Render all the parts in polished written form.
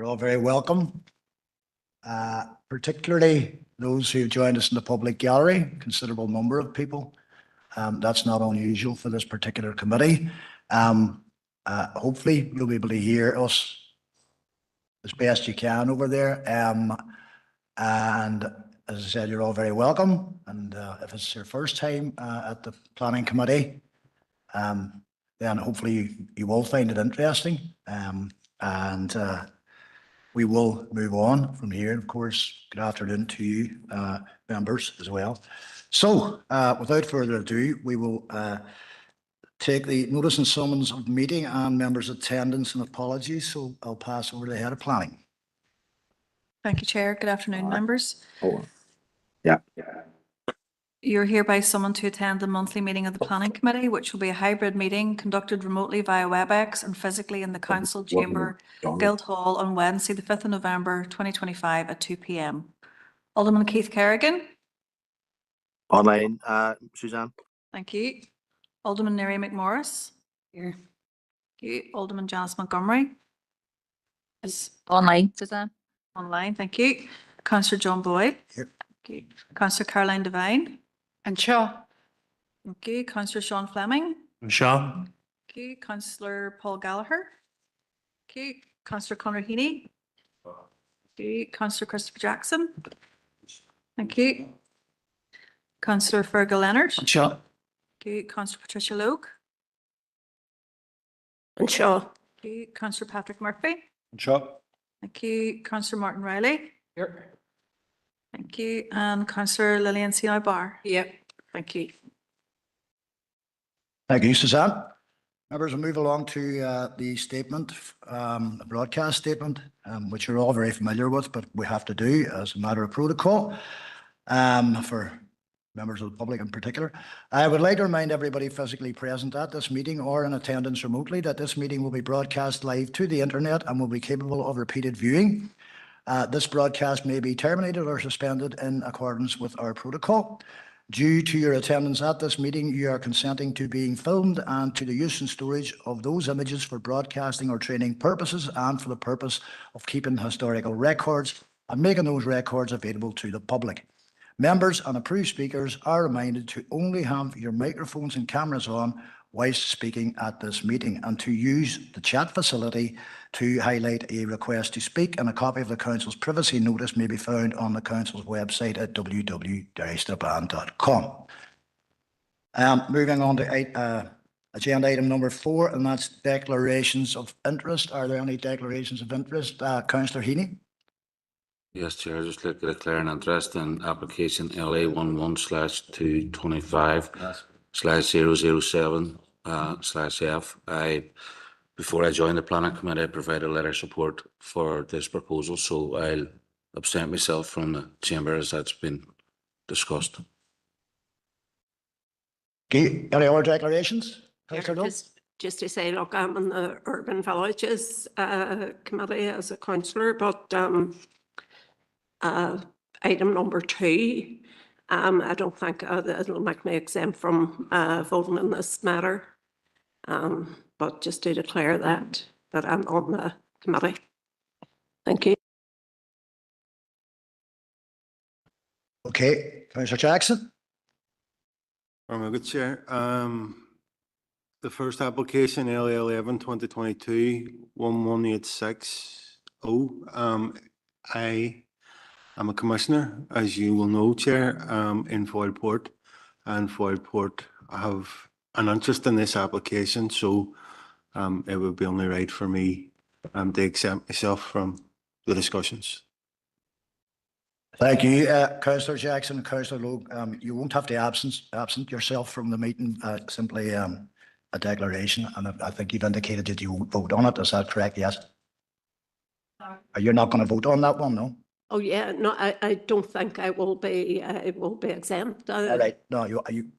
You're all very welcome. Particularly those who've joined us in the public gallery, considerable number of people. That's not unusual for this particular committee. Hopefully you'll be able to hear us as best you can over there. And as I said, you're all very welcome. And if it's your first time at the planning committee, then hopefully you will find it interesting. And we will move on from here. Of course, good afternoon to you, members, as well. So, without further ado, we will take the notice and summons of meeting and members' attendance and apologies. So I'll pass over to the head of planning. Thank you, Chair. Good afternoon, members. Oh, yeah. You're hereby summoned to attend the monthly meeting of the Planning Committee, which will be a hybrid meeting conducted remotely via WebEx and physically in the Council Chamber, Guildhall, on Wednesday, the 5th of November 2025 at 2 p.m. Alderman Keith Kerrigan. Online, Suzanne. Thank you. Alderman Neri McMorris. Here. Thank you. Alderman Janice Montgomery. Is online, Suzanne. Online, thank you. Councillor John Boyd. Here. Thank you. Councillor Caroline Devine. And Shaw. Thank you. Councillor Sean Fleming. Shaw. Thank you. Councillor Paul Gallagher. Thank you. Councillor Conor Heaney. Thank you. Councillor Christopher Jackson. Thank you. Councillor Fergal Leonard. Shaw. Thank you. Councillor Patricia Logue. And Shaw. Thank you. Councillor Patrick Murphy. Shaw. Thank you. Councillor Martin Riley. Here. Thank you. And Councillor Lillian Sinai Barr. Yep. Thank you. Thank you, Suzanne. Members, we'll move along to the statement, the broadcast statement, which you're all very familiar with, but we have to do as a matter of protocol for members of the public in particular. I would like to remind everybody physically present at this meeting or in attendance remotely that this meeting will be broadcast live to the internet and will be capable of repeated viewing. This broadcast may be terminated or suspended in accordance with our protocol. Due to your attendance at this meeting, you are consenting to being filmed and to the use and storage of those images for broadcasting or training purposes and for the purpose of keeping historical records and making those records available to the public. Members and approved speakers are reminded to only have your microphones and cameras on whilst speaking at this meeting and to use the chat facility to highlight a request to speak, and a copy of the Council's privacy notice may be found on the Council's website at www.derrystrabane.com. Moving on to agenda item number 4, and that's declarations of interest. Are there any declarations of interest? Councillor Heaney? Yes, Chair, just like to declare an interest in application LA 11/225/007/F. Before I joined the planning committee, I provided a letter of support for this proposal, so I'll abstain myself from the chamber as that's been discussed. Okay, any other declarations? Just to say, look, I'm in the Urban Villages committee as a councillor, but item number 2, I don't think it'll make me exempt from voting in this matter. But just to declare that I'm on the committee. Thank you. Okay, Councillor Jackson. Good Chair. The first application, LA 11/2022-11860. I am a commissioner, as you will know, Chair, in Foylport, and Foylport have an interest in this application, so it would be only right for me to exempt myself from the discussions. Thank you, Councillor Jackson and Councillor Logue. You won't have to absent yourself from the meeting, simply a declaration, and I think you've indicated that you won't vote on it. Is that correct? Yes? You're not going to vote on that one, no? Oh yeah, no, I don't think I will be exempt. All right. No, you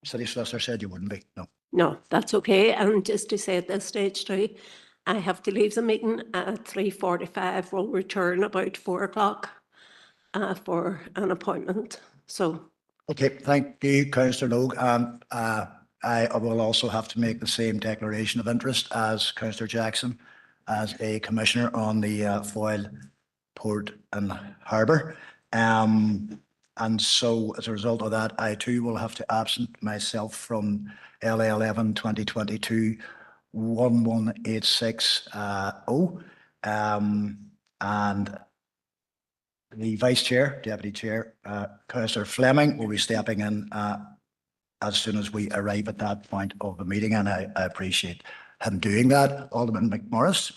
City Solicitor said you wouldn't be. No. No, that's okay. And just to say at this stage too, I have to leave the meeting at 3:45. We'll return about 4 o'clock for an appointment. So. Okay, thank you, Councillor Logue. I will also have to make the same declaration of interest as Councillor Jackson. as a commissioner on the Foyle Port and Harbour. And so as a result of that, I too will have to absent myself from LA 11 2022 11860. And the Vice Chair, Deputy Chair, Councillor Fleming will be stepping in as soon as we arrive at that point of the meeting, and I appreciate him doing that. Alderman McMorris.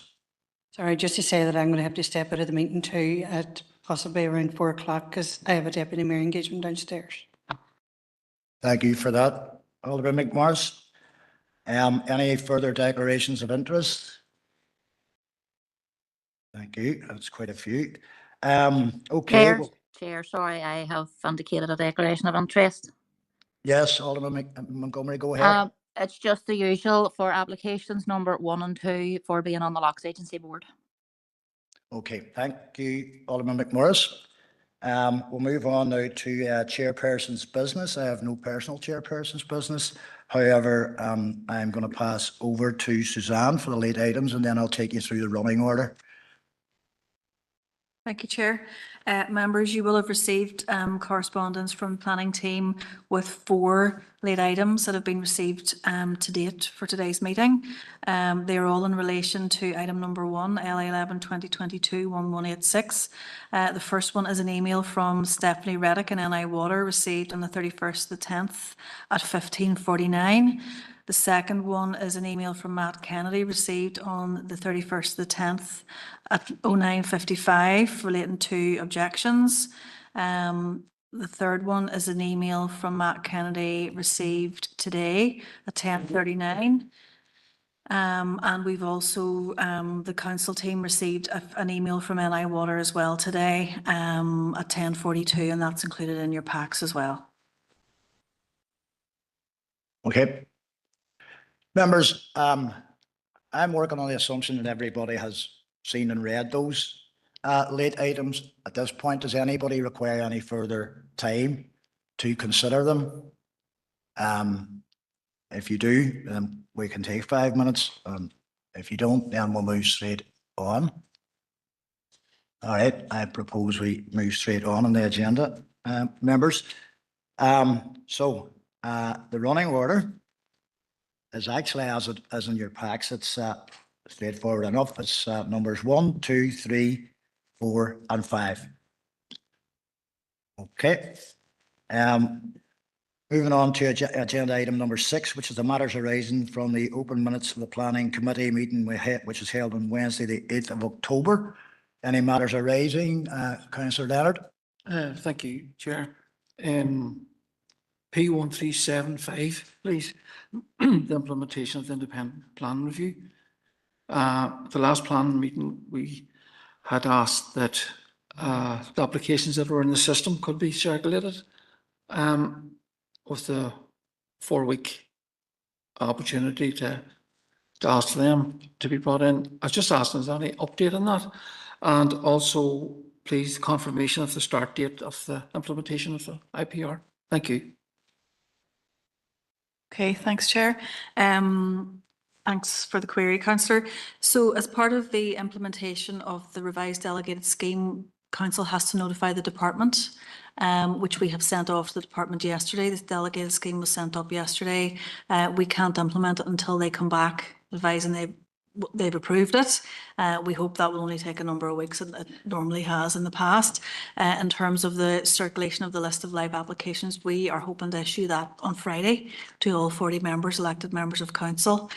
Sorry, just to say that I'm going to have to step out of the meeting too at possibly around 4 o'clock because I have a deputy mayor engagement downstairs. Thank you for that, Alderman McMorris. Any further declarations of interest? Thank you. That's quite a few. Okay. Chair, sorry, I have indicated a declaration of interest. Yes, Alderman Montgomery, go ahead. It's just the usual for applications number 1 and 2 for being on the Locks Agency Board. Okay, thank you, Alderman McMorris. We'll move on now to chairperson's business. I have no personal chairperson's business. However, I'm going to pass over to Suzanne for the late items, and then I'll take you through the running order. Thank you, Chair. Members, you will have received correspondence from the planning team with 4 late items that have been received to date for today's meeting. They are all in relation to item number 1, LA 11 2022 1186. The first one is an email from Stephanie Reddick in NI Water received on the 31st of the 10th at 15:49. The second one is an email from Matt Kennedy received on the 31st of the 10th at 09:55 relating to objections. The third one is an email from Matt Kennedy received today at 10:39. And we've also, the council team received an email from NI Water as well today at 10:42, and that's included in your packs as well. Okay. Members, I'm working on the assumption that everybody has seen and read those late items. At this point, does anybody require any further time to consider them? If you do, then we can take 5 minutes. If you don't, then we'll move straight on. All right, I propose we move straight on the agenda, members. So the running order is actually as in your packs. It's straightforward enough. It's numbers 1, 2, 3, 4, and 5. Okay. Moving on to agenda item number 6, which is the matters arising from the open minutes of the planning committee meeting which was held on Wednesday, the 8th of October. Any matters arising, Councillor Leonard? Thank you, Chair. P1375, please. The implementation of the independent plan review. The last plan meeting, we had asked that the applications that were in the system could be circulated with the 4-week opportunity to ask them to be brought in. I was just asking, is there any update on that? And also, please, confirmation of the start date of the implementation of the IPR. Thank you. Okay, thanks, Chair. Thanks for the query, Councillor. So as part of the implementation of the revised delegated scheme, Council has to notify the department, which we have sent off to the department yesterday. This delegated scheme was sent up yesterday. We can't implement it until they come back advising they've approved it. We hope that will only take a number of weeks, and it normally has in the past. In terms of the circulation of the list of live applications, we are hoping to issue that on Friday to all 40 members, elected members of council.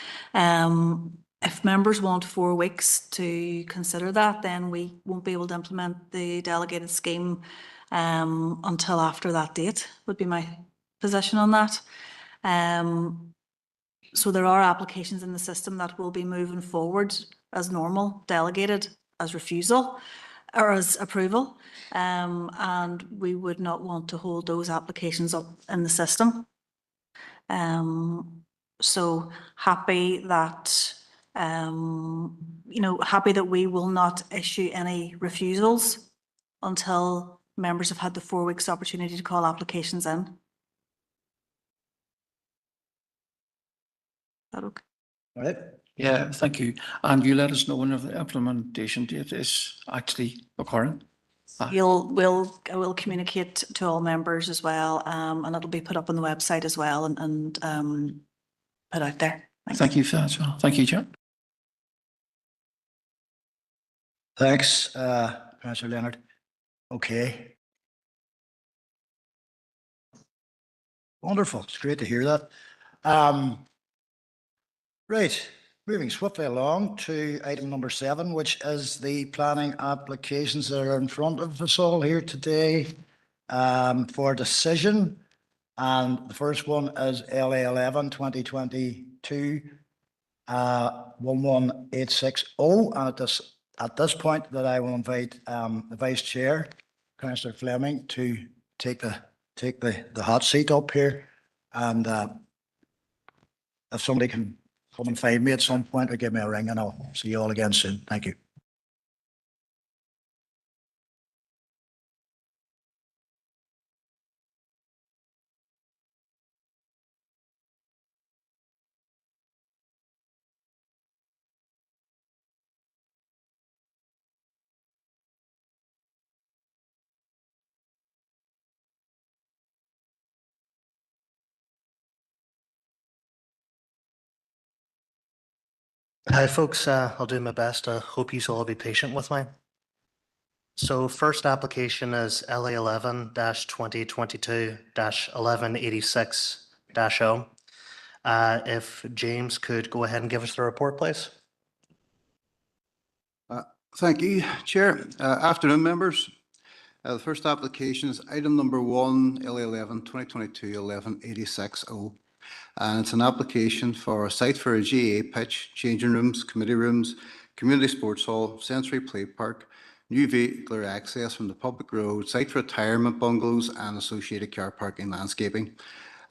If members want 4 weeks to consider that, then we won't be able to implement the delegated scheme until after that date, would be my position on that. So there are applications in the system that will be moving forward as normal, delegated as refusal or as approval. And we would not want to hold those applications up in the system. So happy that, happy that we will not issue any refusals until members have had the 4 weeks opportunity to call applications in. Is that okay? All right. Yeah, thank you. And you let us know when the implementation date is actually occurring. We'll communicate to all members as well, and it'll be put up on the website as well and put out there. Thank you for that as well. Thank you, Chair. Thanks, Councillor Leonard. Okay. Wonderful. It's great to hear that. Right, moving swiftly along to item number 7, which is the planning applications that are in front of us all here today for decision. And the first one is LA 11 2022 11860. And at this point that I will invite the Vice Chair, Councillor Fleming, to take the hot seat up here. And if somebody can come and find me at some point or give me a ring, and I'll see you all again soon. Thank you. Hi folks, I'll do my best. I hope you all be patient with me. So first application is LA 11-2022-1186-0. If James could go ahead and give us the report, please. Thank you, Chair. Afternoon, members. The first application is item number 1, LA 11-2022-1186-0. And it's an application for a site for a GA pitch, changing rooms, committee rooms, community sports hall, sensory play park, new vehicular access from the public road, site for retirement bungalows and associated car parking landscaping,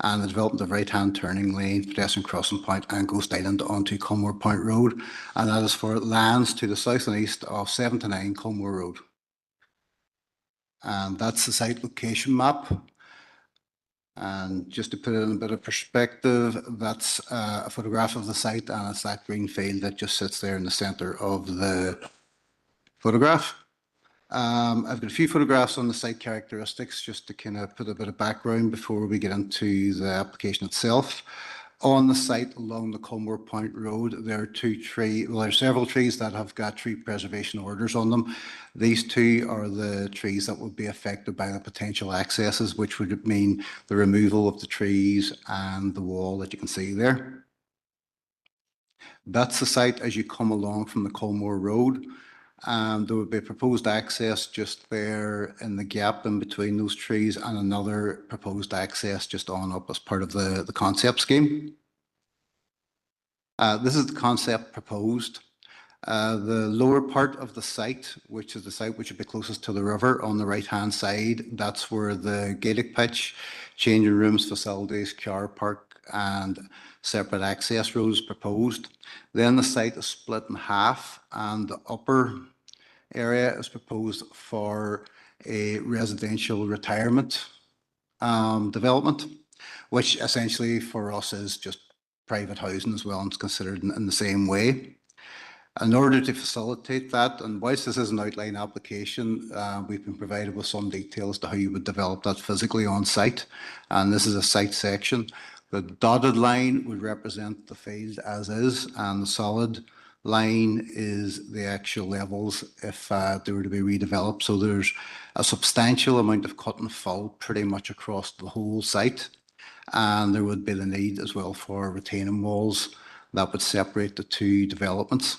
and the development of right-hand turning lane, pedestrian crossing point and Ghost Island onto Culmore Point Road. And that is for lands to the south and east of 7 to 9 Culmore Road. And that's the site location map. And just to put it in a bit of perspective, that's a photograph of the site, and it's that green field that just sits there in the centre of the photograph. I've got a few photographs on the site characteristics just to kind of put a bit of background before we get into the application itself. On the site along the Culmore Point Road, there are several trees that have got tree preservation orders on them. These two are the trees that would be affected by the potential accesses, which would mean the removal of the trees and the wall that you can see there. That's the site as you come along from the Culmore Road. There would be a proposed access just there in the gap in between those trees, and another proposed access just on up as part of the concept scheme. This is the concept proposed. The lower part of the site, which is the site which would be closest to the river on the right-hand side, that's where the Gaelic pitch, changing rooms, facilities, car park and separate access roads proposed. Then the site is split in half, and the upper area is proposed for a residential retirement development, which essentially for us is just private housing as well, and it's considered in the same way. In order to facilitate that, and whilst this is an outline application, we've been provided with some details to how you would develop that physically on site. And this is a site section. The dotted line would represent the field as is, and the solid line is the actual levels if they were to be redeveloped. So there's a substantial amount of cut and fill pretty much across the whole site. And there would be the need as well for retaining walls that would separate the two developments.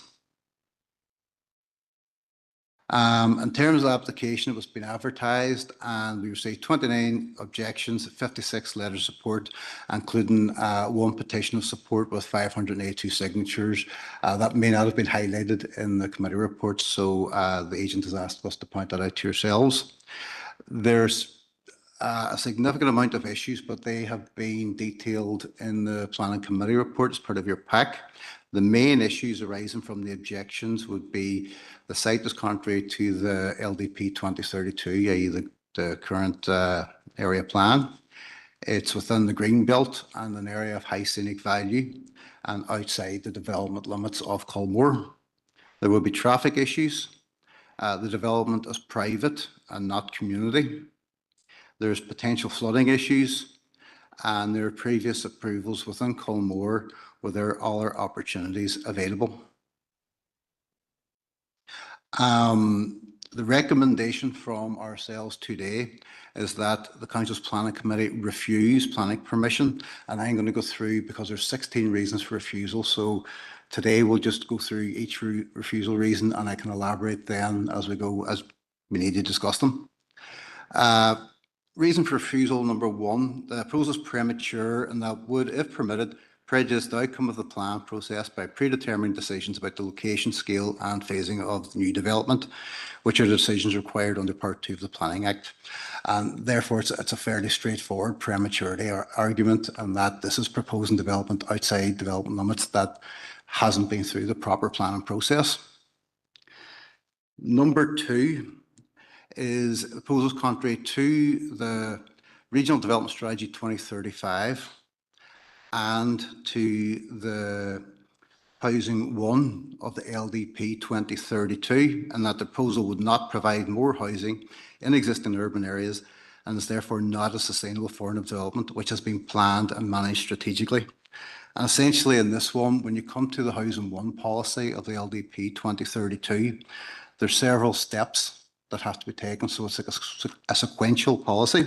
In terms of the application, it was being advertised, and we received 29 objections, 56 letters of support, including one petition of support with 582 signatures. That may not have been highlighted in the committee report, so the agent has asked us to point that out to yourselves. There's a significant amount of issues, but they have been detailed in the planning committee report as part of your pack. The main issues arising from the objections would be the site is contrary to the LDP 2032, i.e. the current area plan. It's within the green belt and an area of high scenic value. and outside the development limits of Culmore. There will be traffic issues. The development is private and not community. There's potential flooding issues, and there are previous approvals within Culmore where there are other opportunities available. The recommendation from ourselves today is that the Council's Planning Committee refuse planning permission, and I'm going to go through, because there's 16 reasons for refusal, so today we'll just go through each refusal reason, and I can elaborate then as we go, as we need to discuss them. Reason for refusal number 1, the proposal is premature and that would, if permitted, prejudice the outcome of the plan process by predetermined decisions about the location, scale and phasing of the new development, which are decisions required under Part 2 of the Planning Act. And therefore, it's a fairly straightforward prematurity argument, and that this is proposing development outside development limits that hasn't been through the proper planning process. Number 2 is proposals contrary to the Regional Development Strategy 2035 and to the Housing 1 of the LDP 2032, and that the proposal would not provide more housing in existing urban areas and is therefore not a sustainable form of development which has been planned and managed strategically. And essentially in this one, when you come to the Housing 1 policy of the LDP 2032, there's several steps that have to be taken, so it's like a sequential policy.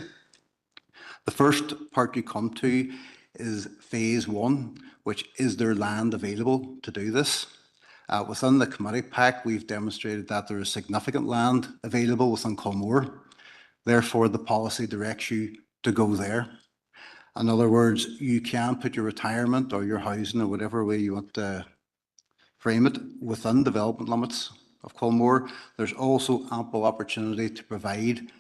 The first part you come to is phase 1, which is there land available to do this. Within the committee pack, we've demonstrated that there is significant land available within Culmore. Therefore, the policy directs you to go there. In other words, you can put your retirement or your housing or whatever way you want to frame it within development limits of Culmore. There's also ample opportunity to provide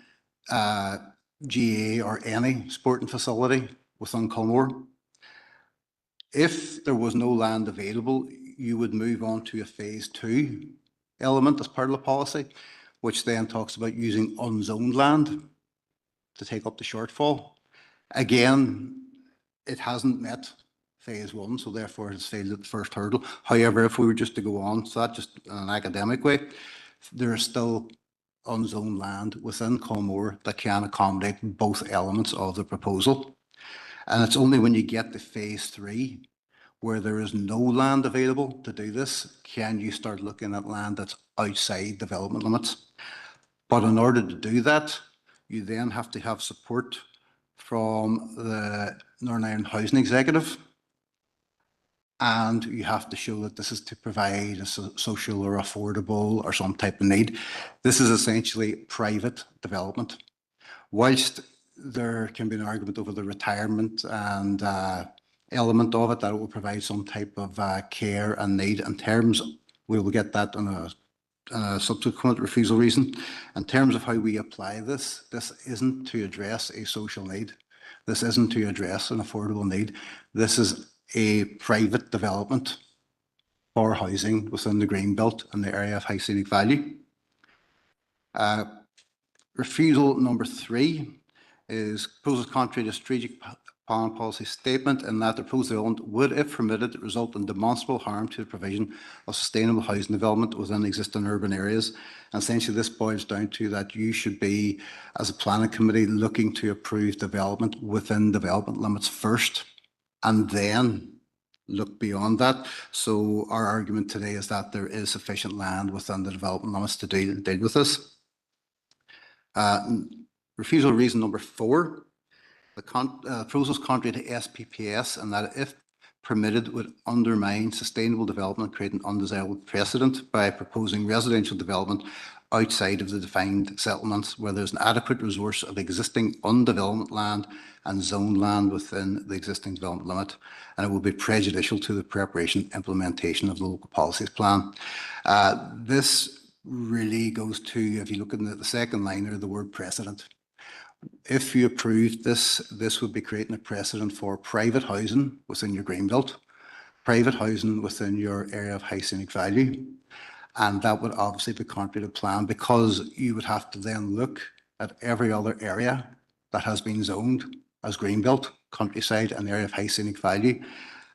GA or any sporting facility within Culmore. If there was no land available, you would move on to a phase 2 element as part of the policy, which then talks about using unzoned land to take up the shortfall. Again, it hasn't met phase 1, so therefore it's failed at the first hurdle. However, if we were just to go on, so that just in an academic way, there is still unzoned land within Culmore that can accommodate both elements of the proposal. And it's only when you get to phase 3 where there is no land available to do this, can you start looking at land that's outside development limits. But in order to do that, you then have to have support from the Northern Ireland Housing Executive, and you have to show that this is to provide a social or affordable or some type of need. This is essentially private development. Whilst there can be an argument over the retirement and element of it, that it will provide some type of care and need in terms, we will get that on a subsequent refusal reason. In terms of how we apply this, this isn't to address a social need. This isn't to address an affordable need. This is a private development for housing within the green belt in the area of high scenic value. Refusal number 3 is proposals contrary to strategic plan policy statement, in that the proposed development would, if permitted, result in demonstrable harm to the provision of sustainable housing development within existing urban areas. And essentially this boils down to that you should be, as a planning committee, looking to approve development within development limits first, and then look beyond that. So our argument today is that there is sufficient land within the development limits to deal with this. Refusal reason number 4, the proposals contrary to SPPS, and that if permitted would undermine sustainable development and create an undesirable precedent by proposing residential development outside of the defined settlements where there's an adequate resource of existing undeveloped land and zoned land within the existing development limit, and it will be prejudicial to the preparation and implementation of the local policies plan. This really goes to, if you look at the second line there, the word precedent. If you approved this, this would be creating a precedent for private housing within your green belt, private housing within your area of high scenic value. And that would obviously be contrary to plan, because you would have to then look at every other area that has been zoned as green belt, countryside, and area of high scenic value.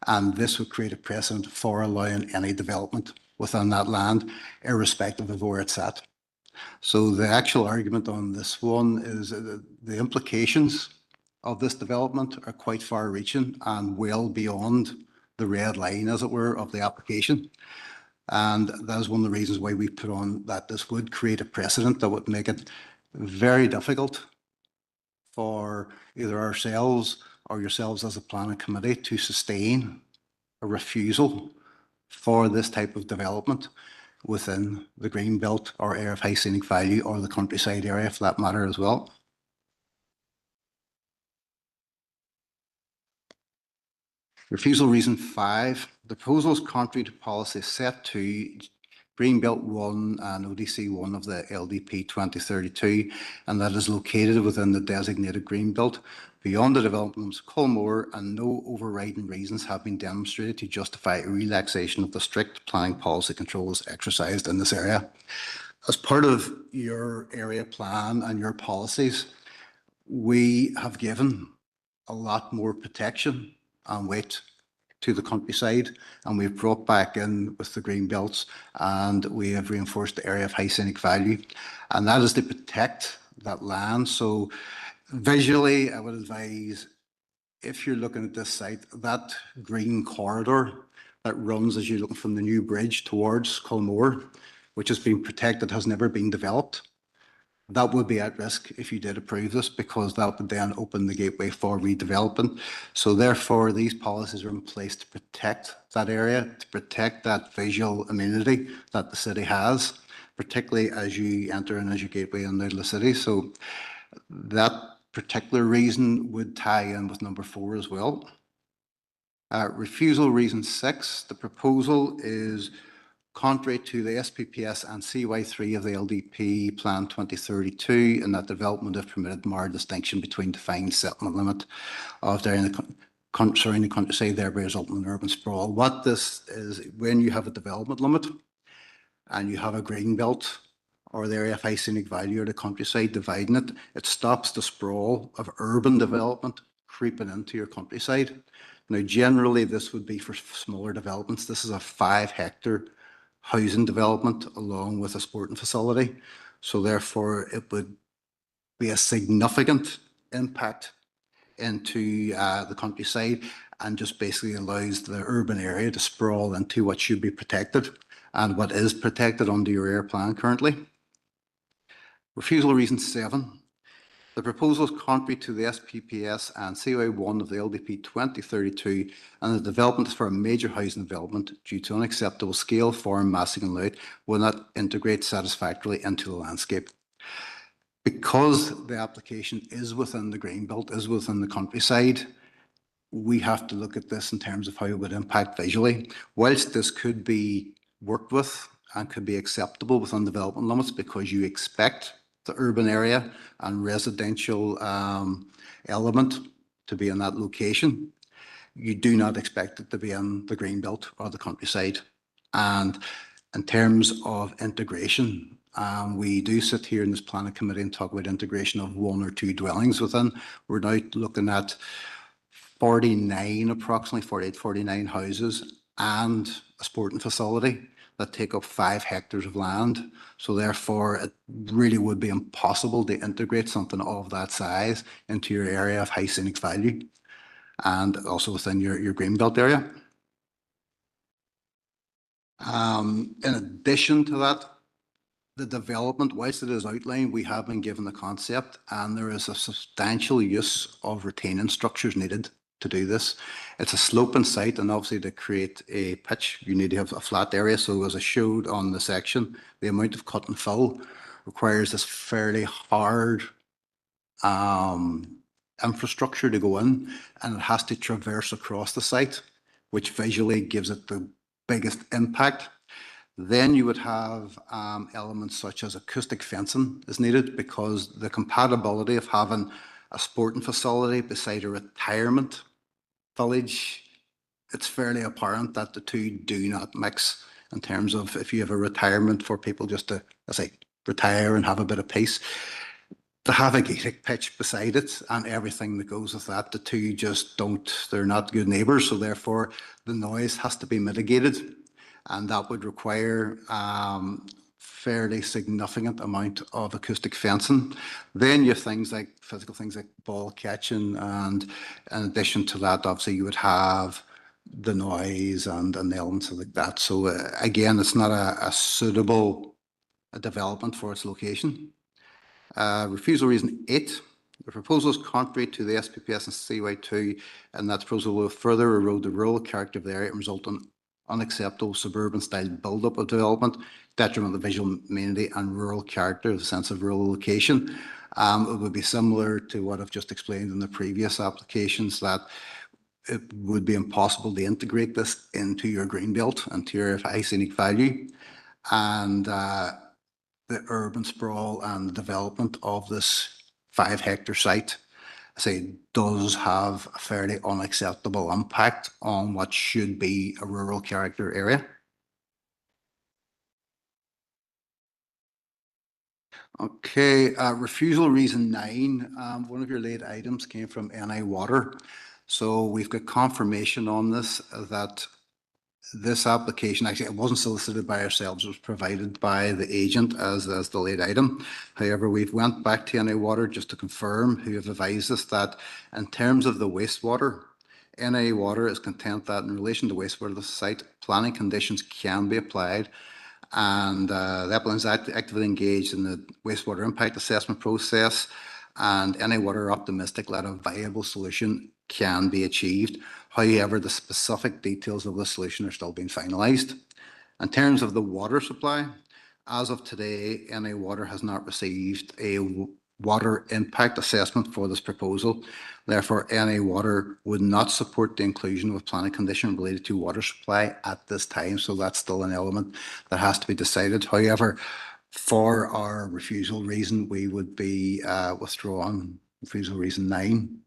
And this would create a precedent for allowing any development within that land, irrespective of where it's at. So the actual argument on this one is the implications of this development are quite far reaching and well beyond the red line, as it were, of the application. And that is one of the reasons why we put on that this would create a precedent that would make it very difficult for either ourselves or yourselves as a planning committee to sustain a refusal for this type of development within the green belt or area of high scenic value, or the countryside area for that matter as well. Refusal reason 5, the proposal is contrary to policy set to Greenbelt 1 and ODC 1 of the LDP 2032, and that is located within the designated Greenbelt beyond the development of Colmore, and no overriding reasons have been demonstrated to justify a relaxation of the strict planning policy controls exercised in this area. As part of your area plan and your policies, we have given a lot more protection and weight to the countryside, and we've brought back in with the green belts, and we have reinforced the area of high scenic value, and that is to protect that land. So visually, I would advise, if you're looking at this site, that green corridor that runs as you're looking from the new bridge towards Colmore, which has been protected, has never been developed, that would be at risk if you did approve this, because that would then open the gateway for redevelopment. So therefore, these policies are in place to protect that area, to protect that visual amenity that the city has, particularly as you enter and as you gateway into the city. So that particular reason would tie in with number 4 as well. Refusal reason 6, the proposal is contrary to the SPPS and CY3 of the LDP Plan 2032, in that development, if permitted, mar distinction between defined settlement limit of the surrounding countryside, thereby resulting in urban sprawl. What this is, when you have a development limit and you have a green belt or the area of high scenic value or the countryside dividing it, it stops the sprawl of urban development creeping into your countryside. Now, generally, this would be for smaller developments. This is a 5-hectare housing development along with a sporting facility. So therefore, it would be a significant impact into the countryside, and just basically allows the urban area to sprawl into what should be protected and what is protected under your area plan currently. Refusal reason 7. The proposal is contrary to the SPPS and CY1 of the LDP 2032, and the development is for a major housing development due to unacceptable scale, form, massing and layout will not integrate satisfactorily into the landscape. Because the application is within the green belt, is within the countryside, we have to look at this in terms of how it would impact visually. Whilst this could be worked with and could be acceptable within development limits, because you expect the urban area and residential element to be in that location, you do not expect it to be in the green belt or the countryside. And in terms of integration, we do sit here in this planning committee and talk about integration of 1 or 2 dwellings within. We're now looking at 49, approximately 48, 49 houses and a sporting facility that take up 5 hectares of land. So therefore, it really would be impossible to integrate something of that size into your area of high scenic value and also within your green belt area. In addition to that, the development, whilst it is outlined, we have been given the concept, and there is a substantial use of retaining structures needed to do this. It's a sloping site, and obviously to create a pitch, you need to have a flat area. So as I showed on the section, the amount of cut and fill requires this fairly hard infrastructure to go in, and it has to traverse across the site, which visually gives it the biggest impact. Then you would have elements such as acoustic fencing is needed, because the compatibility of having a sporting facility beside a retirement village, it's fairly apparent that the two do not mix, in terms of if you have a retirement for people just to, let's say, retire and have a bit of peace. to have a Gaelic pitch beside it and everything that goes with that. The two just don't, they're not good neighbours, so therefore the noise has to be mitigated, and that would require fairly significant amount of acoustic fencing. Then you have things like physical things like ball catching, and in addition to that, obviously you would have the noise and elements like that. So again, it's not a suitable development for its location. Refusal reason 8. The proposal is contrary to the SPPS and CY2, and that proposal will further erode the rural character of the area and result in unacceptable suburban style build-up of development, detriment of the visual amenity and rural character, the sense of rural location. It would be similar to what I've just explained in the previous applications, that it would be impossible to integrate this into your green belt, into your high scenic value. And the urban sprawl and the development of this 5-hectare site, I say, does have a fairly unacceptable impact on what should be a rural character area. Okay, refusal reason 9. One of your late items came from NI Water. So we've got confirmation on this that this application, actually it wasn't solicited by ourselves, it was provided by the agent as the late item. However, we've went back to NI Water just to confirm, who have advised us that in terms of the wastewater, NI Water is content that in relation to wastewater of the site, planning conditions can be applied, and the applicant is actively engaged in the wastewater impact assessment process, and NI Water are optimistic that a viable solution can be achieved. However, the specific details of the solution are still being finalised. In terms of the water supply, as of today, NI Water has not received a water impact assessment for this proposal. Therefore, NI Water would not support the inclusion of a planning condition related to water supply at this time. So that's still an element that has to be decided. However, for our refusal reason, we would be withdrawing refusal reason 9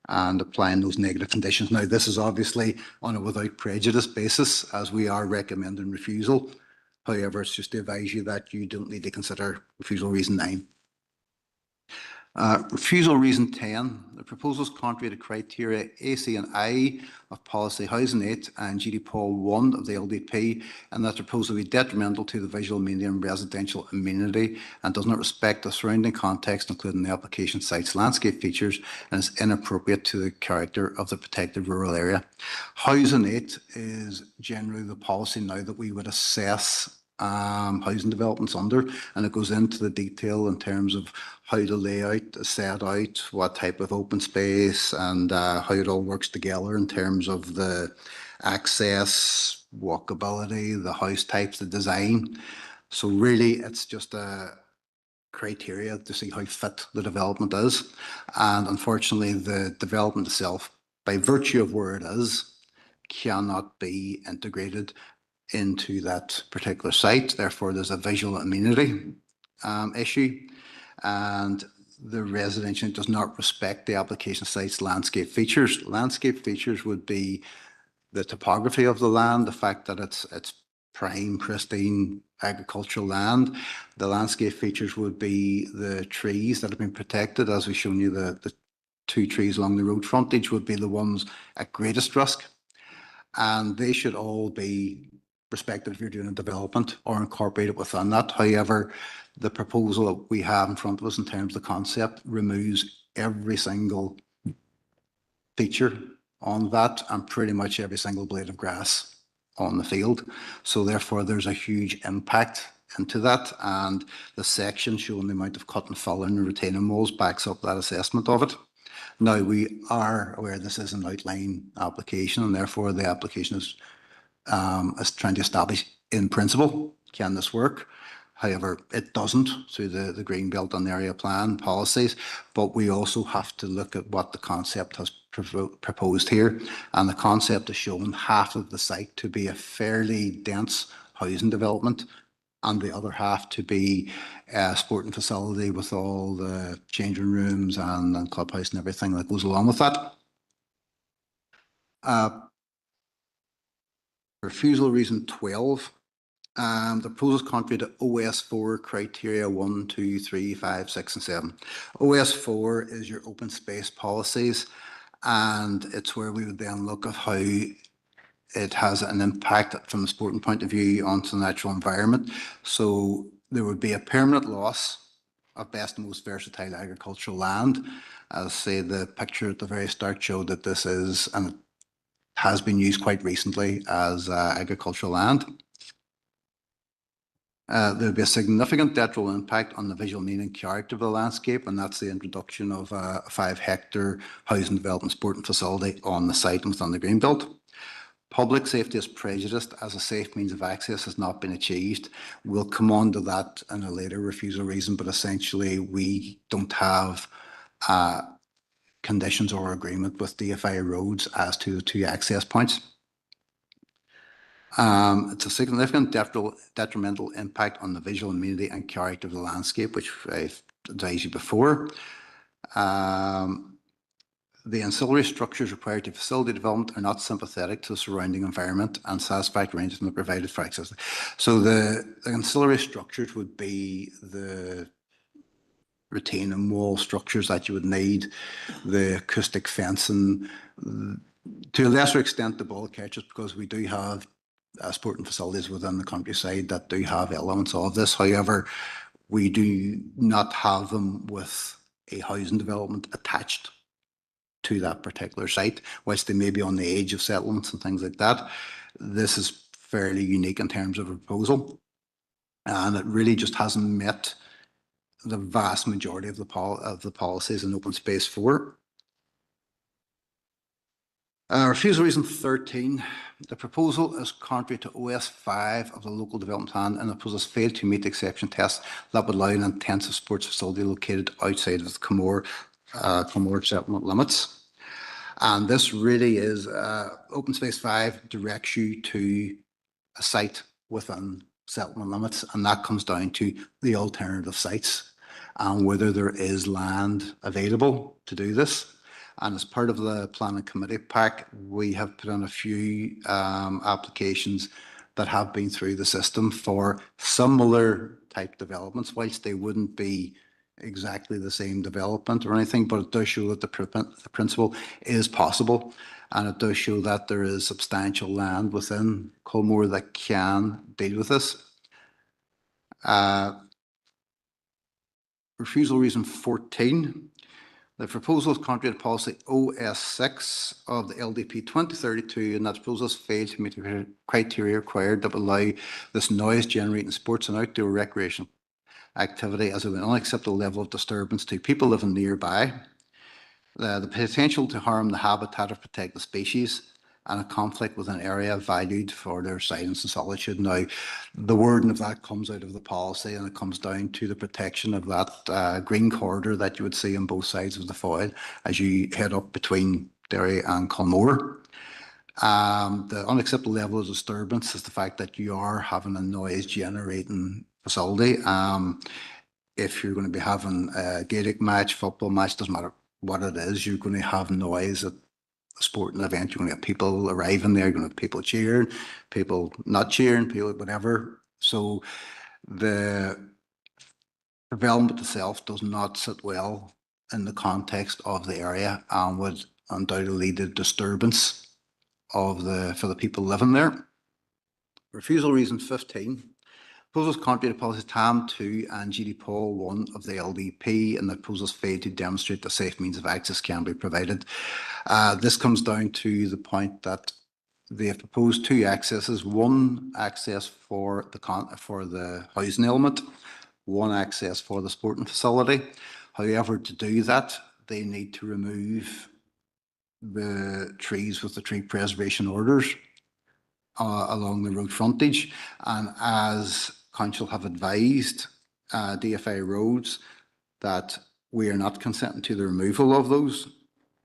and applying those negative conditions. Now, this is obviously on a without prejudice basis, as we are recommending refusal. However, it's just to advise you that you don't need to consider refusal reason 9. Refusal reason 10. The proposal is contrary to criteria A, C and I of policy Housing 8 and GDPOL 1 of the LDP, and that the proposal will be detrimental to the visual amenity and residential amenity and does not respect the surrounding context, including the application site's landscape features, and is inappropriate to the character of the protected rural area. Housing 8 is generally the policy now that we would assess housing developments under, and it goes into the detail in terms of how to lay out, set out what type of open space and how it all works together in terms of the access, walkability, the house types, the design. So really it's just a criteria to see how fit the development is, and unfortunately the development itself, by virtue of where it is, cannot be integrated into that particular site. Therefore, there's a visual amenity issue, and the residential does not respect the application site's landscape features. Landscape features would be the topography of the land, the fact that it's prime, pristine agricultural land. The landscape features would be the trees that have been protected. As we've shown you, the 2 trees along the road frontage would be the ones at greatest risk, and they should all be respected if you're doing a development or incorporated within that. However, the proposal that we have in front of us in terms of the concept removes every single feature on that and pretty much every single blade of grass on the field. So therefore there's a huge impact into that, and the section showing the amount of cut and fill and retaining walls backs up that assessment of it. Now, we are aware this is an outline application, and therefore the application is trying to establish in principle, can this work? However, it doesn't through the green belt and area plan policies, but we also have to look at what the concept has proposed here. And the concept is showing half of the site to be a fairly dense housing development and the other half to be a sporting facility with all the changing rooms and clubhouse and everything that goes along with that. Refusal reason 12. The proposal is contrary to OS4 criteria 1, 2, 3, 5, 6, and 7. OS4 is your open space policies, and it's where we would then look at how it has an impact from a sporting point of view onto the natural environment. So there would be a permanent loss of best and most versatile agricultural land. As say the picture at the very start showed that this is, and it has been used quite recently as agricultural land. There would be a significant detrimental impact on the visual meaning and character of the landscape, and that's the introduction of a 5-hectare housing development sporting facility on the site and within the greenbelt. Public safety is prejudiced as a safe means of access has not been achieved. We'll come on to that in a later refusal reason, but essentially we don't have conditions or agreement with DFI roads as to the 2 access points. It's a significant detrimental impact on the visual amenity and character of the landscape, which I've advised you before. The ancillary structures required to facility development are not sympathetic to the surrounding environment and satisfactory arrangements provided for access. So the ancillary structures would be the retaining wall structures that you would need, the acoustic fencing, to a lesser extent the bulkheads, because we do have sporting facilities within the countryside that do have elements of this. However, we do not have them with a housing development attached to that particular site, whilst they may be on the edge of settlements and things like that. This is fairly unique in terms of a proposal, and it really just hasn't met the vast majority of the policies in open space 4. Refusal reason 13. The proposal is contrary to OS 5 of the local development plan, and the proposal has failed to meet the exception test that would allow an intensive sports facility located outside of the Comore settlement limits. And this really is, open space 5 directs you to a site within settlement limits, and that comes down to the alternative sites and whether there is land available to do this. And as part of the planning committee pack, we have put on a few applications that have been through the system for similar type developments, whilst they wouldn't be exactly the same development or anything, but it does show that the principle is possible, and it does show that there is substantial land within Culmore that can deal with this. Refusal reason 14. The proposal is contrary to policy OS6 of the LDP 2032, and that proposal has failed to meet the criteria required that will allow this noise generating sports and outdoor recreation activity as of an unacceptable level of disturbance to people living nearby. The potential to harm the habitat of protected species and a conflict with an area valued for their silence and solitude. Now, the wording of that comes out of the policy, and it comes down to the protection of that green corridor that you would see on both sides of the foil as you head up between Derry and Culmore. The unacceptable level of disturbance is the fact that you are having a noise generating facility. If you're going to be having a Gaelic match, football match, doesn't matter what it is, you're going to have noise at a sporting event. You're going to have people arriving there, you're going to have people cheering, people not cheering, people whatever. So the development itself does not sit well in the context of the area and would undoubtedly lead to disturbance of for the people living there. Refusal reason 15. Proposals contrary to policies TAM 2 and GD Paul 1 of the LDP, and the proposals fail to demonstrate that safe means of access can be provided. This comes down to the point that they have proposed 2 accesses: 1 access for the housing element, 1 access for the sporting facility. However, to do that, they need to remove the trees with the tree preservation orders along the road frontage, and as council have advised DFI roads that we are not consenting to the removal of those.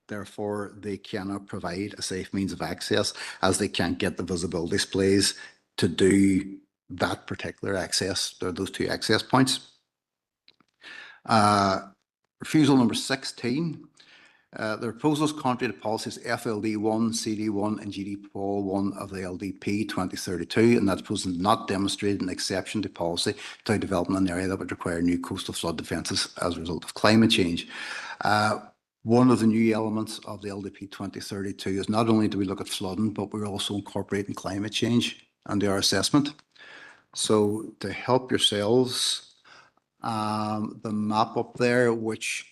Therefore, they cannot provide a safe means of access, as they can't get the visibility displays to do that particular access, those 2 access points. Refusal number 16. The proposals contrary to policies FLD1, CD1 and GD1 of the LDP 2032, and that's proposed not demonstrated an exception to policy to development in an area that would require new coastal flood defences as a result of climate change. One of the new elements of the LDP 2032 is not only do we look at flooding, but we're also incorporating climate change into our assessment. So to help yourselves, the map up there, which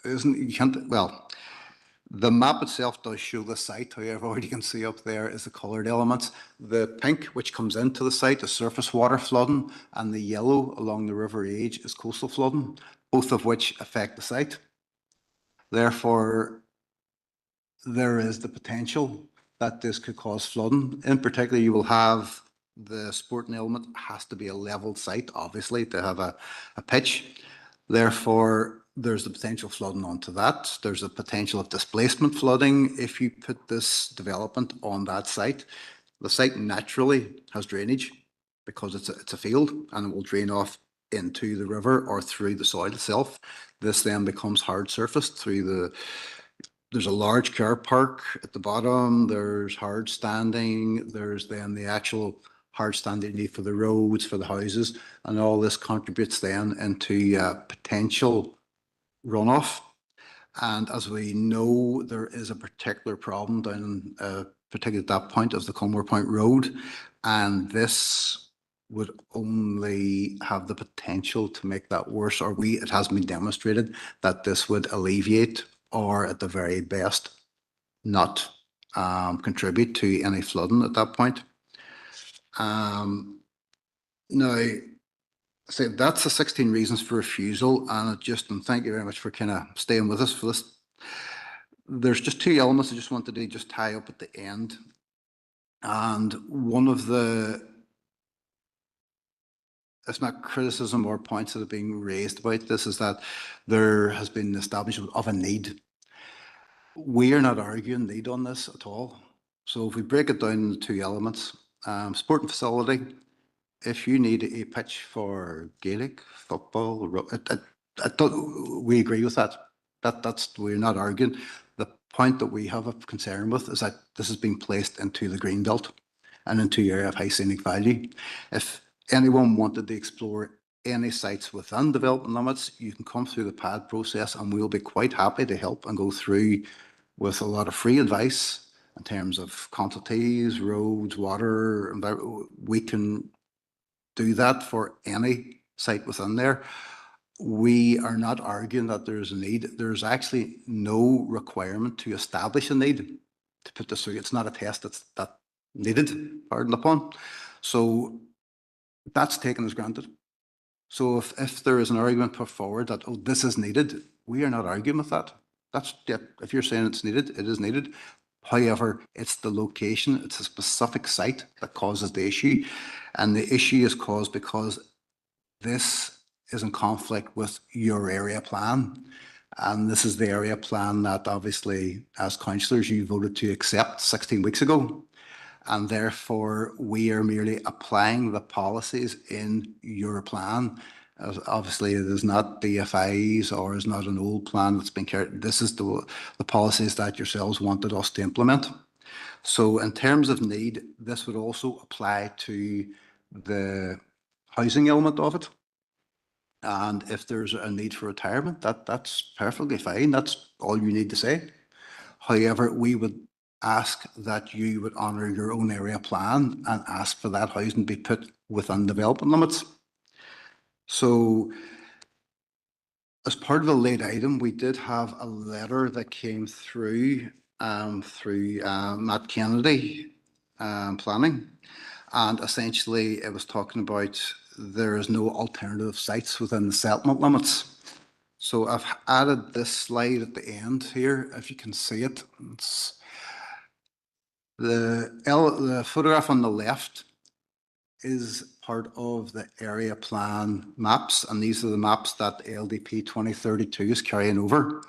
isn't, you can't, well, the map itself does show the site. However, what you can see up there is the coloured elements. The pink, which comes into the site, is surface water flooding, and the yellow along the river edge is coastal flooding, both of which affect the site. Therefore, there is the potential that this could cause flooding. In particular, you will have the sporting element has to be a level site, obviously, to have a pitch. Therefore, there's the potential flooding onto that. There's a potential of displacement flooding if you put this development on that site. The site naturally has drainage because it's a field, and it will drain off into the river or through the soil itself. This then becomes hard surfaced through there's a large car park at the bottom, there's hard standing, there's then the actual hard standing need for the roads, for the houses, and all this contributes then into potential runoff. And as we know, there is a particular problem down, particularly at that point of the Culmore Point Road, and this would only have the potential to make that worse, or it has been demonstrated that this would alleviate, or at the very best, not contribute to any flooding at that point. Now, so that's the 16 reasons for refusal, and thank you very much for kind of staying with us for this. There's just two elements I just wanted to just tie up at the end, and one of it's not criticism or points that are being raised about this, is that there has been establishment of a need. We are not arguing need on this at all. So if we break it down into two elements, sporting facility, if you need a pitch for Gaelic, football, we agree with that. We're not arguing. The point that we have a concern with is that this is being placed into the green belt and into the area of high scenic value. If anyone wanted to explore any sites within development limits, you can come through the PAD process, and we'll be quite happy to help and go through with a lot of free advice in terms of consultees, roads, water. We can do that for any site within there. We are not arguing that there's a need. There's actually no requirement to establish a need to put this through. It's not a test that's needed, pardon the pun. So that's taken as granted. So if there is an argument put forward that, oh, this is needed, we are not arguing with that. If you're saying it's needed, it is needed. However, it's the location, it's a specific site that causes the issue. And the issue is caused because this is in conflict with your area plan. And this is the area plan that obviously, as councillors, you voted to accept 16 weeks ago. And therefore, we are merely applying the policies in your plan. Obviously, it is not DFIs or is not an old plan that's been carried. This is the policies that yourselves wanted us to implement. So in terms of need, this would also apply to the housing element of it. And if there's a need for retirement, that's perfectly fine. That's all you need to say. However, we would ask that you would honour your own area plan and ask for that housing to be put within development limits. So as part of the late item, we did have a letter that came through Matt Kennedy planning, and essentially it was talking about there is no alternative sites within the settlement limits. So I've added this slide at the end here, if you can see it. It's the photograph on the left is part of the area plan maps, and these are the maps that LDP 2032 is carrying over.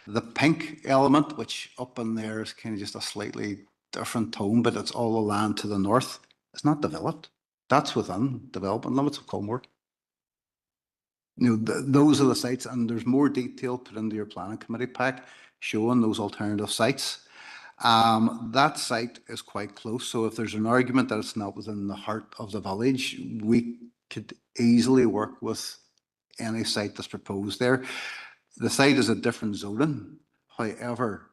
The pink element, which up in there is kind of just a slightly different tone, but it's all the land to the north. It's not developed. That's within development limits of Culmore. those are the sites, and there's more detail put into your planning committee pack showing those alternative sites. That site is quite close, so if there's an argument that it's not within the heart of the village, we could easily work with any site that's proposed there. The site is a different zoning, however,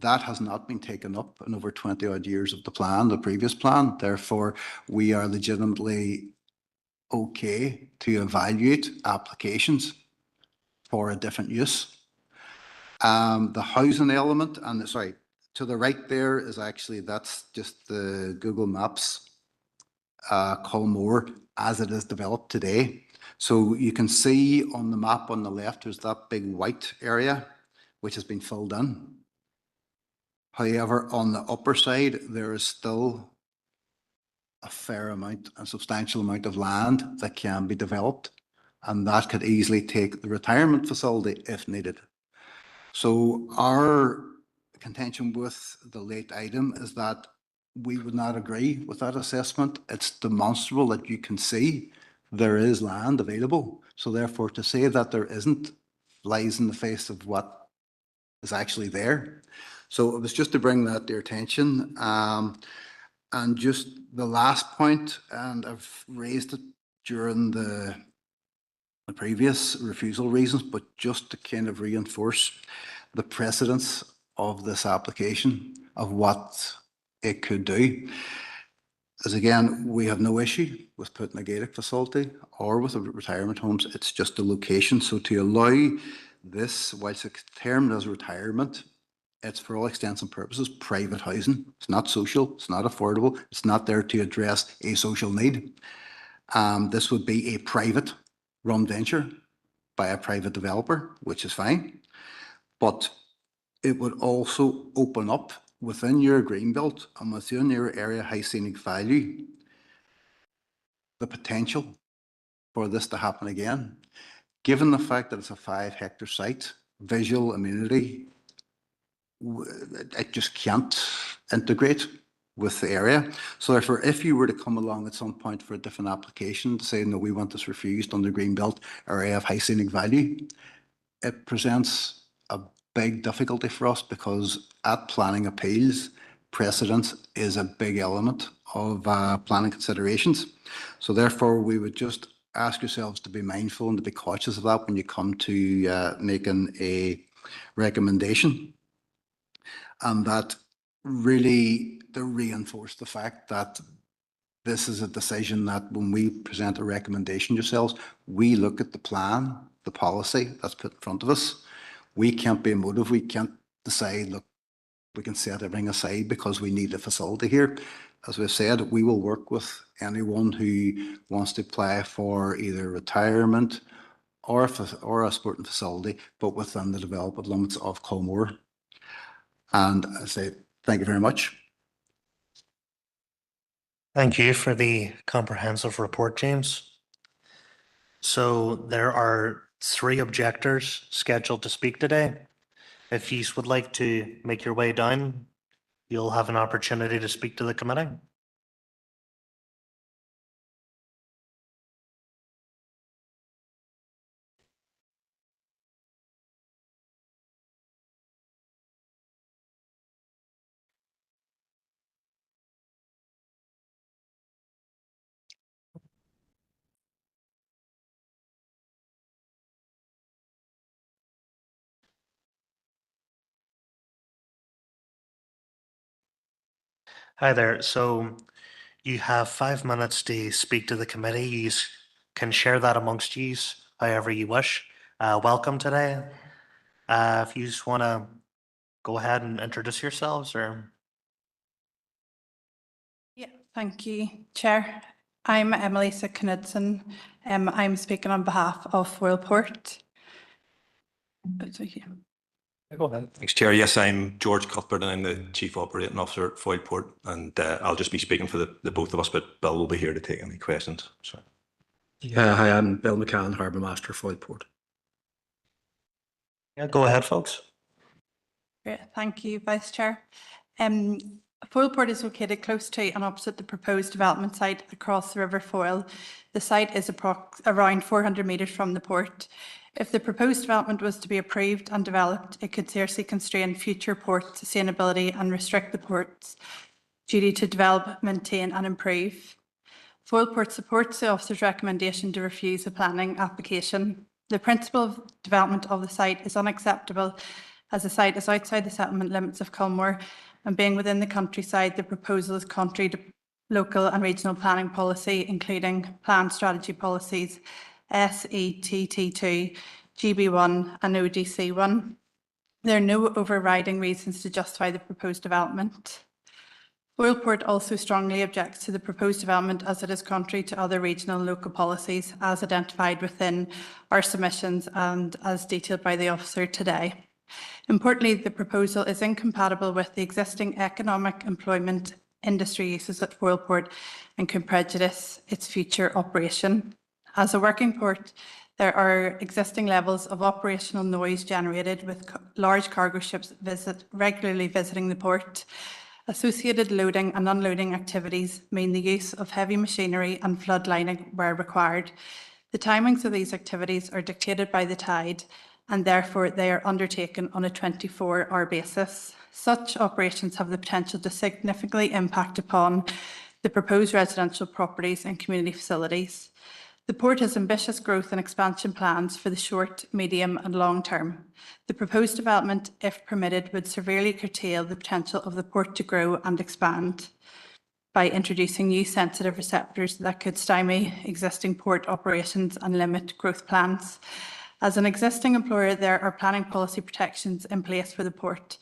that has not been taken up in over 20 odd years of the plan, the previous plan. Therefore, we are legitimately okay to evaluate applications for a different use. The housing element, and sorry, to the right there is actually, that's just the Google Maps Colmore as it is developed today. So you can see on the map on the left, there's that big white area, which has been filled in. However, on the upper side, there is still a fair amount, a substantial amount of land that can be developed, and that could easily take the retirement facility if needed. So our contention with the late item is that we would not agree with that assessment. It's demonstrable that you can see there is land available. So therefore, to say that there isn't lies in the face of what is actually there. So it was just to bring that to your attention. And just the last point, and I've raised it during the previous refusal reasons, but just to kind of reinforce the precedence of this application, of what it could do. As again, we have no issue with putting a gated facility or with retirement homes. It's just the location. So to allow this, whilst it's termed as retirement, it's for all extents and purposes private housing. It's not social, it's not affordable, it's not there to address a social need. This would be a private run venture by a private developer, which is fine. But it would also open up within your greenbelt and within your area high scenic value the potential for this to happen again. Given the fact that it's a 5-hectare site, visual amenity, it just can't integrate with the area. So therefore, if you were to come along at some point for a different application to say, no, we want this refused on the greenbelt area of high scenic value, it presents a big difficulty for us because at planning appeals, precedence is a big element of planning considerations. So therefore, we would just ask yourselves to be mindful and to be cautious of that when you come to making a recommendation. And that really to reinforce the fact that this is a decision that when we present a recommendation yourselves, we look at the plan, the policy that's put in front of us. We can't be emotive. We can't decide, look, we can set everything aside because we need a facility here. As we've said, we will work with anyone who wants to apply for either retirement or a sporting facility, but within the development limits of Colmore. And I say thank you very much. Thank you for the comprehensive report, James. So there are 3 objectors scheduled to speak today. If you would like to make your way down, you'll have an opportunity to speak to the committee. Hi there. So you have 5 minutes to speak to the committee. You can share that amongst you however you wish. Welcome today. If you just want to go ahead and introduce yourselves or. Yeah, thank you, Chair. I'm Emilisa Knudsen. I'm speaking on behalf of Foilport. Go ahead. Thanks, Chair. Yes, I'm George Cuthbert and I'm the Chief Operating Officer at Foilport, and I'll just be speaking for the both of us, but Bill will be here to take any questions. So. Yeah, hi, I'm Bill McCann, Harbour Master, Foilport. Yeah, go ahead, folks. Great, thank you, Vice Chair. Foyleport is located close to and opposite the proposed development site across the River Foyle. The site is around 400 metres from the port. If the proposed development was to be approved and developed, it could seriously constrain future port sustainability and restrict the port's duty to develop, maintain and improve. Foyleport supports the officer's recommendation to refuse the planning application. The principle of development of the site is unacceptable as the site is outside the settlement limits of Culmore, and being within the countryside, the proposal is contrary to local and regional planning policy, including plan strategy policies SETT2, GB1 and ODC1. There are no overriding reasons to justify the proposed development. Foyleport also strongly objects to the proposed development as it is contrary to other regional and local policies as identified within our submissions and as detailed by the officer today. Importantly, the proposal is incompatible with the existing economic, employment, industry uses at Foyleport and can prejudice its future operation. As a working port, there are existing levels of operational noise generated with large cargo ships regularly visiting the port. Associated loading and unloading activities mean the use of heavy machinery and flood lining where required. The timings of these activities are dictated by the tide, and therefore they are undertaken on a 24-hour basis. Such operations have the potential to significantly impact upon the proposed residential properties and community facilities. The port has ambitious growth and expansion plans for the short, medium and long term. The proposed development, if permitted, would severely curtail the potential of the port to grow and expand by introducing new sensitive receptors that could stymie existing port operations and limit growth plans. As an existing employer, there are planning policy protections in place for the port.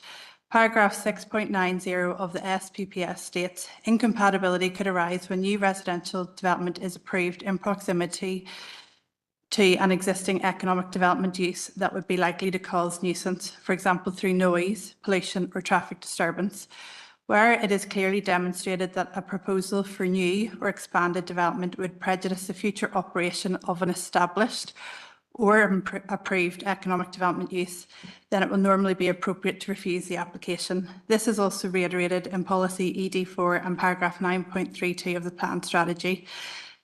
Paragraph 6.90 of the SPPS states, incompatibility could arise when new residential development is approved in proximity to an existing economic development use that would be likely to cause nuisance, for example, through noise, pollution or traffic disturbance. Where it is clearly demonstrated that a proposal for new or expanded development would prejudice the future operation of an established or approved economic development use, then it will normally be appropriate to refuse the application. This is also reiterated in policy ED4 and paragraph 9.32 of the plan strategy.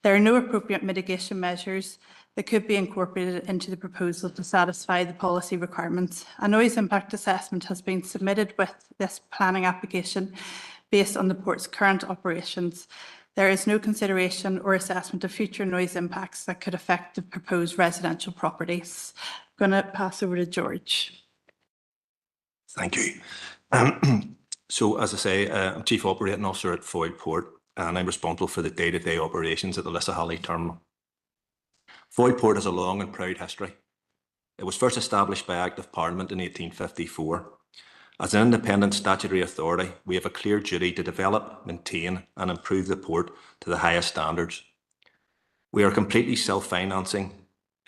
There are no appropriate mitigation measures that could be incorporated into the proposal to satisfy the policy requirements. A noise impact assessment has been submitted with this planning application based on the port's current operations. There is no consideration or assessment of future noise impacts that could affect the proposed residential properties. I'm going to pass over to George. Thank you. So, as I say, I'm Chief Operating Officer at Foyleport, and I'm responsible for the day-to-day operations at the Lissahallie terminal. Foyleport has a long and proud history. It was first established by Act of Parliament in 1854. As an independent statutory authority, we have a clear duty to develop, maintain and improve the port to the highest standards. We are completely self-financing,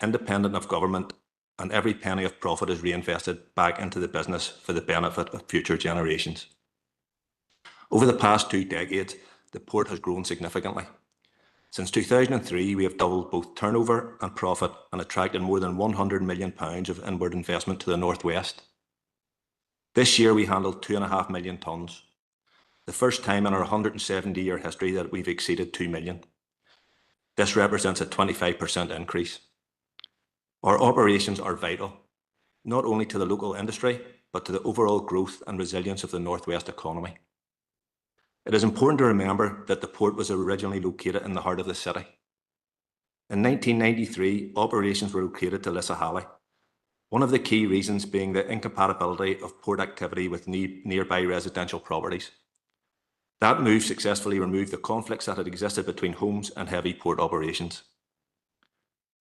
independent of government, and every penny of profit is reinvested back into the business for the benefit of future generations. Over the past 2 decades, the port has grown significantly. Since 2003, we have doubled both turnover and profit and attracted more than £100 million of inward investment to the northwest. This year we handled 2.5 million tonnes, the first time in our 170-year history that we've exceeded 2 million. This represents a 25% increase. Our operations are vital, not only to the local industry, but to the overall growth and resilience of the northwest economy. It is important to remember that the port was originally located in the heart of the city. In 1993, operations were located to Lissahallie, one of the key reasons being the incompatibility of port activity with nearby residential properties. That move successfully removed the conflicts that had existed between homes and heavy port operations.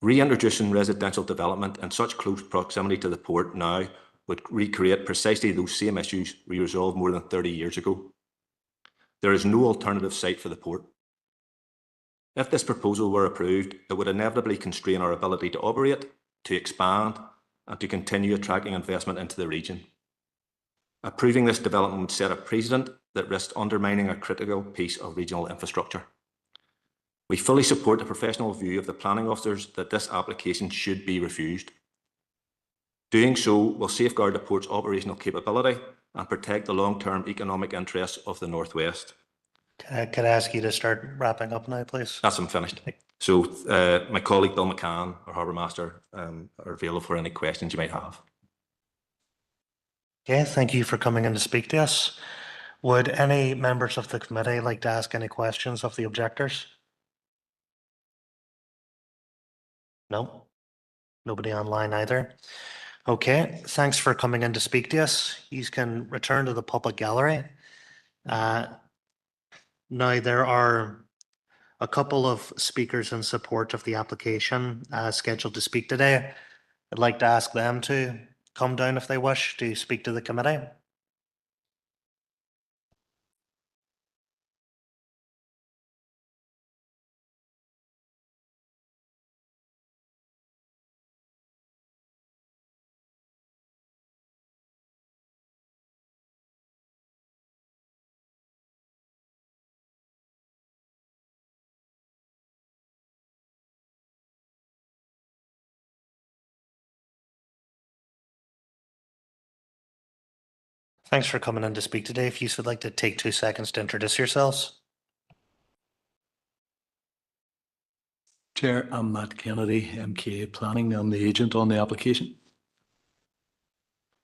Reintroducing residential development in such close proximity to the port now would recreate precisely those same issues we resolved more than 30 years ago. There is no alternative site for the port. If this proposal were approved, it would inevitably constrain our ability to operate, to expand, and to continue attracting investment into the region. Approving this development would set a precedent that risked undermining a critical piece of regional infrastructure. We fully support the professional view of the planning officers that this application should be refused. Doing so will safeguard the port's operational capability and protect the long-term economic interests of the North West. Could I ask you to start wrapping up now, please? That's I'm finished. So my colleague Bill McCann, our Harbour Master, are available for any questions you might have. Okay, thank you for coming in to speak to us. Would any members of the committee like to ask any questions of the objectors? No? Nobody online either? Okay, thanks for coming in to speak to us. You can return to the public gallery. Now, there are a couple of speakers in support of the application scheduled to speak today. I'd like to ask them to come down if they wish to speak to the committee. Thanks for coming in to speak today. If you would like to take 2 seconds to introduce yourselves. Chair, I'm Matt Kennedy, MK Planning. I'm the agent on the application.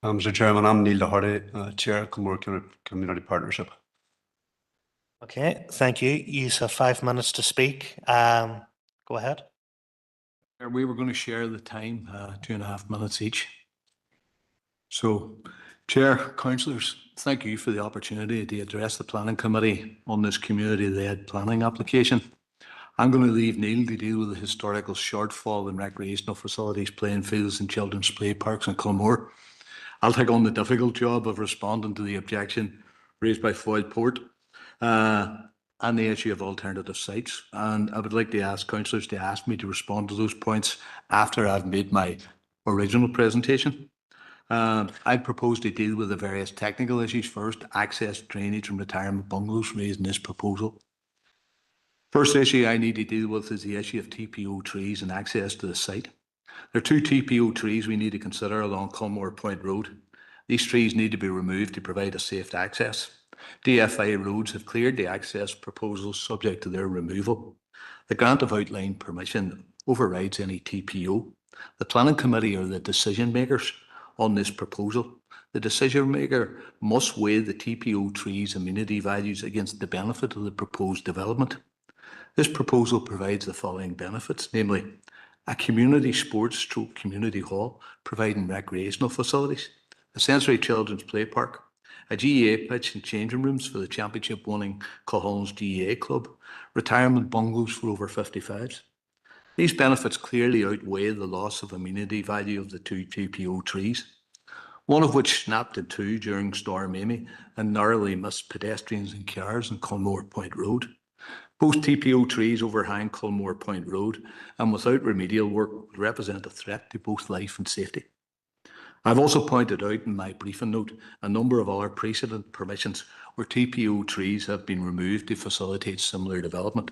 Mr. Chairman, I'm Neil Doherty, Chair, Kilmore Community Partnership. Okay, thank you. You have 5 minutes to speak. Go ahead. We were going to share the time, 2.5 minutes each. So, Chair, councillors, thank you for the opportunity to address the Planning Committee on this community-led planning application. I'm going to leave Neil to deal with the historical shortfall in recreational facilities, playing fields and children's play parks in Kilmore. I'll take on the difficult job of responding to the objection raised by Foyle Port and the issue of alternative sites. And I would like to ask councillors to ask me to respond to those points after I've made my original presentation. I propose to deal with the various technical issues first: access, drainage and retirement bungalows raised in this proposal. First issue I need to deal with is the issue of TPO trees and access to the site. There are 2 TPO trees we need to consider along Culmore Point Road. These trees need to be removed to provide a safe access. DFI Roads have cleared the access proposals subject to their removal. The grant of outline permission overrides any TPO. The Planning Committee are the decision makers on this proposal. The decision maker must weigh the TPO trees' amenity values against the benefit of the proposed development. This proposal provides the following benefits, namely a community sports / community hall providing recreational facilities, a sensory children's play park, a GAA pitch and changing rooms for the championship winning Culholland's GAA club, retirement bungalows for over 55s. These benefits clearly outweigh the loss of amenity value of the 2 TPO trees, one of which snapped in 2 during Storm Amy and narrowly missed pedestrians and cars on Culmore Point Road. Both TPO trees overhang Culmore Point Road and without remedial work would represent a threat to both life and safety. I've also pointed out in my briefing note a number of other precedent permissions where TPO trees have been removed to facilitate similar development.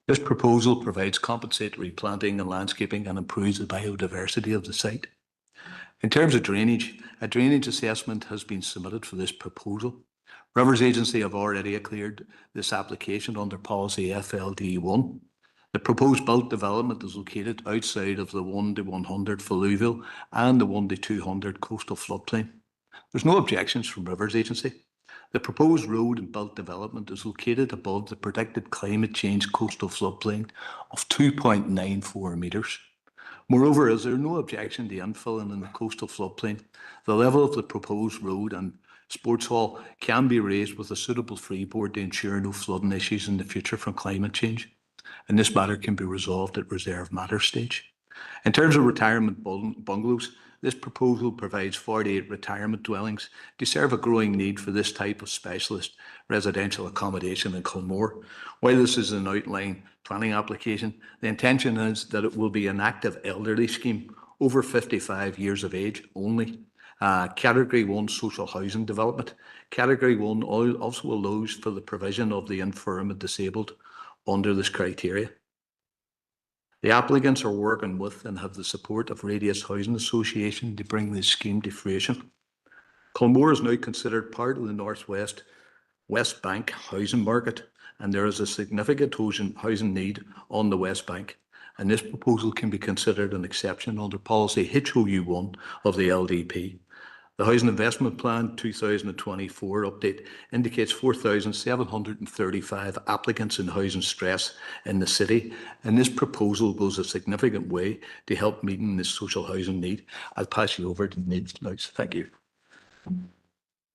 This proposal provides compensatory planting and landscaping and improves the biodiversity of the site. In terms of drainage, a drainage assessment has been submitted for this proposal. Rivers Agency have already cleared this application under policy FLD1. The proposed built development is located outside of the 1 to 100 fluvial and the 1 to 200 coastal floodplain. There's no objections from Rivers Agency. The proposed road and built development is located above the predicted climate change coastal floodplain of 2.94 metres. Moreover, is there no objection to infilling in the coastal floodplain? The level of the proposed road and sports hall can be raised with a suitable freeboard to ensure no flooding issues in the future from climate change, and this matter can be resolved at reserve matter stage. In terms of retirement bungalows, this proposal provides 48 retirement dwellings to serve a growing need for this type of specialist residential accommodation in Culmore. While this is an outline planning application, the intention is that it will be an active elderly scheme over 55 years of age only. Category 1 social housing development. Category 1 also allows for the provision of the infirm and disabled under this criteria. The applicants are working with and have the support of Radius Housing Association to bring this scheme to fruition. Culmore is now considered part of the Northwest West Bank housing market, and there is a significant housing need on the West Bank, and this proposal can be considered an exception under policy HOU1 of the LDP. The Housing Investment Plan 2024 update indicates 4,735 applicants in housing stress in the city, and this proposal goes a significant way to help meeting this social housing need. I'll pass you over to Neil now. Thank you.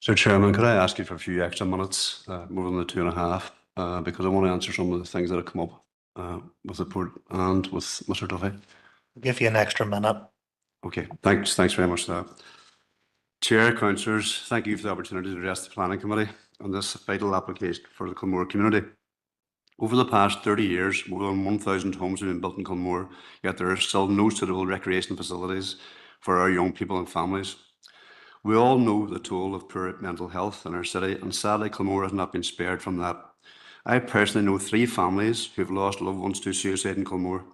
So Chairman, could I ask you for a few extra minutes, more than the 2.5, because I want to answer some of the things that have come up with the report and with Mr. Duffy. I'll give you an extra minute. Okay, thanks very much for that. Chair, councillors, thank you for the opportunity to address the Planning Committee on this vital application for the Culmore community. Over the past 30 years, more than 1,000 homes have been built in Culmore, yet there are still no suitable recreation facilities for our young people and families. We all know the toll of poor mental health in our city, and sadly Culmore has not been spared from that. I personally know 3 families who have lost loved ones to suicide in Culmore.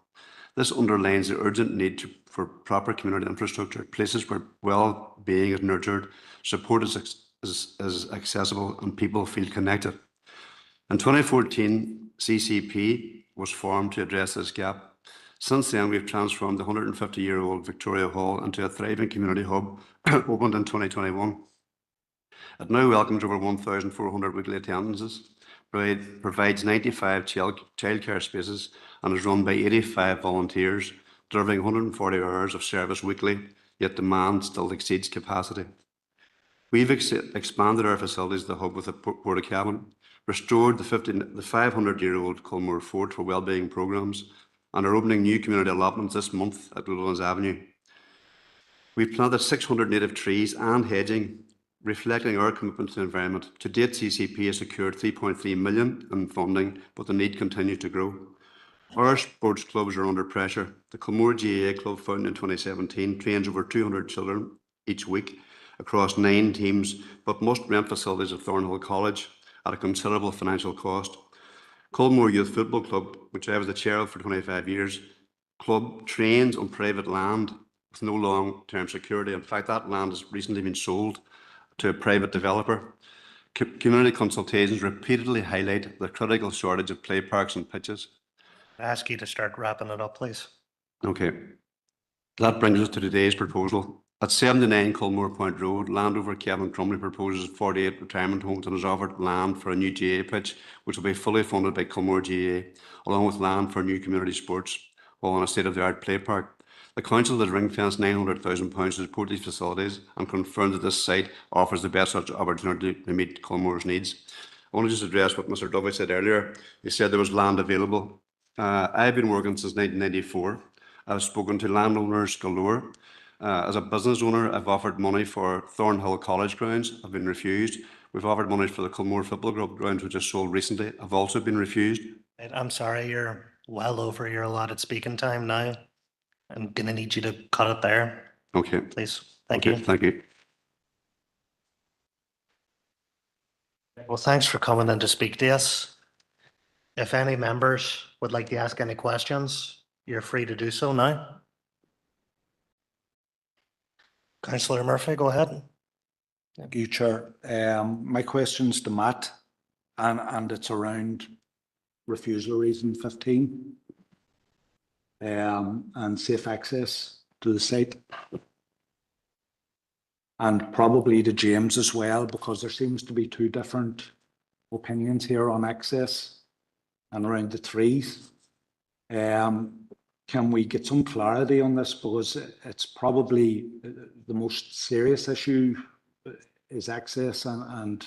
This underlines the urgent need for proper community infrastructure, places where well-being is nurtured, support is accessible, and people feel connected. In 2014, CCP was formed to address this gap. Since then, we've transformed the 150-year-old Victoria Hall into a thriving community hub opened in 2021. It now welcomes over 1,400 weekly attendances, provides 95 childcare spaces, and is run by 85 volunteers, delivering 140 hours of service weekly, yet demand still exceeds capacity. We've expanded our facilities, the hub with a porta cabin, restored the 500-year-old Culmore Fort for wellbeing programmes, and are opening new community allotments this month at Lowlands Avenue. We've planted 600 native trees and hedging, reflecting our commitment to the environment. To date, CCP has secured 3.3 million in funding, but the need continues to grow. Our sports clubs are under pressure. The Culmore GAA Club, founded in 2017, trains over 200 children each week across 9 teams, but must rent facilities at Thornhill College at a considerable financial cost. Culmore Youth Football Club, which I was the chair of for 25 years, club trains on private land with no long-term security. In fact, that land has recently been sold to a private developer. Community consultations repeatedly highlight the critical shortage of play parks and pitches. I ask you to start wrapping it up, please. Okay. That brings us to today's proposal. At 79 Culmore Point Road, Landover Kevin Crumley proposes 48 retirement homes and has offered land for a new GAA pitch, which will be fully funded by Culmore GAA, along with land for new community sports, all on a state-of-the-art play park. The council has ring-fenced £900,000 to support these facilities and confirmed that this site offers the best opportunity to meet Culmore's needs. I want to just address what Mr. Duffy said earlier. He said there was land available. I've been working since 1994. I've spoken to landowners galore. As a business owner, I've offered money for Thornhill College grounds. I've been refused. We've offered money for the Culmore Football Club grounds, which is sold recently. I've also been refused. I'm sorry, you're well over your allotted speaking time now. I'm going to need you to cut it there. Okay. Please. Thank you. Thank you. Well, thanks for coming in to speak to us. If any members would like to ask any questions, you're free to do so now. Councillor Murphy, go ahead. Thank you, Chair. My question's to Matt, and it's around refusal reason 15 and safe access to the site. And probably to James as well, because there seems to be 2 different opinions here on access and around the trees. Can we get some clarity on this? Because it's probably the most serious issue is access and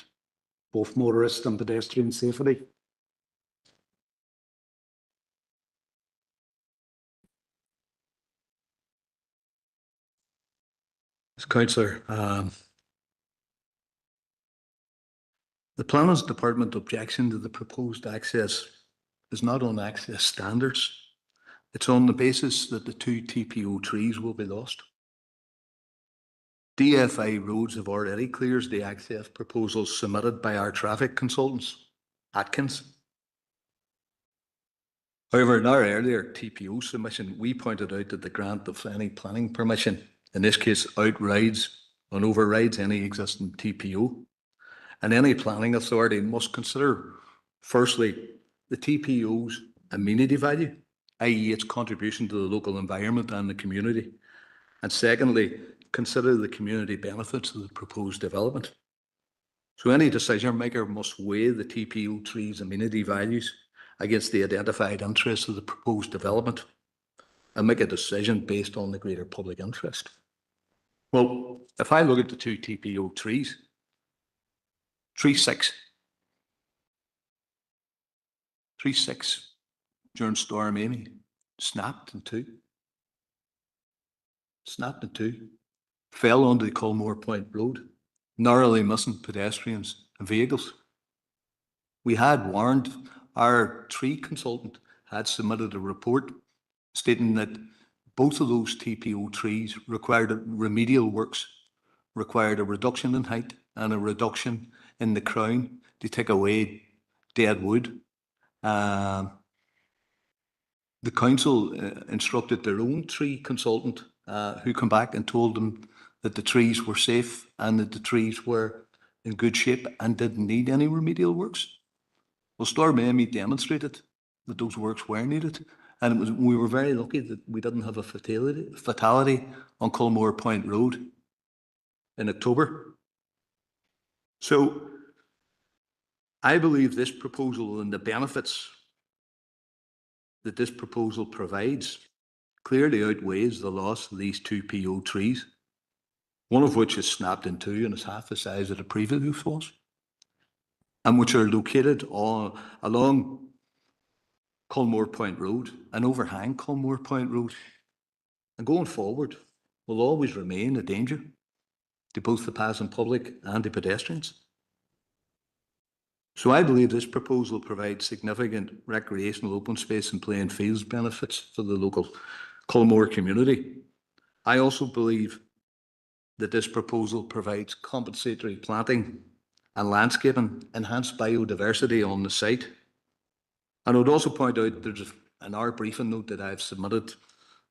both motorist and pedestrian safety. Councillor, the Planning's Department objection to the proposed access is not on access standards. It's on the basis that the 2 TPO trees will be lost. DFI Roads have already cleared the access proposals submitted by our traffic consultants, Atkins. However, in our earlier TPO submission, we pointed out that the grant of any planning permission, in this case, outrides and overrides any existing TPO. And any planning authority must consider, firstly, the TPO's amenity value, i.e. its contribution to the local environment and the community. And secondly, consider the community benefits of the proposed development. So any decision maker must weigh the TPO tree's amenity values against the identified interests of the proposed development and make a decision based on the greater public interest. Well, if I look at the two TPO trees, tree 6 during Storm Amy snapped in two, fell onto the Culmore Point Road, narrowly missing pedestrians and vehicles. We had warned, our tree consultant had submitted a report stating that both of those TPO trees required remedial works, required a reduction in height and a reduction in the crown to take away dead wood. The council instructed their own tree consultant who came back and told them that the trees were safe and that the trees were in good shape and didn't need any remedial works. Well, Storm Amy demonstrated that those works were needed, and we were very lucky that we didn't have a fatality on Culmore Point Road in October. So I believe this proposal and the benefits that this proposal provides clearly outweighs the loss of these two PO trees, one of which is snapped in two and is half the size of the previous was, and which are located along Culmore Point Road and overhang Culmore Point Road, and going forward will always remain a danger to both the passing public and the pedestrians. So I believe this proposal provides significant recreational open space and playing fields benefits for the local Culmore community. I also believe that this proposal provides compensatory planting and landscaping, enhanced biodiversity on the site. And I would also point out there's in our briefing note that I've submitted,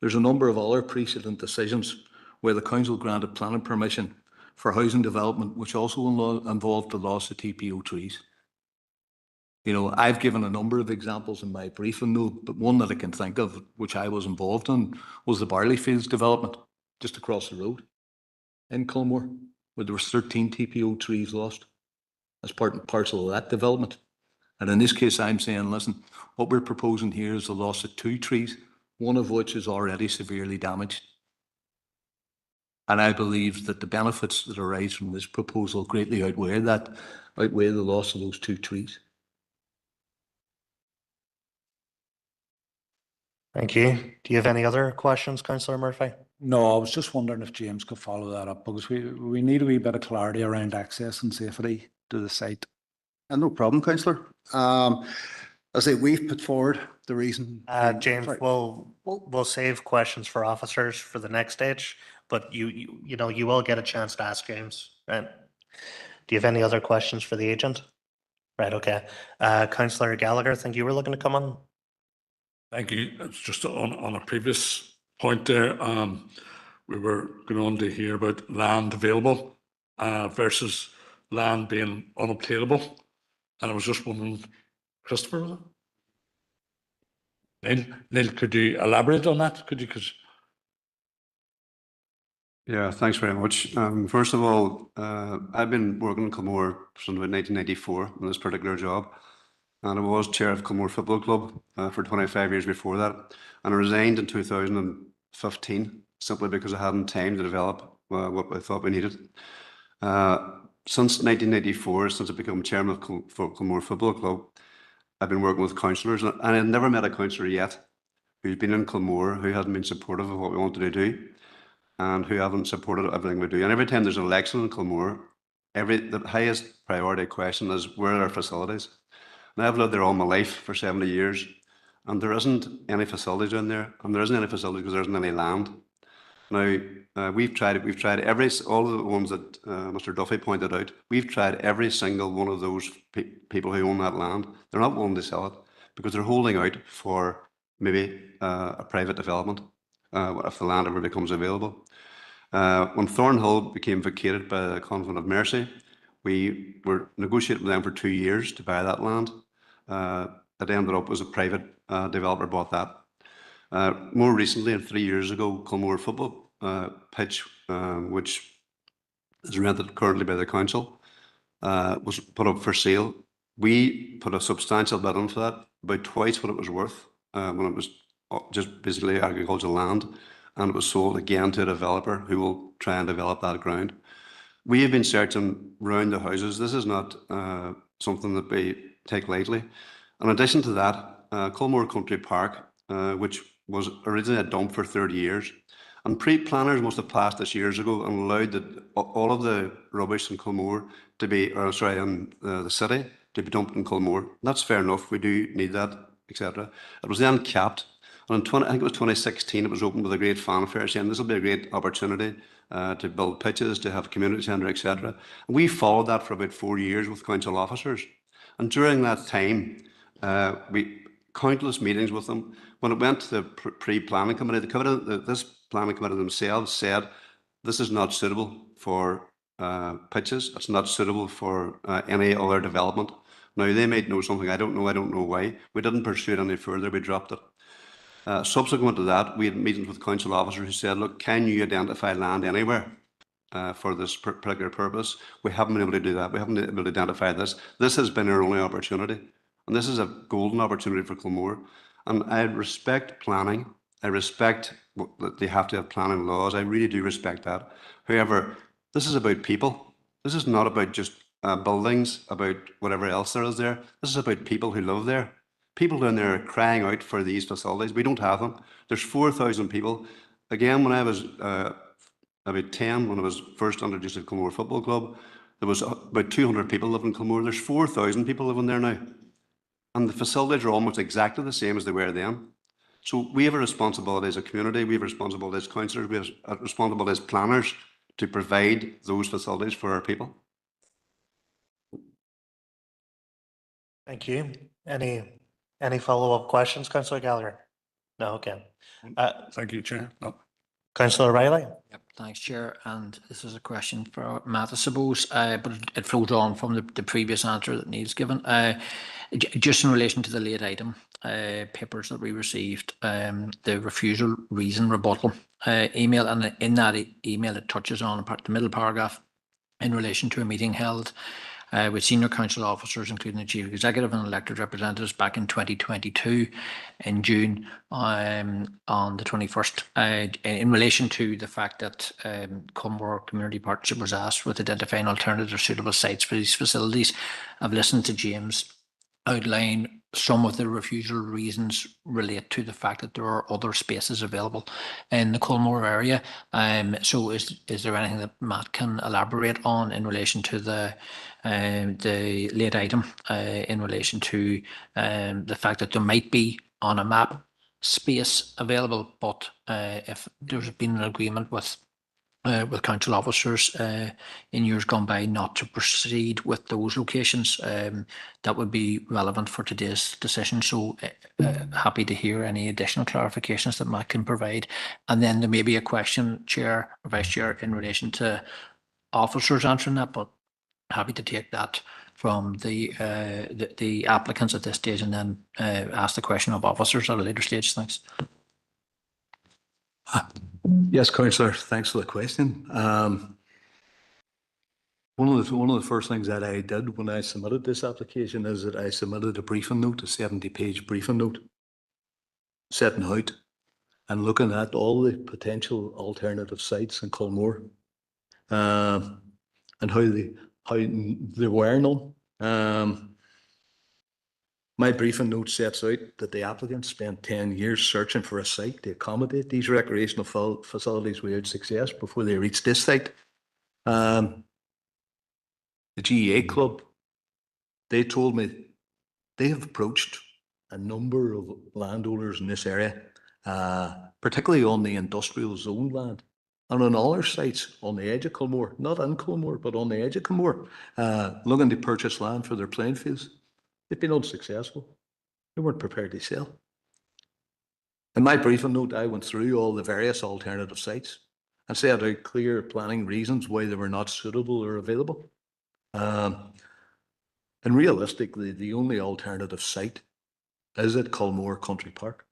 there's a number of other precedent decisions where the council granted planning permission for housing development, which also involved the loss of TPO trees. You know, I've given a number of examples in my briefing note, but one that I can think of, which I was involved in, was the Barley Fields development just across the road in Culmore, where there were 13 TPO trees lost as part and parcel of that development. And in this case, I'm saying, listen, what we're proposing here is the loss of 2 trees, one of which is already severely damaged. And I believe that the benefits that arise from this proposal greatly outweigh the loss of those 2 trees. Thank you. Do you have any other questions, Councillor Murphy? No, I was just wondering if James could follow that up, because we need a wee bit of clarity around access and safety to the site. No problem, Councillor. I say we've put forward the reason. James, we'll save questions for officers for the next stage, but you know you will get a chance to ask James. Right? Do you have any other questions for the agent? Right. Okay. Councillor Gallagher, I think you were looking to come on. Thank you. It's just on a previous point there. We were going on to hear about land available versus land being unobtainable. And I was just wondering, Christopher, was it? Neil, could you elaborate on that? Could you? Yeah, thanks very much. First of all, I've been working in Culmore since about 1994 on this particular job. And I was chair of Culmore Football Club for 25 years before that. And I resigned in 2015 simply because I hadn't time to develop what I thought we needed. Since 1984, since I became chairman of Culmore Football Club, I've been working with councillors, and I've never met a councillor yet who's been in Culmore who hasn't been supportive of what we wanted to do and who haven't supported everything we do. And every time there's an election in Culmore, the highest priority question is, where are our facilities? And I've lived there all my life for 70 years, and there isn't any facilities down there, and there isn't any facilities because there isn't any land. Now, we've tried all of the ones that Mr. Duffy pointed out, we've tried every single one of those people who own that land. They're not willing to sell it because they're holding out for maybe a private development if the land ever becomes available. When Thornhill became vacated by the Convent of Mercy, we were negotiating with them for 2 years to buy that land. It ended up as a private developer bought that. More recently, 3 years ago, Culmore football pitch, which is rented currently by the council, was put up for sale. We put a substantial bid on for that, about twice what it was worth when it was just basically agricultural land, and it was sold again to a developer who will try and develop that ground. We have been searching round the houses. This is not something that we take lightly. In addition to that, Culmore Country Park, which was originally a dump for 30 years, and planners must have passed this years ago and allowed all of the rubbish in Culmore to be, or sorry, in the city to be dumped in Culmore. That's fair enough. We do need that, etc. It was then capped. And I think it was 2016, it was opened with a great fanfare saying this will be a great opportunity to build pitches, to have a community centre, etc. And we followed that for about 4 years with council officers. And during that time, we countless meetings with them. When it went to the pre-planning committee, this planning committee themselves said this is not suitable for pitches. It's not suitable for any other development. Now, they might know something I don't know why. We didn't pursue it any further, we dropped it. Subsequent to that, we had meetings with council officers who said, look, can you identify land anywhere for this particular purpose? We haven't been able to do that. We haven't been able to identify this. This has been our only opportunity. And this is a golden opportunity for Culmore. And I respect planning. I respect that they have to have planning laws. I really do respect that. However, this is about people. This is not about just buildings, about whatever else there is there. This is about people who live there. People down there are crying out for these facilities. We don't have them. There's 4,000 people. Again, when I was about 10, when I was first introduced to Culmore Football Club, there was about 200 people living in Culmore. There's 4,000 people living there now. And the facilities are almost exactly the same as they were then. So we have a responsibility as a community, we have a responsibility as councillors, we have a responsibility as planners to provide those facilities for our people. Thank you. Any follow-up questions, Councillor Gallagher? No, okay. Thank you, Chair. No. Councillor Riley? Yep, thanks, Chair. And this is a question for Matt, I suppose, but it flows on from the previous answer that Neil's given. Just in relation to the late item papers that we received, the refusal reason rebuttal email, and in that email it touches on the middle paragraph in relation to a meeting held with senior council officers, including the chief executive and elected representatives back in 2022 in June on the 21st, in relation to the fact that Culmore Community Partnership was asked with identifying alternative suitable sites for these facilities. I've listened to James outline some of the refusal reasons relate to the fact that there are other spaces available in the Culmore area. So is there anything that Matt can elaborate on in relation to the late item in relation to the fact that there might be on a map space available, but if there's been an agreement with council officers in years gone by not to proceed with those locations, that would be relevant for today's decision. So happy to hear any additional clarifications that Matt can provide. And then there may be a question, Chair or Vice Chair, in relation to officers answering that, but happy to take that from the applicants at this stage and then ask the question of officers at a later stage. Thanks. Yes, Councillor, thanks for the question. One of the first things that I did when I submitted this application is that I submitted a briefing note, a 70-page briefing note, setting out and looking at all the potential alternative sites in Culmore and how they were none. My briefing note sets out that the applicant spent 10 years searching for a site to accommodate these recreational facilities without success before they reached this site. The GEA Club, they told me they have approached a number of landowners in this area, particularly on the industrial zone land and on other sites on the edge of Culmore, not in Culmore, but on the edge of Culmore, looking to purchase land for their playing fields. They've been unsuccessful. They weren't prepared to sell. In my briefing note, I went through all the various alternative sites and set out clear planning reasons why they were not suitable or available. And realistically, the only alternative site is at Culmore Country Park.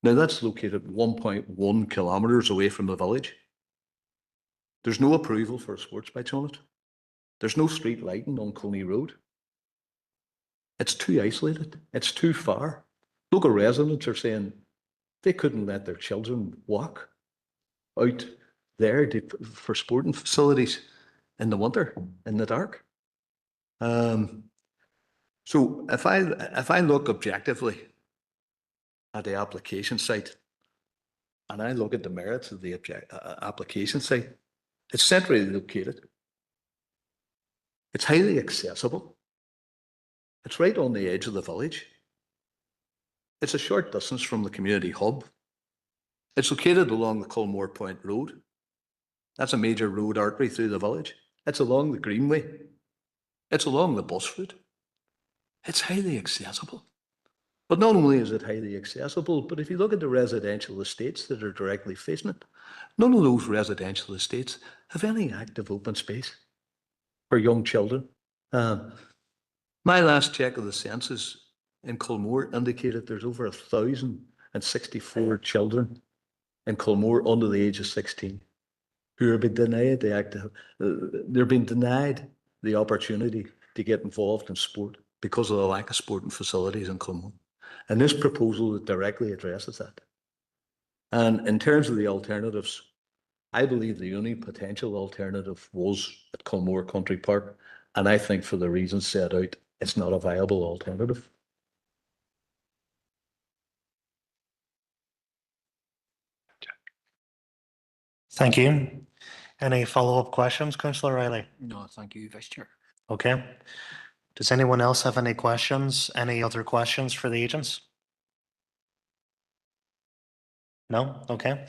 Now that's located 1.1 kilometres away from the village. There's no approval for a sports pitch on it. There's no street lighting on Coney Road. It's too isolated. It's too far. Local residents are saying they couldn't let their children walk out there for sporting facilities in the winter, in the dark. So if I look objectively at the application site and I look at the merits of the application site, it's centrally located. It's highly accessible. It's right on the edge of the village. It's a short distance from the community hub. It's located along the Culmore Point Road. That's a major road artery through the village. It's along the Greenway. It's along the bus route. It's highly accessible. But not only is it highly accessible, but if you look at the residential estates that are directly facing it, none of those residential estates have any active open space for young children. My last check of the census in Culmore indicated there's over 1,064 children in Culmore under the age of 16 who are being denied they're being denied the opportunity to get involved in sport because of the lack of sporting facilities in Culmore. And this proposal directly addresses that. And in terms of the alternatives, I believe the only potential alternative was at Culmore Country Park. And I think for the reasons set out, it's not a viable alternative. Thank you. Any follow-up questions, Councillor Riley? No, thank you, Vice Chair. Okay. Does anyone else have any questions? Any other questions for the agents? No? Okay.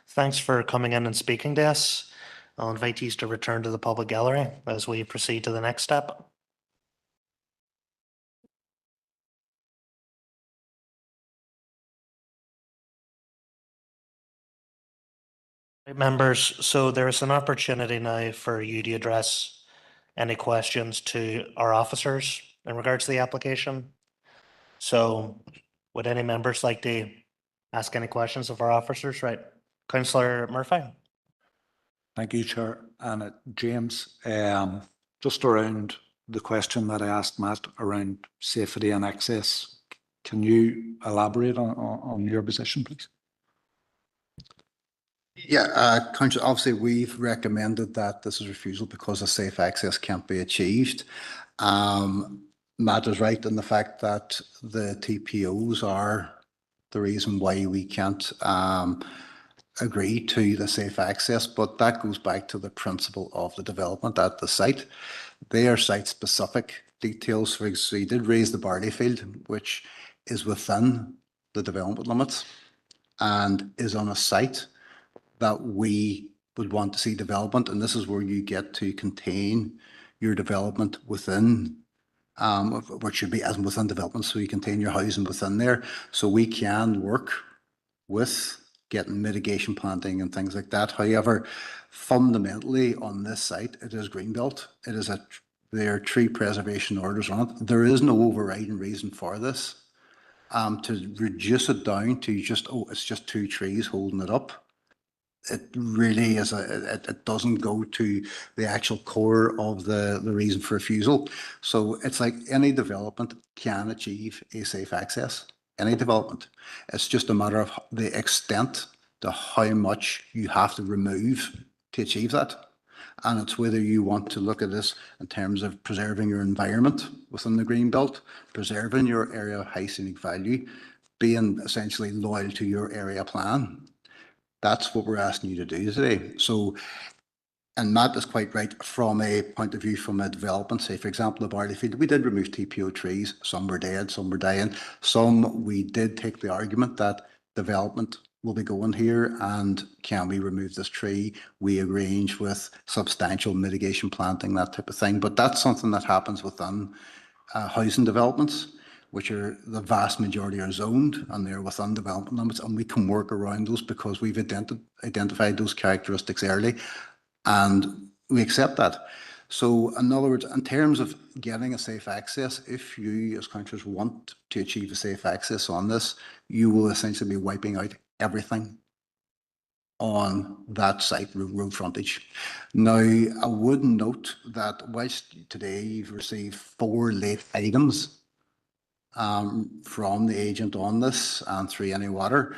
Thanks for coming in and speaking to us. I'll invite you to return to the public gallery as we proceed to the next step. Right, members, so there is an opportunity now for you to address any questions to our officers in regards to the application. So would any members like to ask any questions of our officers? Right. Councillor Murphy. Thank you, Chair. And James, just around the question that I asked Matt around safety and access, can you elaborate on your position, please? Yeah, Councillor, obviously we've recommended that this is refusal because of safe access can't be achieved. Matt is right in the fact that the TPOs are the reason why we can't agree to the safe access, but that goes back to the principle of the development at the site. They are site-specific details. For example, you did raise the Barley Field, which is within the development limits and is on a site that we would want to see development, and this is where you get to contain your development within, what should be as within development, so you contain your housing within there. So we can work with getting mitigation planting and things like that. However, fundamentally on this site, it is greenbelt. It is there are tree preservation orders on it. There is no overriding reason for this. To reduce it down to just, oh, it's just 2 trees holding it up. It really is it doesn't go to the actual core of the reason for refusal. So it's like any development can achieve a safe access, any development. It's just a matter of the extent to how much you have to remove to achieve that. And it's whether you want to look at this in terms of preserving your environment within the green belt, preserving your area of high scenic value, being essentially loyal to your area plan. That's what we're asking you to do today. So, and Matt is quite right from a point of view from a development, say for example, the Barley Field, we did remove TPO trees. Some were dead, some were dying. Some we did take the argument that development will be going here and can we remove this tree? We arrange with substantial mitigation planting, that type of thing. But that's something that happens within housing developments. which are the vast majority are zoned and they're within development limits, and we can work around those because we've identified those characteristics early, and we accept that. So in other words, in terms of getting a safe access, if you as councillors want to achieve a safe access on this, you will essentially be wiping out everything on that site road frontage. Now, I would note that whilst today you've received 4 late items from the agent on this and through any water,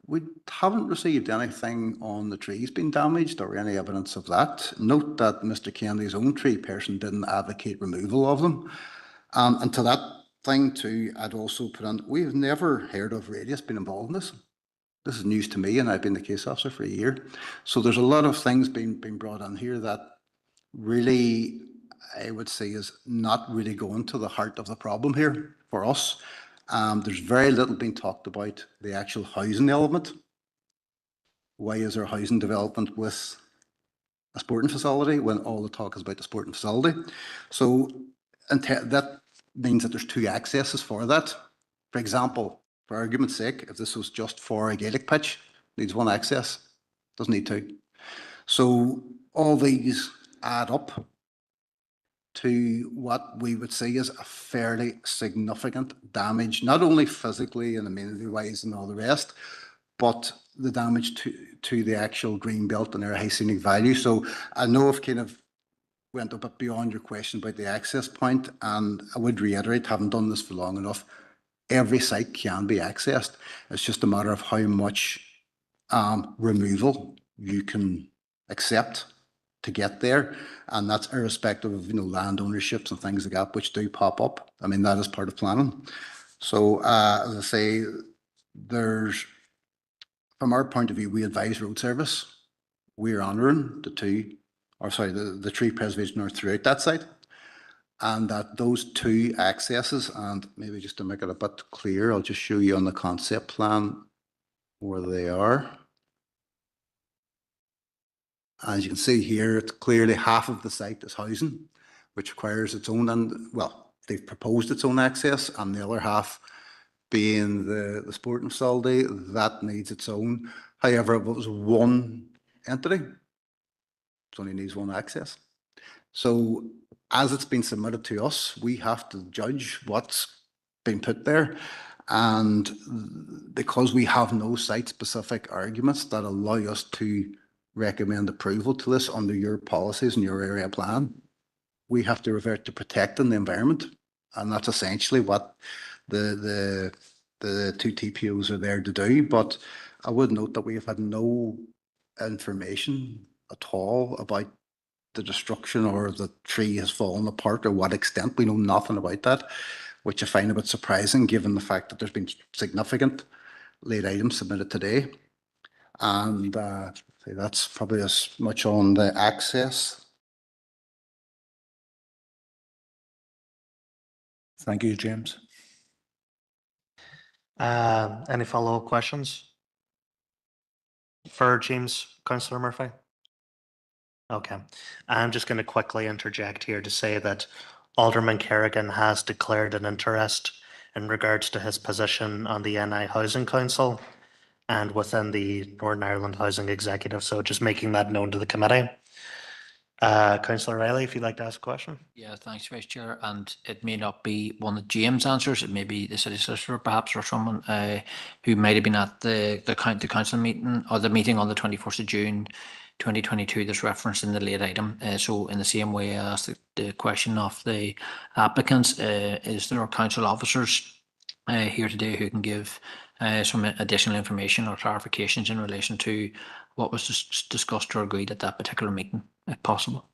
we haven't received anything on the trees being damaged or any evidence of that. Note that Mr. Kennedy's own tree person didn't advocate removal of them. And to that thing too, I'd also put in, we've never heard of Radius being involved in this. This is news to me, and I've been the case officer for a year. So there's a lot of things being brought in here that really, I would say, is not really going to the heart of the problem here for us. There's very little being talked about the actual housing element. Why is there housing development with a sporting facility when all the talk is about the sporting facility? So that means that there's 2 accesses for that. For example, for argument's sake, if this was just for a Gaelic pitch, needs 1 access, doesn't need 2. So all these add up to what we would see as a fairly significant damage, not only physically and amenity-wise and all the rest, but the damage to the actual green belt and their high scenic value. So I know I've kind of went a bit beyond your question about the access point, and I would reiterate, having done this for long enough, every site can be accessed. It's just a matter of how much removal you can accept to get there, and that's irrespective of land ownerships and things like that, which do pop up. I mean, that is part of planning. So as I say, there's, from our point of view, we advise road service. We're honouring the tree preservation are throughout that site, and that those 2 accesses, and maybe just to make it a bit clear, I'll just show you on the concept plan where they are. As you can see here, it's clearly half of the site is housing, which requires its own, and well, they've proposed its own access, and the other half being the sporting facility, that needs its own. However, if it was 1 entity, it only needs 1 access. So as it's been submitted to us, we have to judge what's been put there. And because we have no site-specific arguments that allow us to recommend approval to this under your policies and your area plan, we have to revert to protecting the environment. And that's essentially what the 2 TPOs are there to do. But I would note that we have had no information at all about the destruction or the tree has fallen apart or what extent. We know nothing about that, which I find a bit surprising given the fact that there's been significant late items submitted today. And that's probably as much on the access. Thank you, James. Any follow-up questions for James, Councillor Murphy? Okay, I'm just going to quickly interject here to say that Alderman Kerrigan has declared an interest in regards to his position on the NI Housing Council and within the Northern Ireland Housing Executive. So just making that known to the committee. Councillor Riley, if you'd like to ask a question. Yeah, thanks, Vice Chair. And it may not be one that James answers. It may be the city solicitor, perhaps, or someone who might have been at the council meeting or the meeting on the 24th of June 2022. There's reference in the late item. So in the same way, I asked the question of the applicants, is there council officers here today who can give some additional information or clarifications in relation to what was discussed or agreed at that particular meeting, if possible?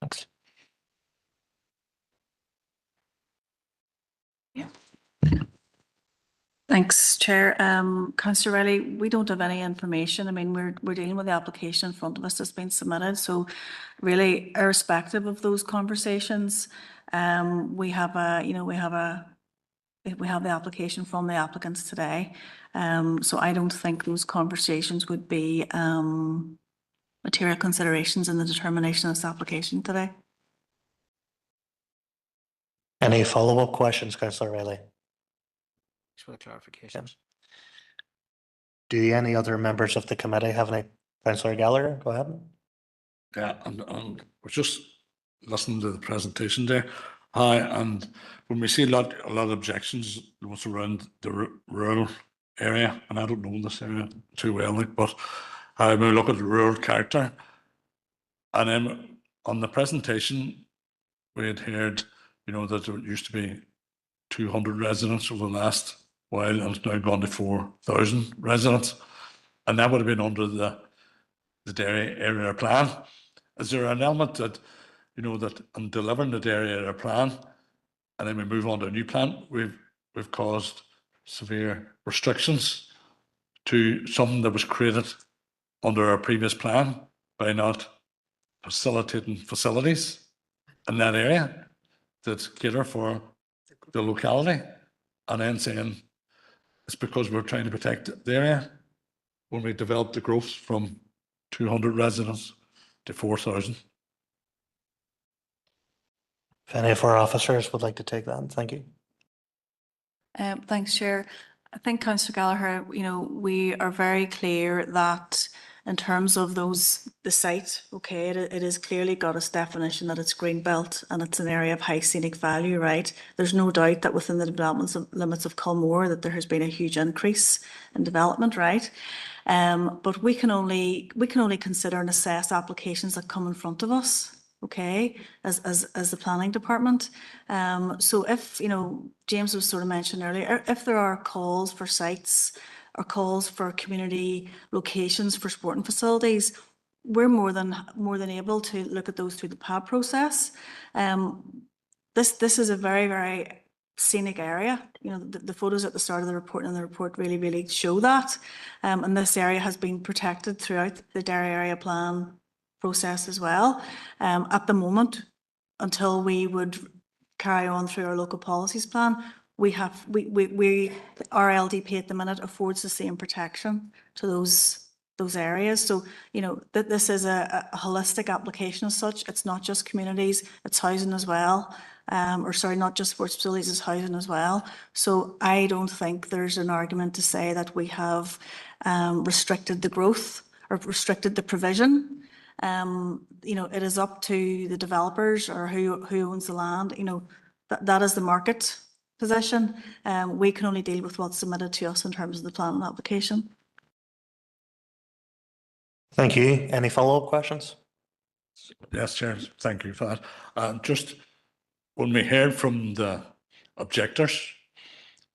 Thanks. Thanks, Chair. Councillor Riley, we don't have any information. I mean, we're dealing with the application in front of us that's been submitted. So really, irrespective of those conversations, we have the application from the applicants today. So I don't think those conversations would be material considerations in the determination of this application today. Any follow-up questions, Councillor Riley? Thanks for the clarifications. Do any other members of the committee have any? Councillor Gallagher, go ahead. Yeah, and we're just listening to the presentation there. Hi, and when we see a lot of objections what's around the rural area, and I don't know this area too well, like, but when we look at the rural character, and then on the presentation we had heard, you know, that there used to be 200 residents over the last while, and it's now gone to 4,000 residents, and that would have been under the dairy area plan. Is there an element that, you know, that in delivering the dairy area plan, and then we move on to a new plan, we've caused severe restrictions to something that was created under our previous plan by not facilitating facilities in that area that cater for the locality, and then saying it's because we're trying to protect the area when we developed the growth from 200 residents to 4,000. If any of our officers would like to take that, thank you. Thanks, Chair. I think Councillor Gallagher, you know, we are very clear that in terms of the site, okay, it is clearly got its definition that it's green belt and it's an area of high scenic value, right? There's no doubt that within the development limits of Culmore that there has been a huge increase in development, right? But we can only consider and assess applications that come in front of us, okay, as the planning department. So if, you know, James was sort of mentioned earlier, if there are calls for sites or calls for community locations for sporting facilities, we're more than able to look at those through the PAB process. This is a very, very scenic area. You know, the photos at the start of the report and the report really show that. And this area has been protected throughout the dairy area plan process as well. At the moment, until we would carry on through our local policies plan, our LDP at the minute affords the same protection to those areas. So, you know, that this is a holistic application as such. It's not just communities, it's housing as well. Or sorry, not just sports facilities, it's housing as well. So I don't think there's an argument to say that we have restricted the growth or restricted the provision. You know, it is up to the developers or who owns the land. You know, that is the market position. We can only deal with what's submitted to us in terms of the planning application. Thank you. Any follow-up questions? Yes, Chair, thank you for that. Just when we heard from the objectors,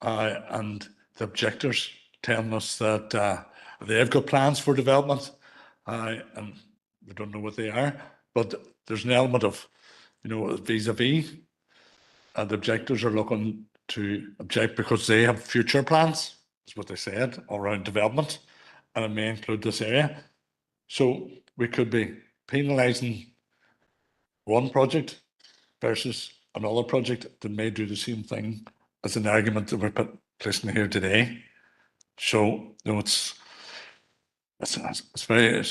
and the objectors telling us that they've got plans for development, and we don't know what they are, but there's an element of, you know, vis-a-vis, and the objectors are looking to object because they have future plans, is what they said, around development, and it may include this area. So we could be penalising one project versus another project that may do the same thing as an argument that we're placing here today. So, you know, it's very,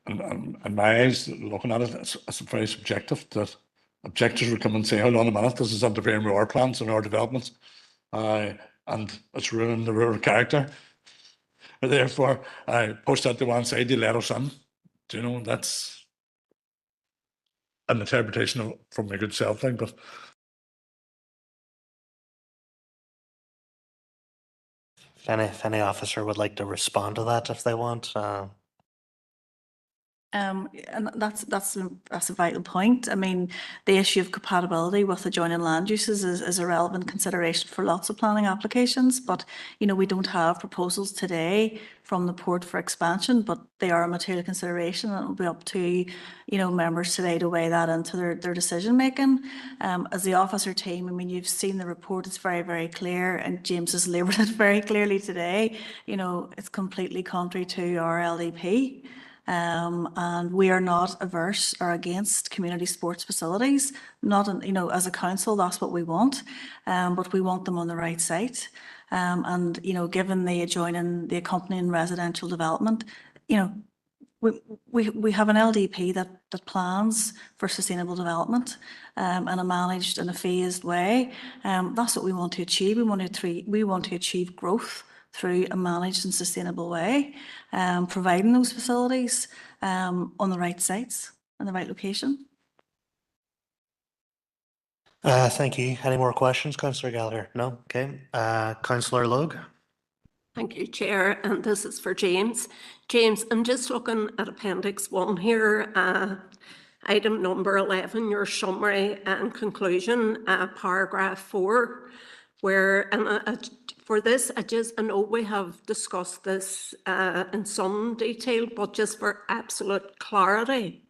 in my eyes, looking at it, it's very subjective that objectors would come and say, hold on a minute, this is interfering with our plans and our developments, and it's ruining the rural character. Therefore, I push that to one side, they let us in. Do you know, that's an interpretation from my good self thing, but If any officer would like to respond to that if they want. And that's a vital point. I mean, the issue of compatibility with adjoining land uses is a relevant consideration for lots of planning applications. But, you know, we don't have proposals today from the port for expansion, but they are a material consideration, and it'll be up to, you know, members today to weigh that into their decision making. As the officer team, I mean, you've seen the report, it's very clear, and James has labelled it very clearly today. You know, it's completely contrary to our LDP. And we are not averse or against community sports facilities. Not, you know, as a council, that's what we want, but we want them on the right site. And, you know, given the accompanying residential development, you know, we have an LDP that plans for sustainable development and are managed in a phased way. That's what we want to achieve. We want to achieve growth through a managed and sustainable way, providing those facilities on the right sites and the right location. Thank you. Any more questions, Councillor Gallagher? No? Okay. Councillor Logue? Thank you, Chair, and this is for James. James, I'm just looking at Appendix 1 here, item number 11, your summary and conclusion, paragraph 4, where, for this, I know we have discussed this in some detail, but just for absolute clarity,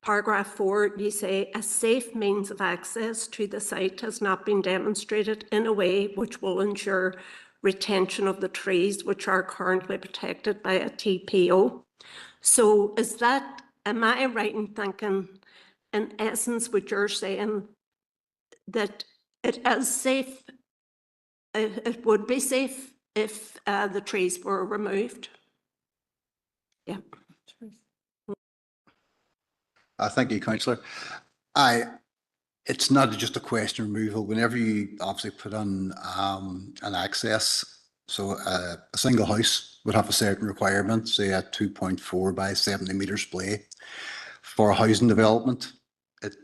paragraph 4, you say, a safe means of access to the site has not been demonstrated in a way which will ensure retention of the trees which are currently protected by a TPO. So is that, am I right in thinking, in essence, what you're saying, that it is safe, it would be safe if the trees were removed? Yeah. Thank you, Councillor. It's not just a question of removal. Whenever you obviously put on an access, so a single house would have a certain requirement, say a 2.4 by 70 metre splay. For a housing development, it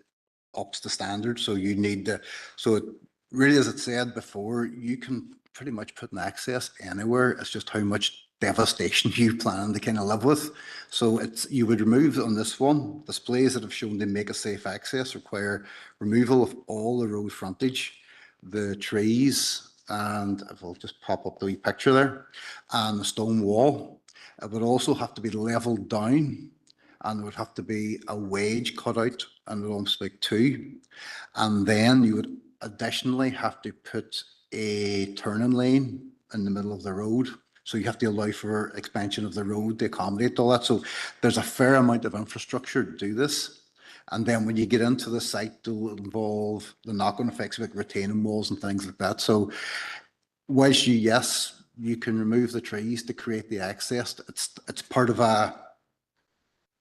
ups the standard. So you need to, so it really, as it said before, you can pretty much put an access anywhere. It's just how much devastation you plan to kind of live with. So it's, you would remove on this one, displays that have shown to make a safe access require removal of all the road frontage, the trees, and I'll just pop up the wee picture there, and the stone wall. It would also have to be leveled down, and there would have to be a wedge cut out and almost like 2. And then you would additionally have to put a turning lane in the middle of the road. So you have to allow for expansion of the road to accommodate all that. So there's a fair amount of infrastructure to do this. And then when you get into the site, it'll involve the knock-on effects like retaining walls and things like that. So whilst yes, you can remove the trees to create the access, it's part of a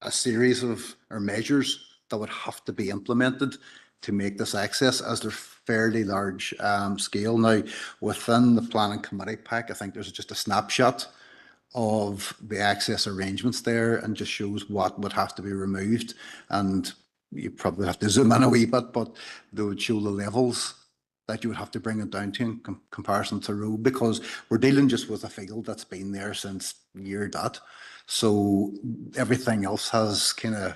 series of measures that would have to be implemented to make this access, as they're fairly large scale. Now, within the planning committee pack, I think there's just a snapshot of the access arrangements there and just shows what would have to be removed. And you probably have to zoom in a wee bit, but they would show the levels that you would have to bring it down to in comparison to road, because we're dealing just with a field that's been there since year dot. So everything else has kind of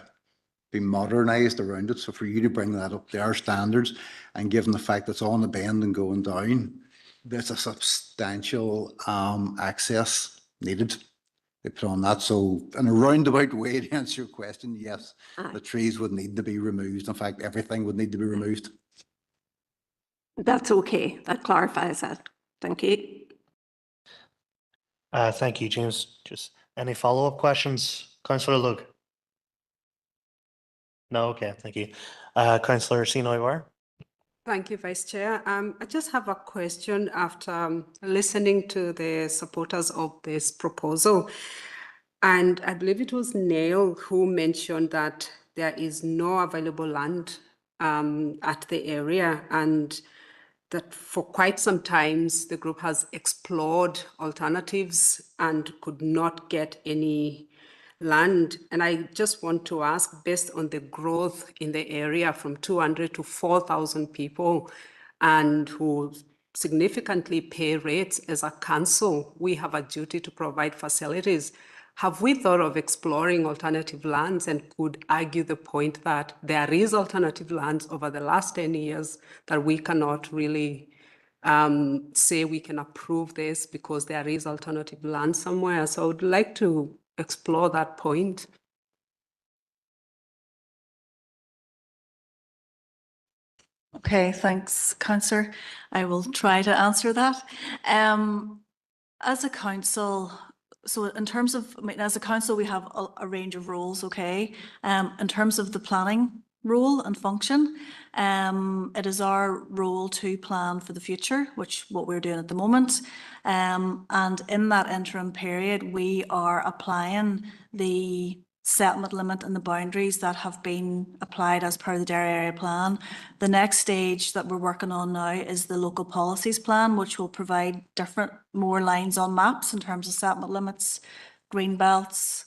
been modernised around it. So for you to bring that up to our standards, and given the fact that it's on the bend and going down, there's a substantial access needed to put on that. So in a roundabout way to answer your question, yes, the trees would need to be removed. In fact, everything would need to be removed. That's okay. That clarifies that. Thank you. Thank you, James. Just any follow-up questions, Councillor Logue? No, okay, thank you. Councillor Sinoy. Thank you, Vice Chair. I just have a question after listening to the supporters of this proposal. And I believe it was Neil who mentioned that there is no available land at the area, and that for quite some times the group has explored alternatives and could not get any land. And I just want to ask, based on the growth in the area from 200 to 4,000 people, and who significantly pay rates as a council, we have a duty to provide facilities. Have we thought of exploring alternative lands, and could argue the point that there is alternative lands over the last 10 years that we cannot really say we can approve this because there is alternative land somewhere? So I would like to explore that point. Okay, thanks, Councillor. I will try to answer that. As a council, so in terms of, I mean, as a council, we have a range of roles, okay? In terms of the planning role and function. It is our role to plan for the future, which what we're doing at the moment. And in that interim period, we are applying the settlement limit and the boundaries that have been applied as per the Derry Area Plan. The next stage that we're working on now is the local policies plan, which will provide different more lines on maps in terms of settlement limits, green belts,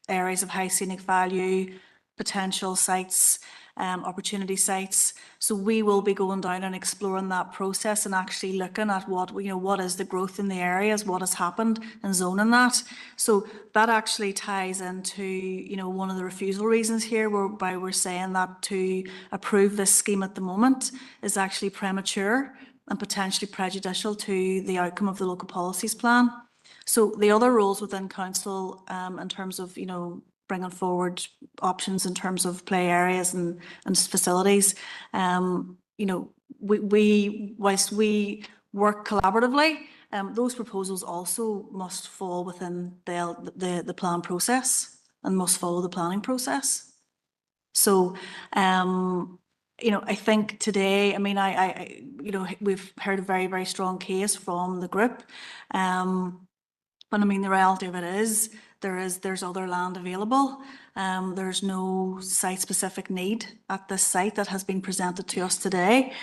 areas of high scenic value, potential sites, opportunity sites. So we will be going down and exploring that process and actually looking at what is the growth in the areas, what has happened and zoning that. So that actually ties into, one of the refusal reasons here, whereby we're saying that to approve this scheme at the moment is actually premature and potentially prejudicial to the outcome of the local policies plan. So the other roles within council, in terms of, bringing forward options in terms of play areas and facilities, whilst we work collaboratively, those proposals also must fall within the plan process and must follow the planning process. So, I think today, we've heard a very, very strong case from the group. But the reality of it is there's other land available. There's no site-specific need at this site that has been presented to us today.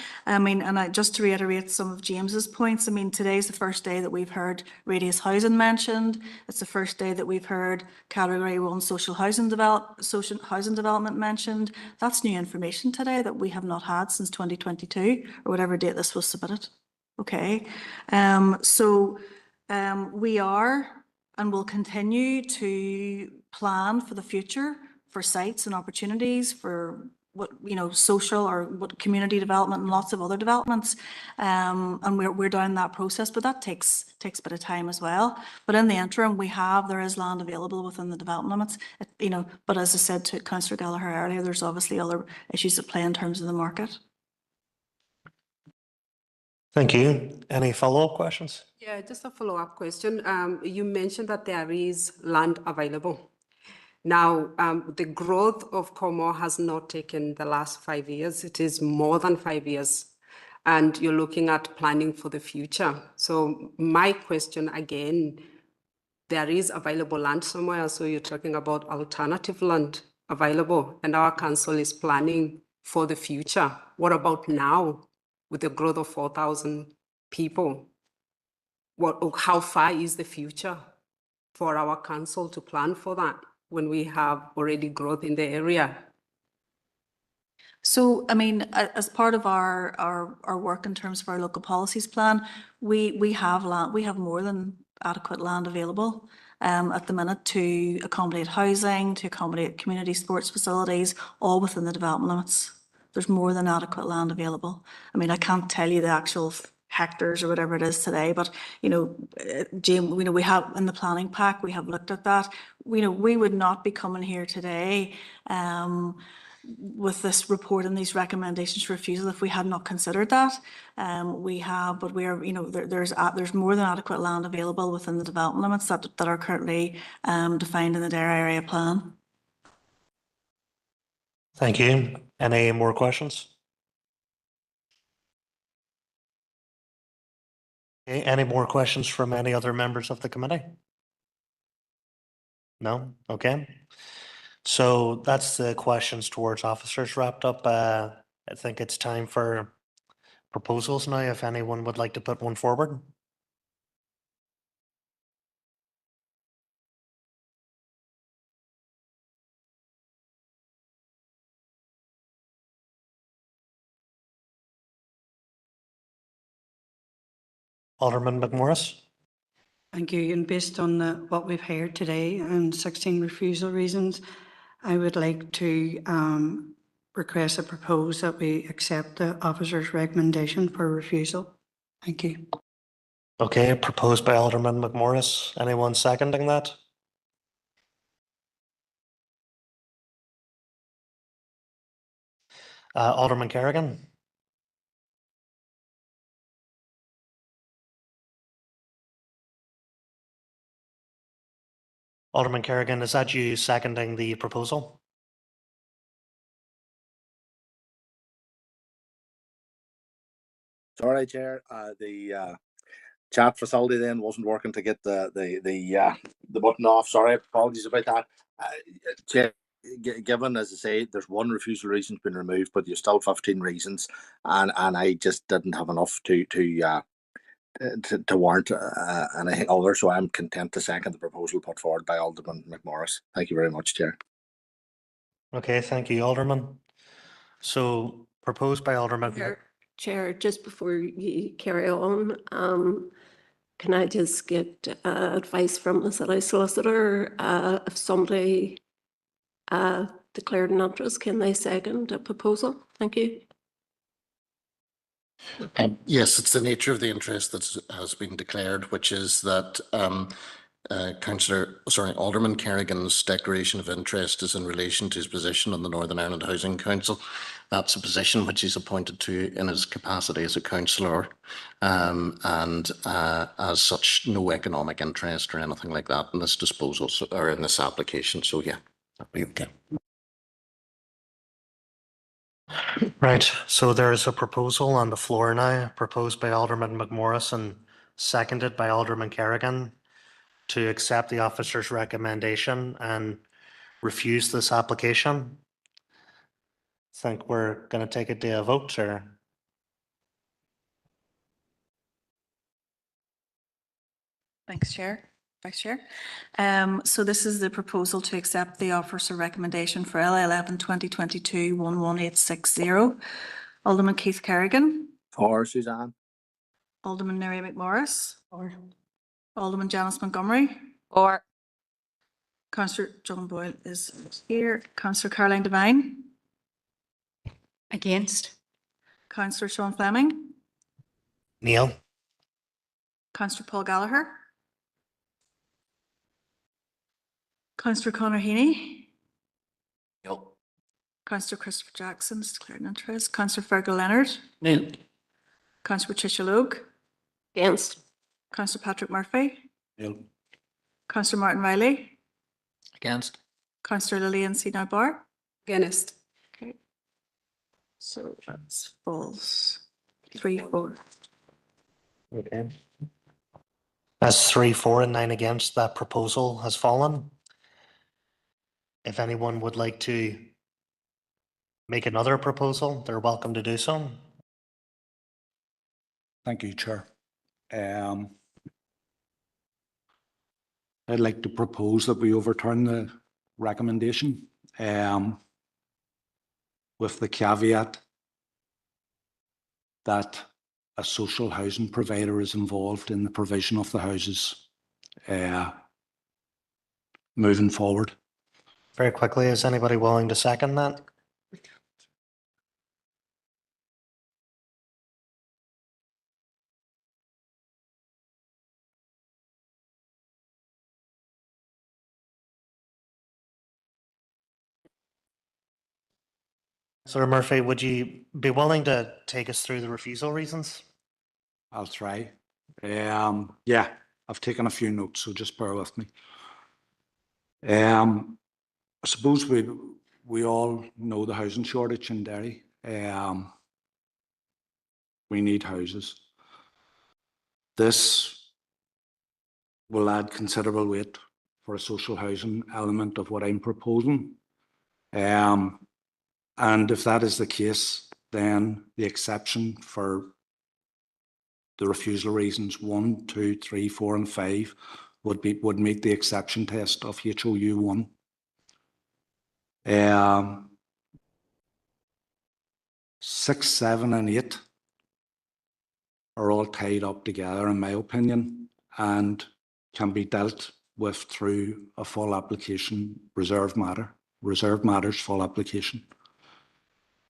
Just to reiterate some of James's points, today's the first day that we've heard radius housing mentioned. It's the first day that we've heard Category 1 social housing development mentioned. That's new information today that we have not had since 2022 or whatever date this was submitted. Okay, we are and will continue to plan for the future for sites and opportunities for social or community development and lots of other developments. And we're down that process, but that takes a bit of time as well. But in the interim, there is land available within the development limits, but as I said to Councillor Gallagher earlier, there's obviously other issues at play in terms of the market. Thank you. Any follow-up questions? Yeah, just a follow-up question. You mentioned that there is land available. Now, the growth of Como has not taken the last 5 years. It is more than 5 years. And you're looking at planning for the future. So my question again, there is available land somewhere. So you're talking about alternative land available, and our council is planning for the future. What about now with the growth of 4,000 people? How far is the future for our council to plan for that when we have already growth in the area? So, as part of our work in terms of our local policies plan, we have land, we have more than adequate land available at the minute to accommodate housing, to accommodate community sports facilities, all within the development limits. There's more than adequate land available. I can't tell you the actual hectares or whatever it is today, but Jane, we have in the planning pack, we have looked at that. We would not be coming here today with this report and these recommendations for refusal if we had not considered that. We have, but there's more than adequate land available within the development limits that are currently defined in the Derry Area Plan. Thank you. Any more questions? Okay, any more questions from any other members of the committee? No? Okay. So that's the questions towards officers wrapped up. I think it's time for proposals now, if anyone would like to put one forward. Alderman McMorris. Thank you. And based on what we've heard today and 16 refusal reasons, I would like to request and propose that we accept the officer's recommendation for refusal. Thank you. Okay, proposed by Alderman McMorris. Anyone seconding that? Alderman Kerrigan. Alderman Kerrigan, is that you seconding the proposal? Sorry, Chair. The chat facility then wasn't working to get the button off. Sorry, apologies about that. Chair, given, as I say, there's one refusal reason's been removed, but there's still 15 reasons, and I just didn't have enough to warrant anything other. So I'm content to second the proposal put forward by Alderman McMorris. Thank you very much, Chair. Okay, thank you, Alderman. So proposed by Alderman. Chair, just before you carry on, can I just get advice from the city solicitor? If somebody declared an interest, can they second a proposal? Thank you. Yes, it's the nature of the interest that has been declared, which is that Alderman Kerrigan's declaration of interest is in relation to his position on the Northern Ireland Housing Council. That's a position which he's appointed to in his capacity as a councillor, and as such, no economic interest or anything like that in this disposal or in this application. So yeah, that'll be okay. Right, so there is a proposal on the floor now, proposed by Alderman McMorris and seconded by Alderman Kerrigan to accept the officer's recommendation and refuse this application. Think we're going to take it to a vote, or? Thanks, Chair. Vice Chair. So this is the proposal to accept the officer recommendation for L11 2022 11860. Alderman Keith Kerrigan. For Suzanne. Alderman Mary McMorris. Or. Alderman Janice Montgomery. Or. Councillor John Boyle is here. Councillor Caroline Devine. Against. Councillor Sean Fleming. Neil. Councillor Paul Gallagher. Councillor Conor Heaney. No. Councillor Christopher Jackson has declared an interest. Councillor Fergal Leonard. Neil. Councillor Patricia Logue. Against. Councillor Patrick Murphy. Neil. Councillor Martin Riley. Against. Councillor Lillian Seadow Barr. Against. Okay. So that's false. 3-4. Okay. As 3 for and 9 against, that proposal has fallen. If anyone would like to make another proposal, they're welcome to do so. Thank you, Chair. I'd like to propose that we overturn the recommendation with the caveat that a social housing provider is involved in the provision of the houses moving forward. Very quickly, is anybody willing to second that? Councillor Murphy, would you be willing to take us through the refusal reasons? I'll try. Yeah, I've taken a few notes, so just bear with me. I suppose we all know the housing shortage in Derry. We need houses. This will add considerable weight for a social housing element of what I'm proposing. And if that is the case, then the exception for the refusal reasons 1, 2, 3, 4, and 5 would meet the exception test of HOU 1. 6, 7, and 8 are all tied up together, in my opinion, and can be dealt with through a full application reserve matters full application.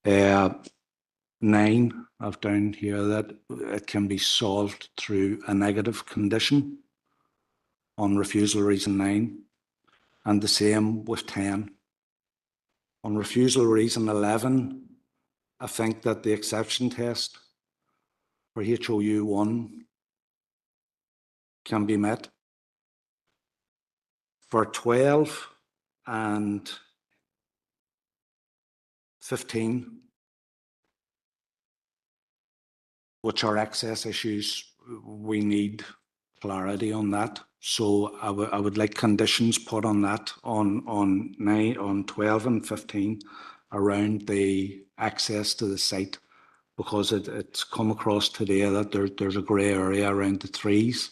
9, I've down here that it can be solved through a negative condition on refusal reason 9, and the same with 10. On refusal reason 11, I think that the exception test for HOU 1 can be met. For 12 and 15, which are access issues, we need clarity on that. So I would like conditions put on that on 12 and 15 around the access to the site, because it's come across today that there's a grey area around the trees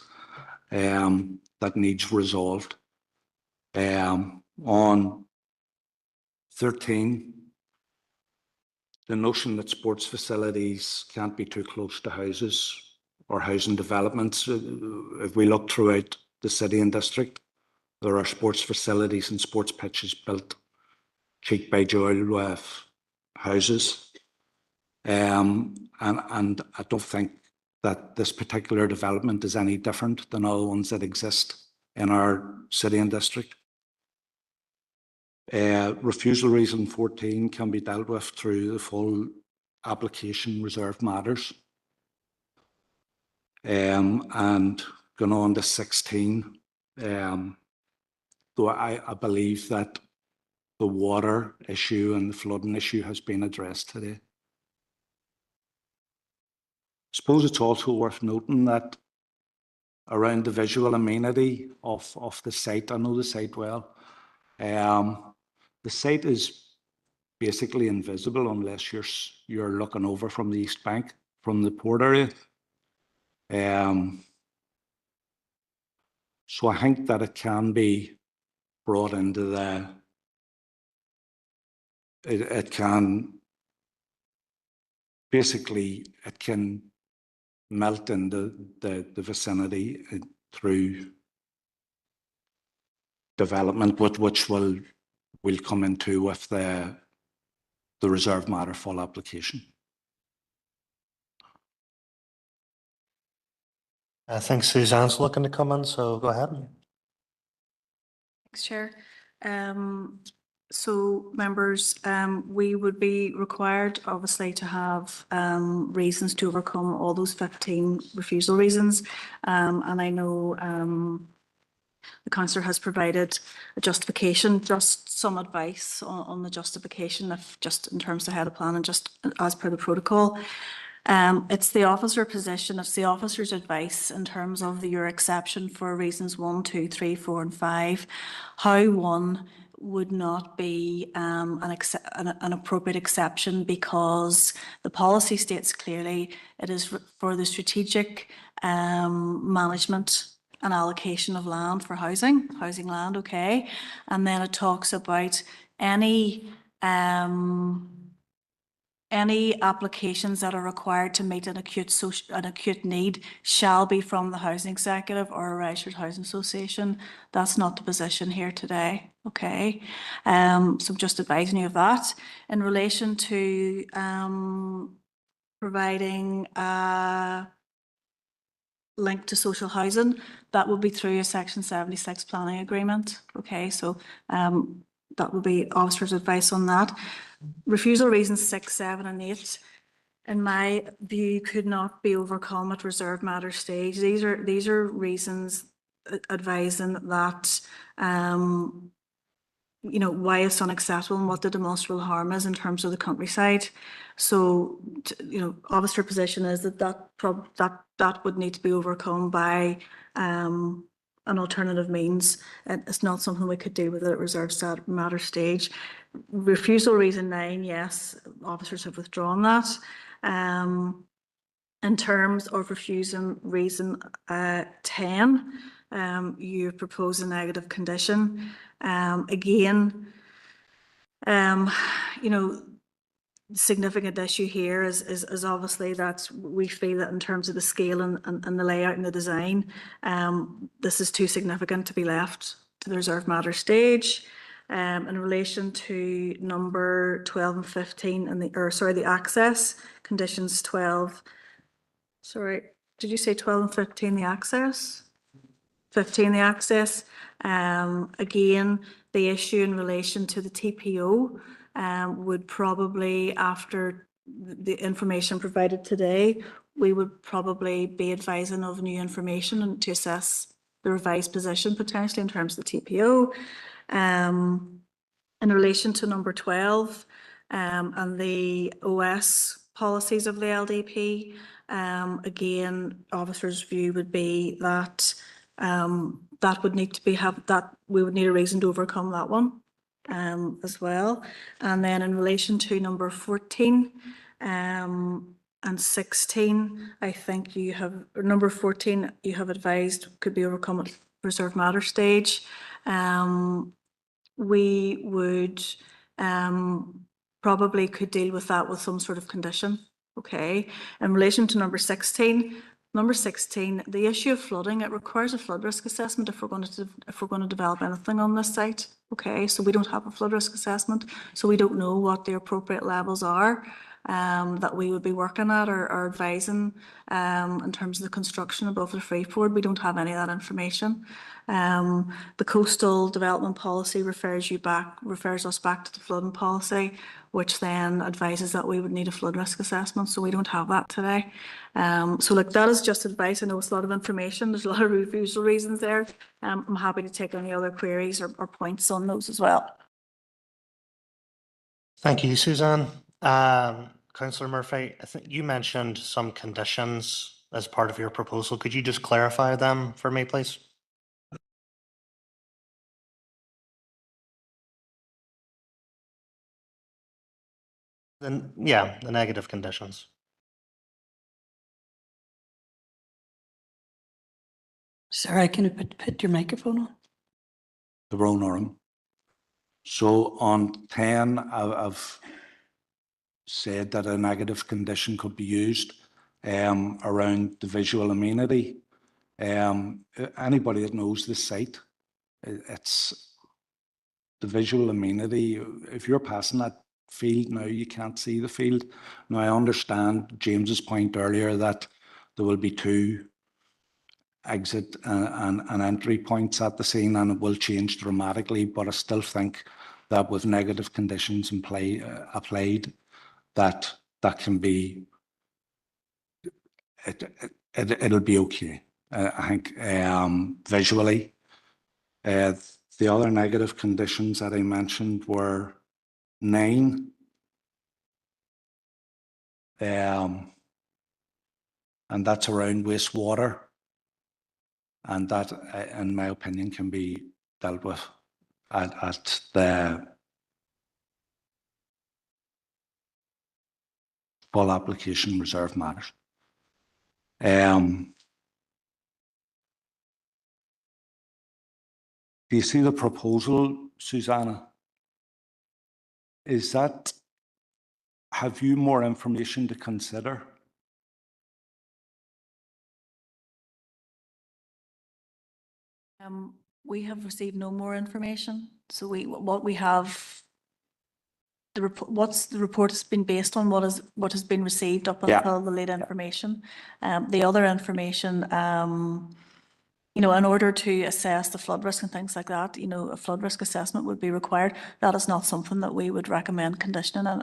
that needs resolved. On 13, the notion that sports facilities can't be too close to houses or housing developments. If we look throughout the city and district, there are sports facilities and sports pitches built cheek by jowl with houses. And I don't think that this particular development is any different than other ones that exist in our city and district. Refusal reason 14 can be dealt with through the full application reserved matters. And going on to 16, though I believe that the water issue and the flooding issue has been addressed today. I suppose it's also worth noting that around the visual amenity of the site, I know the site well, the site is basically invisible unless you're looking over from the east bank, from the port area. So I think that it can be brought into it can basically, it can melt into the vicinity through development, which will come into with the reserve matter full application. I think Suzanne's looking to come in, so go ahead. Thanks, Chair. So members, we would be required obviously to have reasons to overcome all those 15 refusal reasons. And I know the councillor has provided a justification, just some advice on the justification, if just in terms of how to plan and just as per the protocol. It's the officer position, it's the officer's advice in terms of your exception for reasons 1, 2, 3, 4 and 5, how one would not be an appropriate exception, because the policy states clearly it is for the strategic management and allocation of land for housing land, okay? And then it talks about any applications that are required to meet an acute need shall be from the housing executive or a registered housing association. That's not the position here today, okay? So I'm just advising you of that. In relation to providing a link to social housing, that will be through a Section 76 planning agreement, okay? So that will be officer's advice on that. Refusal reasons 6, 7 and 8, in my view, could not be overcome at reserve matter stage. These are reasons advising that you know, why it's unacceptable and what the demonstrable harm is in terms of the countryside. So, you know, officer position is that would need to be overcome by an alternative means. It's not something we could do with a reserve matter stage. Refusal reason 9, yes, officers have withdrawn that. In terms of refusing reason 10, you propose a negative condition. Again, you know, the significant issue here is obviously that we feel that in terms of the scale and the layout and the design, this is too significant to be left to the reserve matter stage. In relation to number 12 and 15 and the access conditions 12. Sorry, did you say 12 and 15 the access? 15 the access. Again, the issue in relation to the TPO would probably, after the information provided today, we would probably be advising of new information and to assess the revised position potentially in terms of the TPO. In relation to number 12 and the OS policies of the LDP. Again, officers' view would be that that would need to be that we would need a reason to overcome that one as well. And then in relation to number 14 and 16, I think you have, or number 14, you have advised could be overcome at reserved matter stage. We would probably could deal with that with some sort of condition. Okay. In relation to number 16, the issue of flooding, it requires a flood risk assessment if we're going to develop anything on this site. Okay, so we don't have a flood risk assessment, so we don't know what the appropriate levels are that we would be working at or advising in terms of the construction above the freeford. We don't have any of that information. The coastal development policy refers us back to the flooding policy, which then advises that we would need a flood risk assessment. So we don't have that today. So like that is just advice. I know it's a lot of information. There's a lot of refusal reasons there. I'm happy to take any other queries or points on those as well. Thank you, Suzanne. Councillor Murphy, I think you mentioned some conditions as part of your proposal. Could you just clarify them for me, please? Then, yeah, the negative conditions. Sarah, can you put your microphone on? The Roan Oram. So on 10, I've said that a negative condition could be used around the visual amenity. Anybody that knows the site, it's the visual amenity. If you're passing that field now, you can't see the field. Now, I understand James's point earlier that there will be 2 exit and entry points at the scene, and it will change dramatically, but I still think that with negative conditions in play applied, that can be it'll be okay. I think visually. The other negative conditions that I mentioned were 9, and that's around wastewater, and that, in my opinion, can be dealt with at the full application reserve matters. Do you see the proposal, Susanna? Have you more information to consider? We have received no more information. So what we have, the report has been based on what has been received up until the late information. The other information, you know, in order to assess the flood risk and things like that, you know, a flood risk assessment would be required. That is not something that we would recommend conditioning, and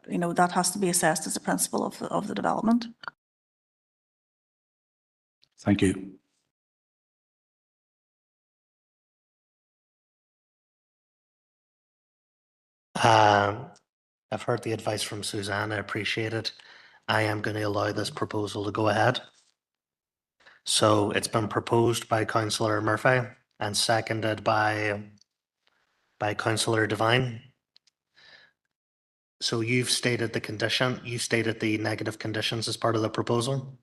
you know, that has to be assessed as a principle of the development. Thank you. I've heard the advice from Suzanne. I appreciate it. I am going to allow this proposal to go ahead. So it's been proposed by Councillor Murphy and seconded by Councillor Devine. So you've stated the negative conditions as part of the proposal?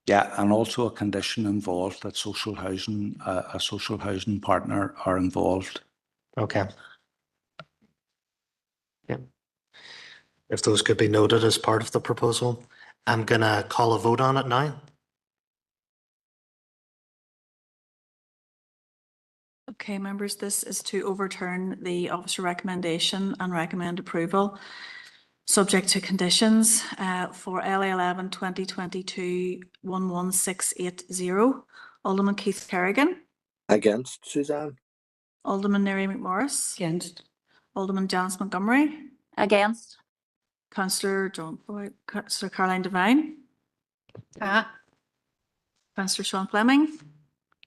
Yeah, and also a condition involved that social housing, a social housing partner are involved. Okay. Yeah. If those could be noted as part of the proposal, I'm going to call a vote on it now. Okay, members, this is to overturn the officer recommendation and recommend approval, subject to conditions for LA11 2022 11680. Alderman Keith Kerrigan. Against, Suzanne. Alderman Neri McMorris. Against. Alderman Janice Montgomery. Against. Councillor Caroline Devine. Councillor Sean Fleming.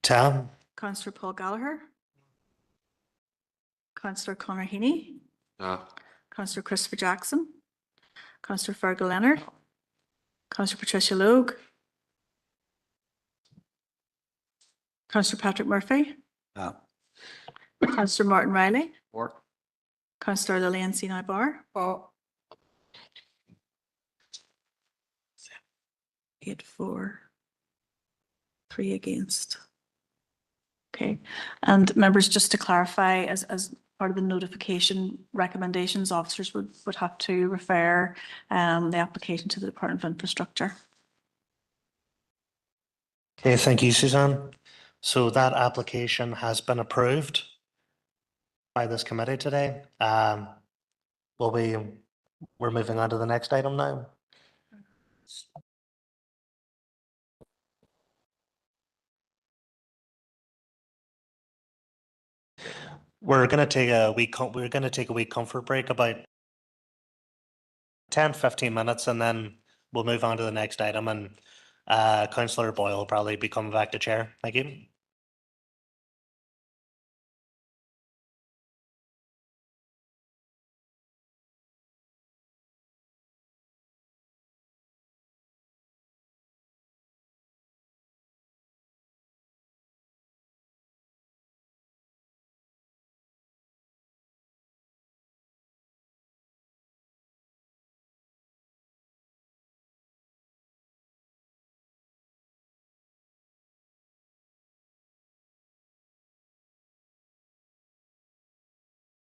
Tam. Councillor Paul Gallagher. Councillor Conor Heaney. Councillor Christopher Jackson. Councillor Fergal Leonard. Councillor Patricia Logue. Councillor Patrick Murphy. Councillor Martin Riley. Or. Councillor Lillian Sinai Barr. 8 for, 3 against. Okay, and members, just to clarify, as part of the notification recommendations, officers would have to refer the application to the Department of Infrastructure. Okay, thank you, Suzanne. So that application has been approved by this committee today. We're moving on to the next item now. We're going to take a wee comfort break, about 10-15 minutes, and then we'll move on to the next item, and Councillor Boyle will probably be coming back to chair. Thank you.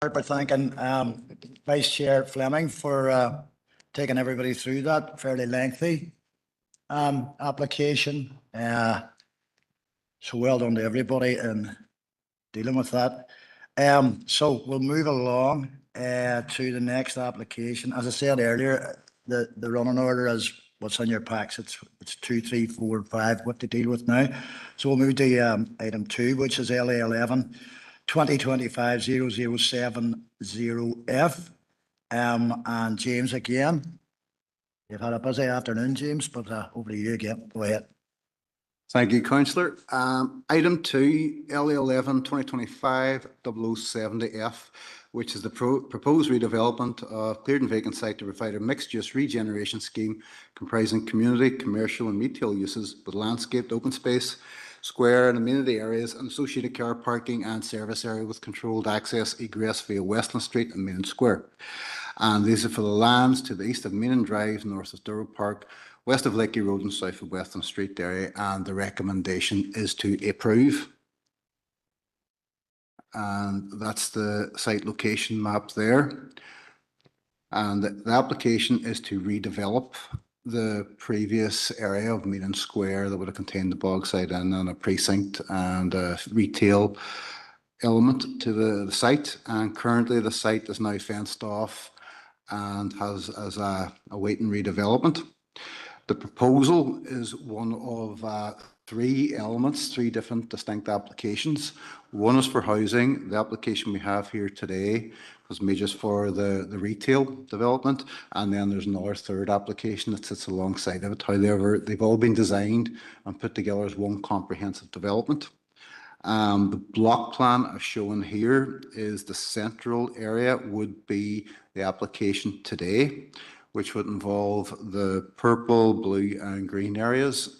Start by thanking Vice Chair Fleming for taking everybody through that fairly lengthy application. So well done to everybody in dealing with that. So we'll move along to the next application. As I said earlier, the running order is what's in your packs. It's 2, 3, 4, 5 what to deal with now. So we'll move to item 2, which is LA 11 2025-0070F. And James again. You've had a busy afternoon, James, but over to you again. Go ahead. Thank you, Councillor. Item 2, LA 11 2025-0070F, which is the proposed redevelopment of cleared and vacant site to provide a mixed-use regeneration scheme comprising community, commercial and retail uses with landscaped open space, square and amenity areas and associated car parking and service area with controlled access egress via Westland Street and Main Square. And these are for the lands to the east of Main Drive, north of Durrow Park, west of Lakey Road and south of Westland Street area, and the recommendation is to approve. And that's the site location map there. And the application is to redevelop the previous area of Main Square that would have contained the Bogside Inn and a precinct and a retail element to the site. And currently the site is now fenced off and has as a waiting redevelopment. The proposal is one of 3 elements, 3 different distinct applications. One is for housing. The application we have here today was made just for the retail development, and then there's another third application that sits alongside of it. However, they've all been designed and put together as one comprehensive development. The block plan as shown here is the central area would be the application today, which would involve the purple, blue and green areas.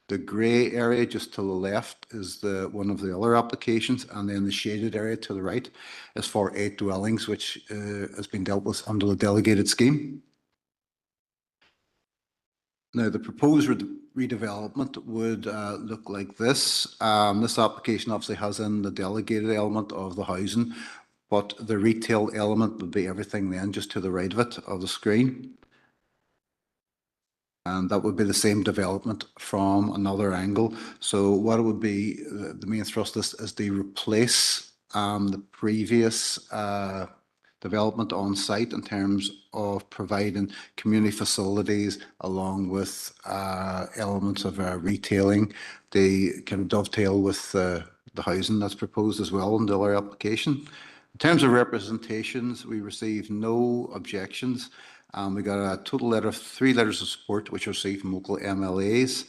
The grey area just to the left is one of the other applications, and then the shaded area to the right is for 8 dwellings, which has been dealt with under the delegated scheme. Now, the proposed redevelopment would look like this. This application obviously has in the delegated element of the housing, but the retail element would be everything then just to the right of it, of the screen. And that would be the same development from another angle. So what it would be, the main thrust is to replace the previous development on site in terms of providing community facilities along with elements of retailing. They can dovetail with the housing that's proposed as well in the other application. In terms of representations, we received no objections. We got a total letter of 3 letters of support which were received from local MLAs,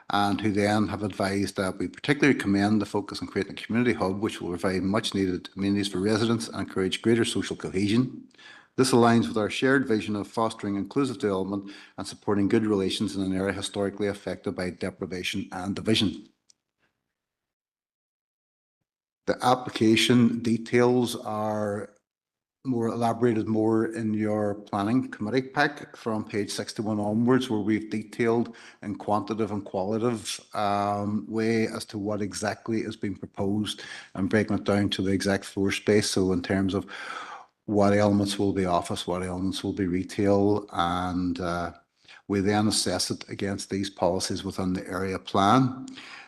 and who then have advised that we particularly commend the focus on creating a community hub which will provide much needed amenities for residents and encourage greater social cohesion. This aligns with our shared vision of fostering inclusive development and supporting good relations in an area historically affected by deprivation and division. The application details are elaborated more in your planning committee pack from page 61 onwards, where we've detailed in quantitative and qualitative way as to what exactly is being proposed and breaking it down to the exact floor space. So in terms of what elements will be office, what elements will be retail, and we then assess it against these policies within the area plan.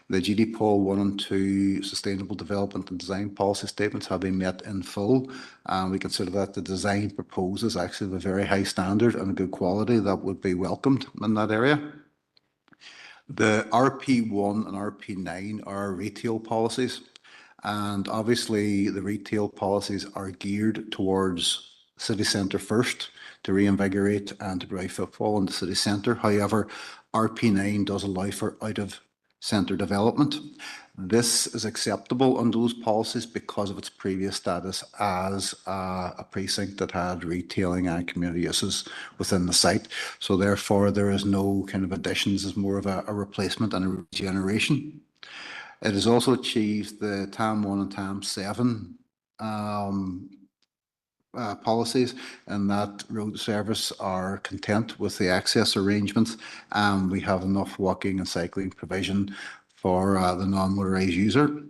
The GDPOL 1 and 2 Sustainable Development and Design Policy Statements have been met in full. We consider that the design proposed is actually of a very high standard and good quality that would be welcomed in that area. The RP1 and RP9 are retail policies. And obviously the retail policies are geared towards city centre first to reinvigorate and to drive footfall in the city centre. However, RP9 does allow for out of centre development. This is acceptable under those policies because of its previous status as a precinct that had retailing and community uses within the site. So therefore there is no kind of additions, it's more of a replacement and a regeneration. It has also achieved the TAM 1 and TAM 7 policies, and that road service are content with the access arrangements, and we have enough walking and cycling provision for the non-motorised user.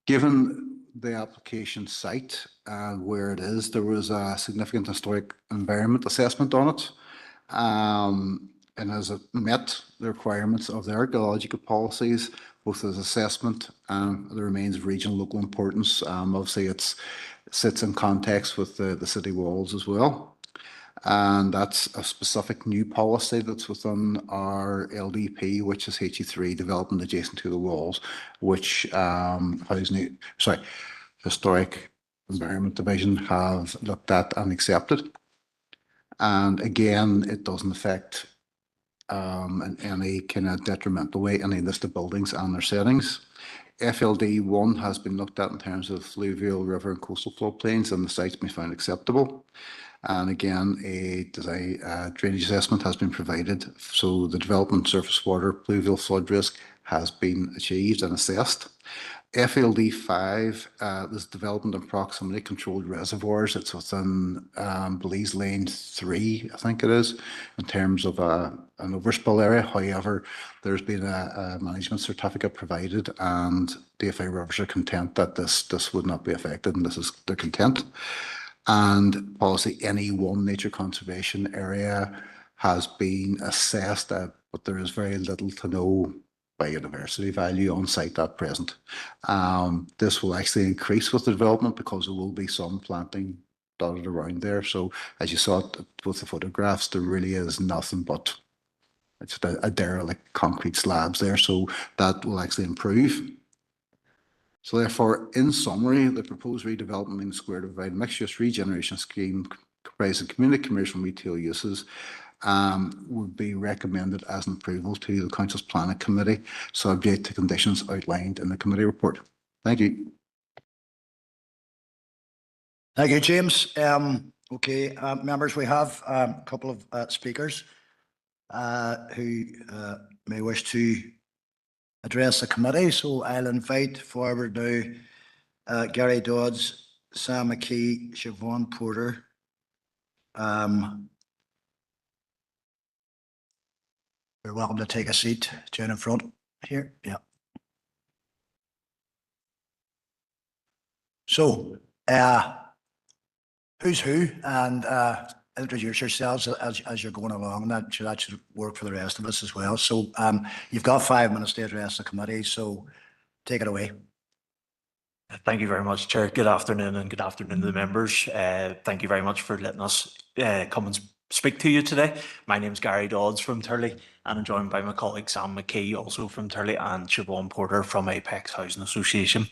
Given the application site and where it is, there was a significant historic environment assessment on it. And has it met the requirements of the archaeological policies, both as assessment and the remains of regional local importance. Obviously, it sits in context with the city walls as well. And that's a specific new policy that's within our LDP, which is HE3, development adjacent to the walls, which Historic Environment Division have looked at and accepted. And again, it doesn't affect in any kind of detrimental way any listed buildings and their settings. FLD 1 has been looked at in terms of fluvial, river and coastal floodplains, and the site's been found acceptable. And again, a drainage assessment has been provided, so the development surface water pluvial flood risk has been achieved and assessed. FLD 5 is development and proximity controlled reservoirs. It's within Belize Lane 3, I think it is, in terms of an overspill area. However, there's been a management certificate provided, and DFA Rivers are content that this would not be affected, and this is their content. And policy NE1 nature conservation area has been assessed, but there is very little to no biodiversity value on site at present. This will actually increase with the development because there will be some planting dotted around there. So as you saw it with the photographs, there really is nothing but it's a derelict concrete slabs there. So that will actually improve. So therefore, in summary, the proposed redevelopment in Square to provide mixed-use regeneration scheme comprising community, commercial, and retail uses would be recommended as an approval to the Council's Planning Committee, subject to conditions outlined in the committee report. Thank you. Thank you, James. Okay, members, we have a couple of speakers who may wish to address the committee. So I'll invite forward now Gary Dodds, Sam McKee, Siobhan Porter. You're welcome to take a seat down in front here. Yeah. So, who's who, and introduce yourselves as you're going along, and that should work for the rest of us as well. So you've got 5 minutes to address the committee, so take it away. Thank you very much, Chair. Good afternoon, and good afternoon to the members. Thank you very much for letting us come and speak to you today. My name is Gary Dodds from Turley, and I'm joined by my colleague Sam McKee, also from Turley, and Siobhan Porter from Apex Housing Association.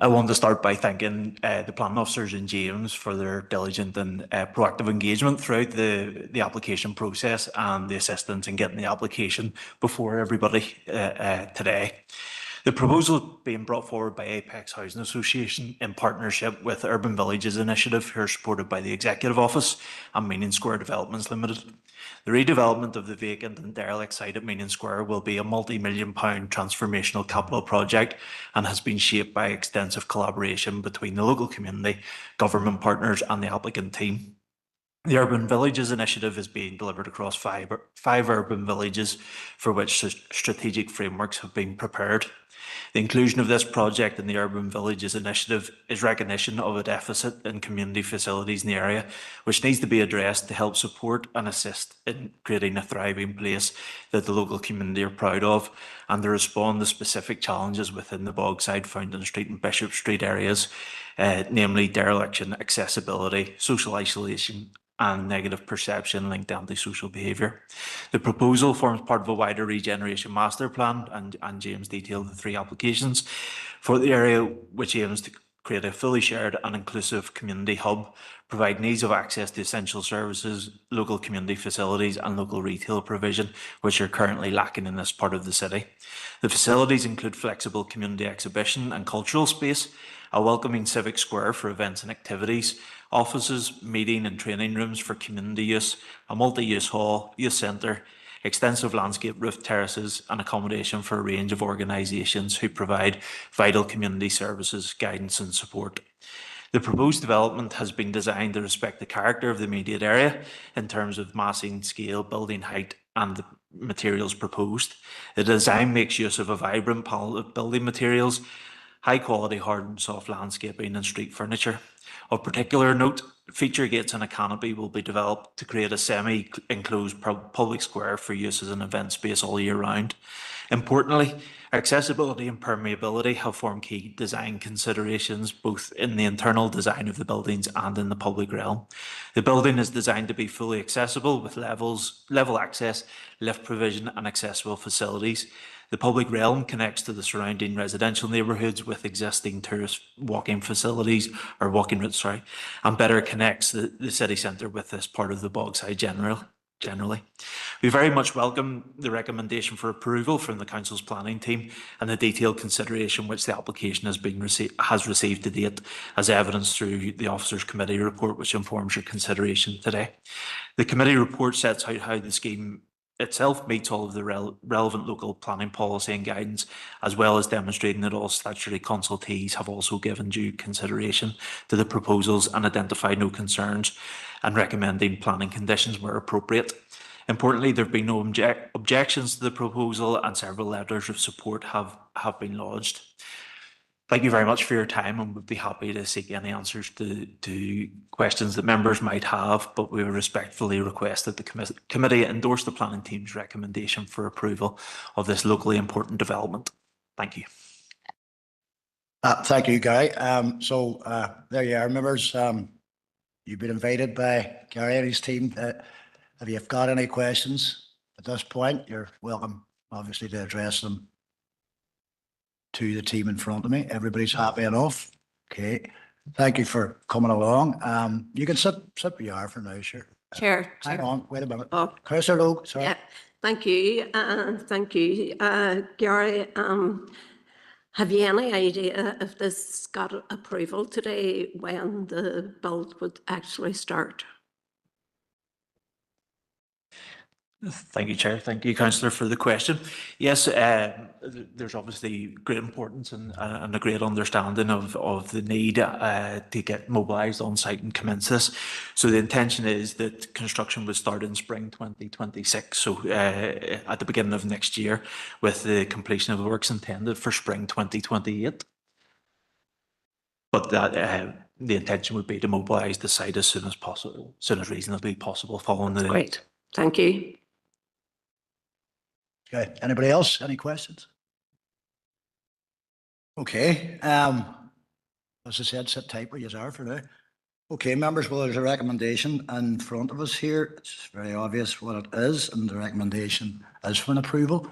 I want to start by thanking the planning officers in James for their diligent and proactive engagement throughout the application process and the assistance in getting the application before everybody today. The proposal being brought forward by Apex Housing Association in partnership with Urban Villages Initiative, who are supported by the Executive Office and Meaning Square Developments Limited. The redevelopment of the vacant and derelict site at Meaning Square will be a multi-million-pound transformational capital project and has been shaped by extensive collaboration between the local community, government partners and the applicant team. The Urban Villages Initiative is being delivered across five urban villages for which strategic frameworks have been prepared. The inclusion of this project in the Urban Villages Initiative is recognition of a deficit in community facilities in the area, which needs to be addressed to help support and assist in creating a thriving place that the local community are proud of, and to respond to specific challenges within the Bogside, Fountain Street and Bishop Street areas, namely dereliction, accessibility, social isolation, and negative perception linked to antisocial behaviour. The proposal forms part of a wider regeneration master plan, and James detailed the 3 applications for the area, which aims to create a fully shared and inclusive community hub, provide ease of access to essential services, local community facilities and local retail provision, which are currently lacking in this part of the city. The facilities include flexible community exhibition and cultural space, a welcoming civic square for events and activities, offices, meeting and training rooms for community use, a multi-use hall, youth centre, extensive landscape roof terraces and accommodation for a range of organisations who provide vital community services, guidance and support. The proposed development has been designed to respect the character of the immediate area in terms of massing, scale, building height and the materials proposed. The design makes use of a vibrant palette of building materials, high quality hard and soft landscaping and street furniture. Of particular note, feature gates and a canopy will be developed to create a semi-enclosed public square for use as an event space all year round. Importantly, accessibility and permeability have formed key design considerations both in the internal design of the buildings and in the public realm. The building is designed to be fully accessible with level access, lift provision and accessible facilities. The public realm connects to the surrounding residential neighbourhoods with existing tourist walking facilities or walking routes, and better connects the city centre with this part of the Bogside generally. We very much welcome the recommendation for approval from the Council's planning team and the detailed consideration which the application has received to date, as evidenced through the Officers Committee report, which informs your consideration today. The committee report sets out how the scheme itself meets all of the relevant local planning policy and guidance, as well as demonstrating that all statutory consultees have also given due consideration to the proposals and identified no concerns, and recommending planning conditions where appropriate. Importantly, there have been no objections to the proposal and several letters of support have been lodged. Thank you very much for your time, and we'd be happy to seek any answers to questions that members might have, but we respectfully request that the committee endorse the planning team's recommendation for approval of this locally important development. Thank you. Thank you, Gary. There you are, members. You've been invited by Gary and his team. If you've got any questions at this point, you're welcome, obviously, to address them to the team in front of me. Everybody's happy enough. Okay. Thank you for coming along. You can sit where you are for now, sure. Chair. Hang on, wait a minute. Oh. Councillor Logue, sorry. Yeah, thank you. Thank you. Gary, have you any idea if this got approval today when the build would actually start? Thank you, Chair. Thank you, Councillor, for the question. Yes, there's obviously great importance and a great understanding of the need to get mobilised on site and commence this. So the intention is that construction would start in spring 2026, so at the beginning of next year, with the completion of the works intended for spring 2028. But that the intention would be to mobilise the site as soon as possible, as soon as reasonably possible following the... Great. Thank you. Okay, anybody else? Any questions? Okay, as I said, sit tight where you are for now. Okay, members, well, there's a recommendation in front of us here. It's very obvious what it is, and the recommendation is for an approval.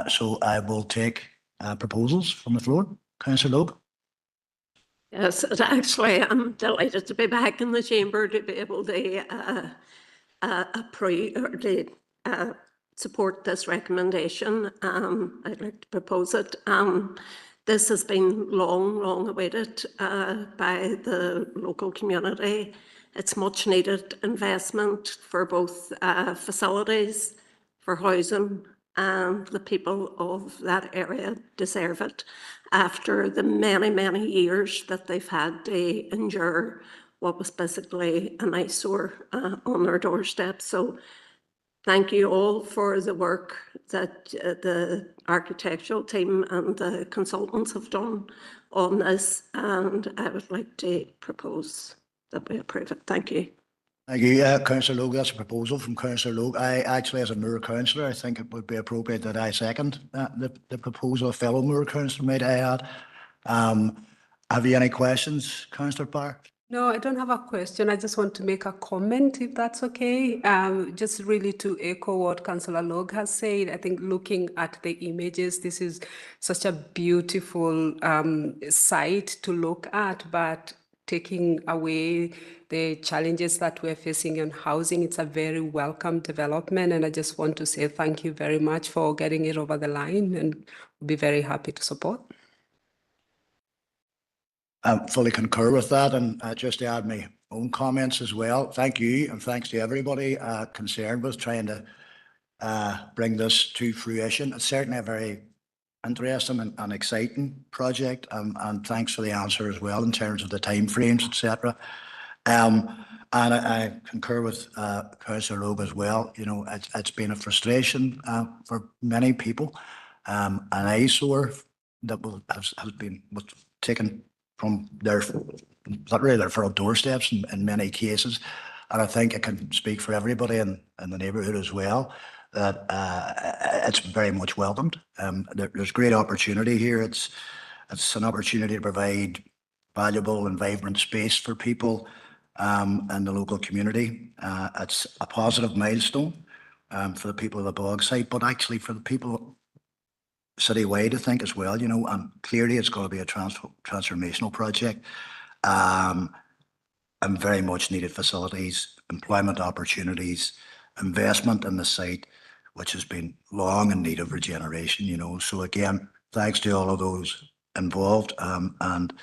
So I will take proposals from the floor. Councillor Logue. Yes, actually, I'm delighted to be back in the chamber to be able to approve or to support this recommendation. I'd like to propose it. This has been long awaited by the local community. It's much needed investment for both facilities, for housing, and the people of that area deserve it after the many years that they've had to endure what was basically an eyesore on their doorstep. So thank you all for the work that the architectural team and the consultants have done on this, and I would like to propose that we approve it. Thank you. Thank you, Councillor Logue. That's a proposal from Councillor Logue. I actually, as a Moore councillor, I think it would be appropriate that I second the proposal. A fellow Moore councillor, might I add. Have you any questions, Councillor Barr? No, I don't have a question. I just want to make a comment, if that's okay. Just really to echo what Councillor Logue has said. I think looking at the images, this is such a beautiful site to look at, but taking away the challenges that we're facing in housing, it's a very welcome development. And I just want to say thank you very much for getting it over the line, and we'll be very happy to support. I fully concur with that, and just to add my own comments as well. Thank you, and thanks to everybody concerned with trying to bring this to fruition. It's certainly a very interesting and exciting project, and thanks for the answer as well in terms of the timeframes, etc. And I concur with Councillor Logue as well. You know, it's been a frustration for many people, an eyesore that has been taken from literally their front doorsteps in many cases. And I think I can speak for everybody in the neighbourhood as well, that it's very much welcomed. There's great opportunity here. It's an opportunity to provide valuable and vibrant space for people in the local community. It's a positive milestone for the people of the Bog site, but actually for the people citywide, I think, as well, you know, and clearly it's going to be a transformational project. And very much needed facilities, employment opportunities, investment in the site, which has been long in need of regeneration, you know. So again, thanks to all of those involved. And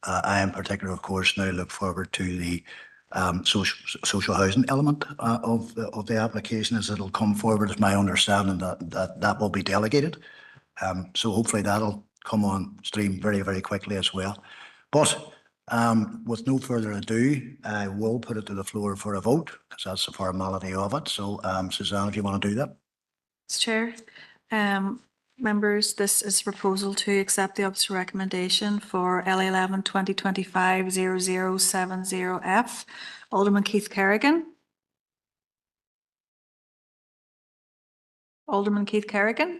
I in particular, of course, now look forward to the social housing element of the application as it'll come forward. It's my understanding that will be delegated. So hopefully that'll come on stream very quickly as well. But with no further ado, I will put it to the floor for a vote, because that's the formality of it. So Suzanne, if you want to do that. Mr. Chair, members, this is a proposal to accept the officer recommendation for L11 2025-0070F. Alderman Keith Kerrigan. Alderman Keith Kerrigan.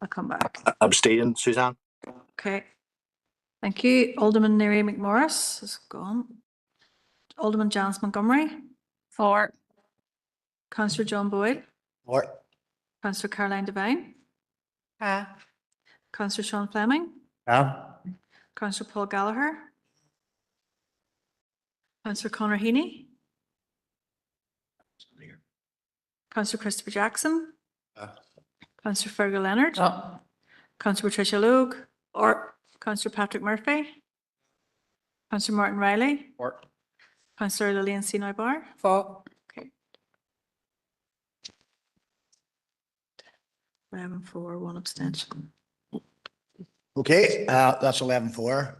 I'll come back. Abstain, Suzanne. Okay. Thank you. Alderman Neri McMorris is gone. Alderman Janice Montgomery. For. Councillor John Boyd. For. Councillor Caroline Devine. Councillor Sean Fleming. Councillor Paul Gallagher. Councillor Conor Heaney. Councillor Christopher Jackson. Councillor Fergal Leonard. Councillor Patricia Logue. Or Councillor Patrick Murphy. Councillor Martin Riley. For. Councillor Lillian Seenoy Barr. For. Okay. 11 for, 1 abstention. Okay, that's 11-4,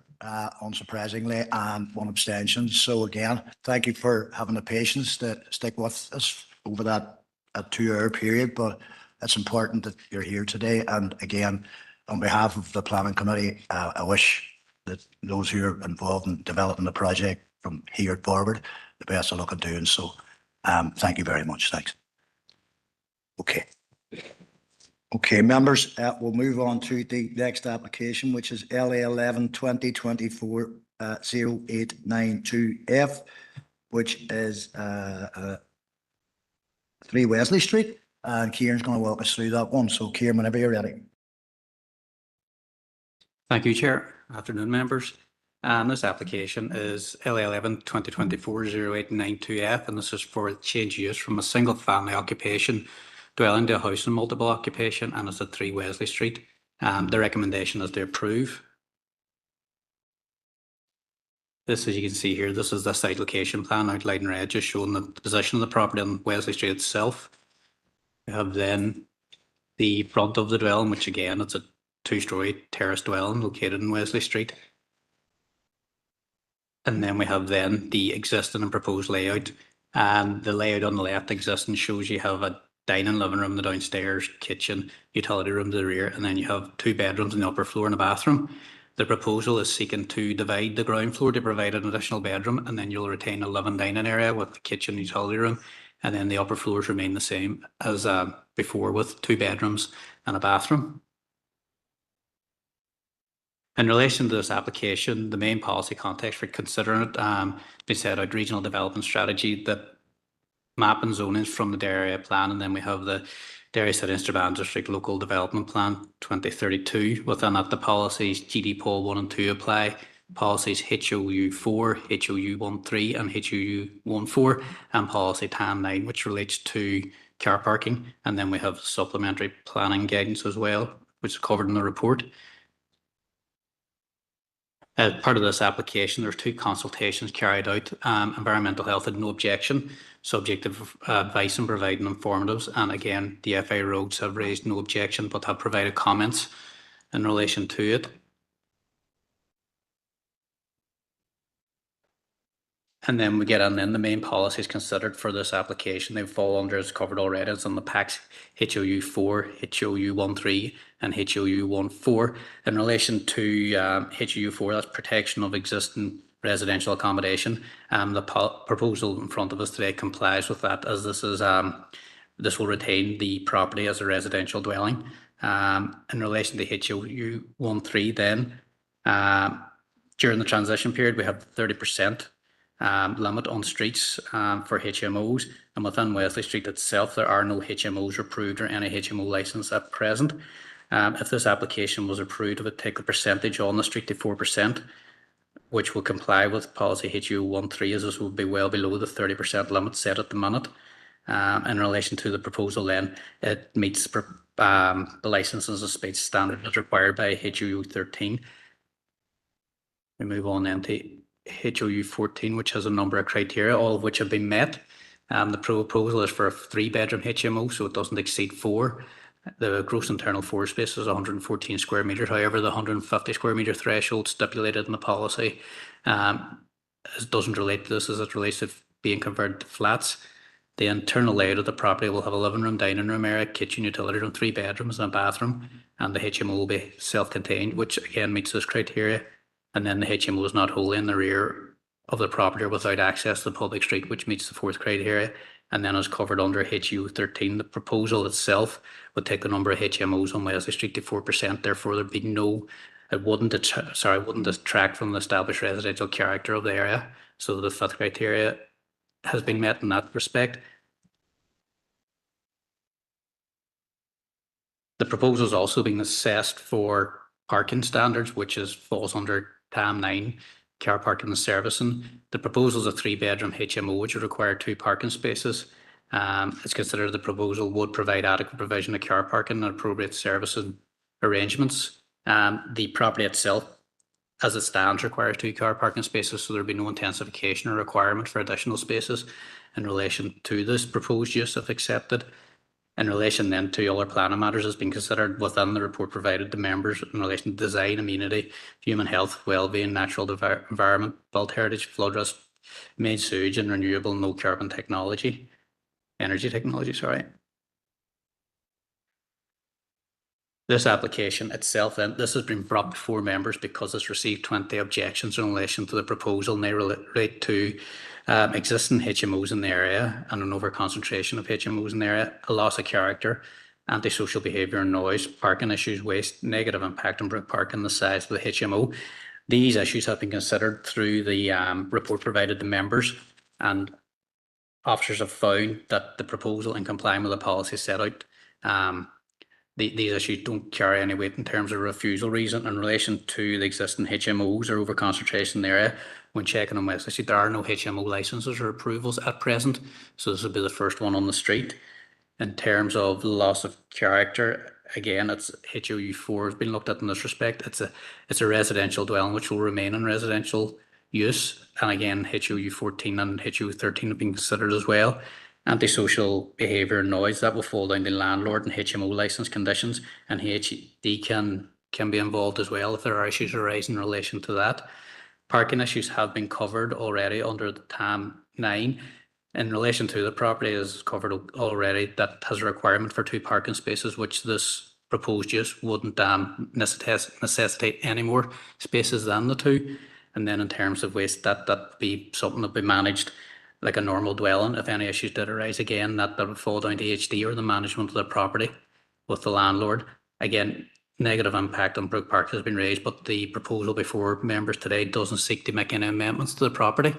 unsurprisingly, and 1 abstention. So again, thank you for having the patience to stick with us over that 2-hour period, but it's important that you're here today. And again, on behalf of the Planning Committee, I wish that those who are involved in developing the project from here forward the best of luck in doing so. Thank you very much. Thanks. Okay, members, we'll move on to the next application, which is LA 11 2024-0892F, which is 3 Wesley Street. And Kieran's going to walk us through that one. So Kieran, whenever you're ready. Thank you, Chair. Afternoon, members. This application is LA11 2024-0892F, and this is for change use from a single family occupation dwelling to a house in multiple occupation, and it's at 3 Wesley Street. The recommendation is to approve. This, as you can see here, this is the site location plan outlined in red, just showing the position of the property on Wesley Street itself. We have then the front of the dwelling, which again, it's a 2-story terrace dwelling located in Wesley Street. And then we have then the existing and proposed layout. The layout on the left existing shows you have a dining living room, the downstairs, kitchen, utility room to the rear, and then you have 2 bedrooms in the upper floor and a bathroom. The proposal is seeking to divide the ground floor to provide an additional bedroom, and then you'll retain a living dining area with the kitchen and utility room, and then the upper floors remain the same as before, with 2 bedrooms and a bathroom. In relation to this application, the main policy context for considering it, we set out regional development strategy, the map and zoning from the Dairy Area Plan, and then we have the Dairy City and Strabane District Local Development Plan 2032. Within that, the policies GD-POL 1 and 2 apply, policies HOU 4, HOU 13 and HOU 14, and policy TAN 9, which relates to car parking. And then we have supplementary planning guidance as well, which is covered in the report. As part of this application, there's 2 consultations carried out. Environmental Health had no objection, subject to advice and providing informatives. And again, DFA Roads have raised no objection, but have provided comments in relation to it. And then we get on then the main policies considered for this application. They fall under, as covered already, as on the PACS HOU 4, HOU 13 and HOU 14. In relation to HOU 4, that's protection of existing residential accommodation. The proposal in front of us today complies with that, as this is this will retain the property as a residential dwelling. In relation to HOU 13 then, during the transition period, we have 30% limit on streets for HMOs, and within Wesley Street itself there are no HMOs approved or any HMO licence at present. If this application was approved, it would take the percentage on the street to 4%, which will comply with policy HU 13, as this will be well below the 30% limit set at the minute. In relation to the proposal then, it meets the licences of speech standard as required by HU 13. We move on then to HOU 14, which has a number of criteria, all of which have been met. The proposal is for a 3-bedroom HMO, so it doesn't exceed 4. The gross internal floor space is 114 square metres. However, the 150 square metre threshold stipulated in the policy doesn't relate to this, as it relates to being converted to flats. The internal layout of the property will have a living room, dining room area, kitchen, utility room, 3 bedrooms and a bathroom, and the HMO will be self-contained, which again meets this criteria. And then the HMO is not wholly in the rear of the property or without access to the public street, which meets the 4th criteria. And then as covered under HU 13, the proposal itself would take the number of HMOs on Wesley Street to 4%. Therefore, there'd be it wouldn't detract from the established residential character of the area. So the 5th criteria has been met in that respect. The proposal is also being assessed for parking standards, which falls under TAM 9, car parking and servicing. The proposal is a 3-bedroom HMO, which would require 2 parking spaces. It's considered the proposal would provide adequate provision of car parking and appropriate servicing arrangements. The property itself, as it stands, requires 2 car parking spaces, so there would be no intensification or requirement for additional spaces in relation to this proposed use if accepted. In relation then to other planning matters has been considered within the report provided to members in relation to design, amenity, human health, well-being, natural environment, built heritage, flood risk, main sewage and renewable no carbon energy technology, sorry. This application itself, then, this has been brought before members because it's received 20 objections in relation to the proposal, and they relate to existing HMOs in the area and an over-concentration of HMOs in the area, a loss of character, antisocial behaviour and noise, parking issues, waste, negative impact on Brook Park and the size of the HMO. These issues have been considered through the report provided to members, and officers have found that the proposal, in complying with the policy set out, these issues don't carry any weight in terms of refusal reason in relation to the existing HMOs or over concentration area. When checking on West Street, there are no HMO licenses or approvals at present, so this will be the first one on the street. In terms of loss of character, again, it's HOU 4 has been looked at in this respect. It's a residential dwelling which will remain in residential use, and again, HOU 14 and HOU 13 have been considered as well. Antisocial behaviour and noise, that will fall down to landlord and HMO licence conditions, and HD can be involved as well if there are issues arising in relation to that. Parking issues have been covered already under the TAM 9. In relation to the property is covered already, that has a requirement for 2 parking spaces, which this proposed use wouldn't necessitate any more spaces than the 2. And then in terms of waste, that be something that be managed like a normal dwelling. If any issues did arise again, that would fall down to HD or the management of the property with the landlord. Again, negative impact on Brook Park has been raised, but the proposal before members today doesn't seek to make any amendments to the property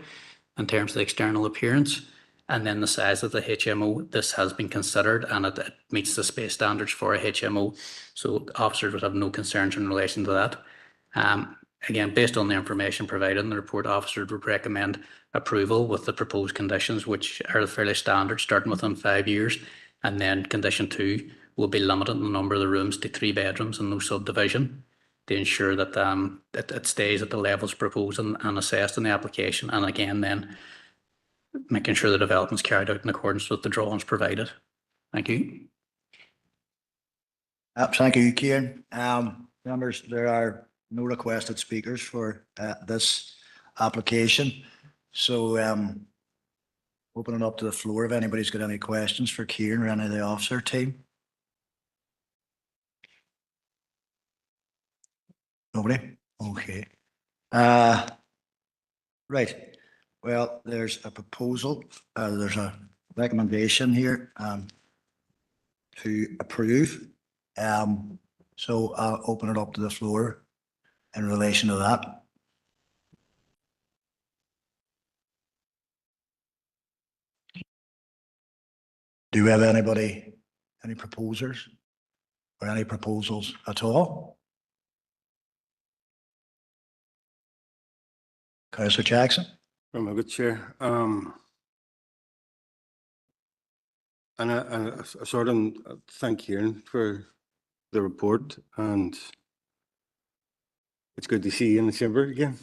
in terms of the external appearance. And then the size of the HMO, this has been considered and it meets the space standards for a HMO. So officers would have no concerns in relation to that. Again, based on the information provided in the report, officers would recommend approval with the proposed conditions, which are fairly standard, starting within 5 years. And then condition 2 will be limiting the number of the rooms to 3 bedrooms and no subdivision to ensure that it stays at the levels proposed and assessed in the application. And again, then making sure the development is carried out in accordance with the drawings provided. Thank you. Thank you, Kieran. Members, there are no requested speakers for this application. So open it up to the floor if anybody's got any questions for Kieran or any of the officer team. Nobody? Okay. Right. Well, there's a proposal, there's a recommendation here to approve. So I'll open it up to the floor in relation to that. Do we have anybody, any proposers or any proposals at all? Councillor Jackson? Very good, Chair. And I sort of thank Kieran for the report, and it's good to see you in the chamber again.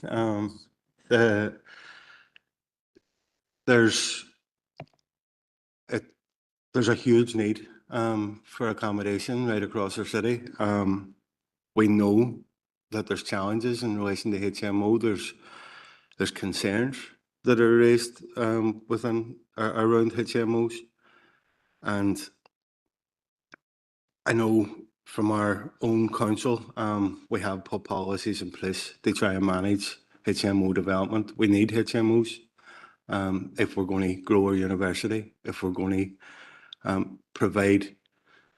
There's a huge need for accommodation right across our city. We know that there's challenges in relation to HMO. There's concerns that are raised within around HMOs, and I know from our own council we have put policies in place to try and manage HMO development. We need HMOs if we're going to grow our university, if we're going to provide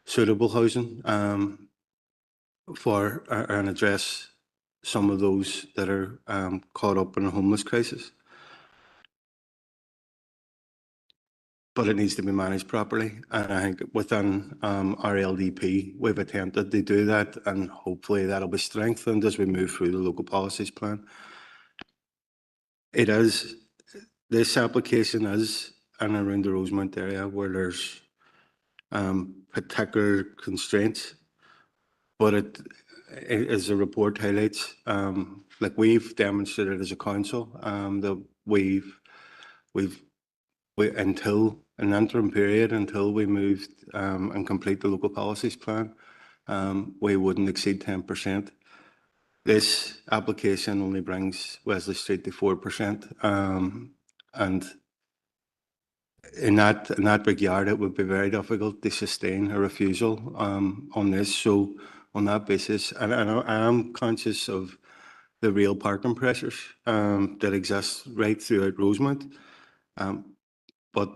suitable housing for and address some of those that are caught up in a homeless crisis. But it needs to be managed properly. And I think within our LDP, we've attempted to do that, and hopefully that'll be strengthened as we move through the local policies plan. This application is in and around the Rosemount area where there's particular constraints, but it, as the report highlights, like we've demonstrated as a council, that we until an interim period, until we moved and complete the local policies plan, we wouldn't exceed 10%. This application only brings Wesley Street to 4%, and in that regard, it would be very difficult to sustain a refusal on this. So on that basis, and I am conscious of the real parking pressures that exist right throughout Rosemount. But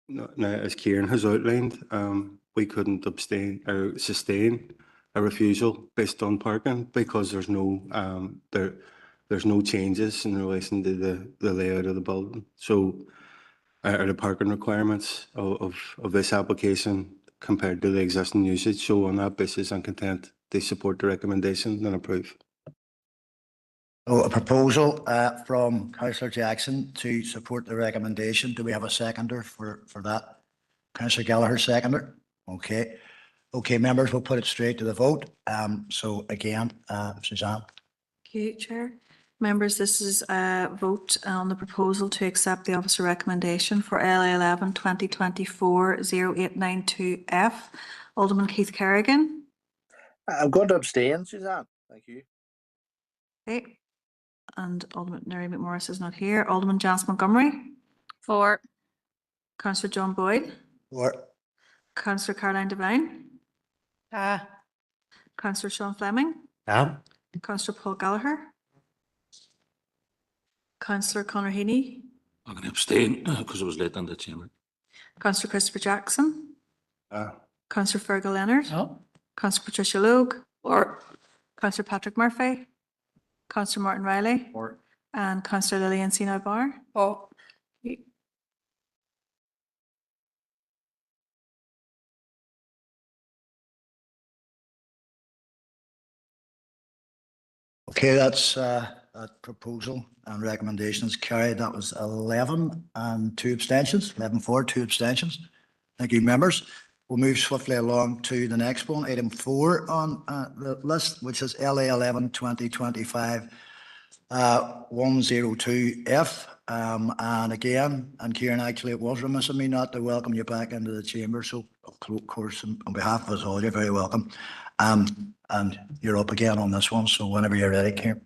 now, as Kieran has outlined, we couldn't abstain or sustain a refusal based on parking because there's no changes in relation to the layout of the building. So, are the parking requirements of this application compared to the existing usage. So on that basis, I'm content to support the recommendation and approve. So a proposal from Councillor Jackson to support the recommendation. Do we have a seconder for that? Councillor Gallagher, seconder. Okay. Okay, members, we'll put it straight to the vote. So again, Suzanne. Okay, Chair. Members, this is a vote on the proposal to accept the officer recommendation for LA 11 2024-0892F. Alderman Keith Kerrigan. I'm going to abstain, Suzanne. Thank you. Okay. And Alderman Mary McMorris is not here. Alderman Janice Montgomery. For. Councillor John Boyd. For. Councillor Caroline Devine. Councillor Sean Fleming. Councillor Paul Gallagher. Councillor Conor Heaney. I'm going to abstain because I was late in the chamber. Councillor Christopher Jackson. Councillor Fergal Leonard. No. Councillor Patricia Logue. Or. Councillor Patrick Murphy. Councillor Martin Riley. Or. And Councillor Lillian Sina Barr. Okay, that's that proposal and recommendations carried. That was 11 and 2 abstentions. 11 for, 2 abstentions. Thank you, members. We'll move swiftly along to the next one, item 4 on the list, which is LA 11 2025 102F. And again, and Kieran, actually, it was remiss of me not to welcome you back into the chamber. So, of course, on behalf of us all, you're very welcome. And you're up again on this one. So whenever you're ready, Kieran.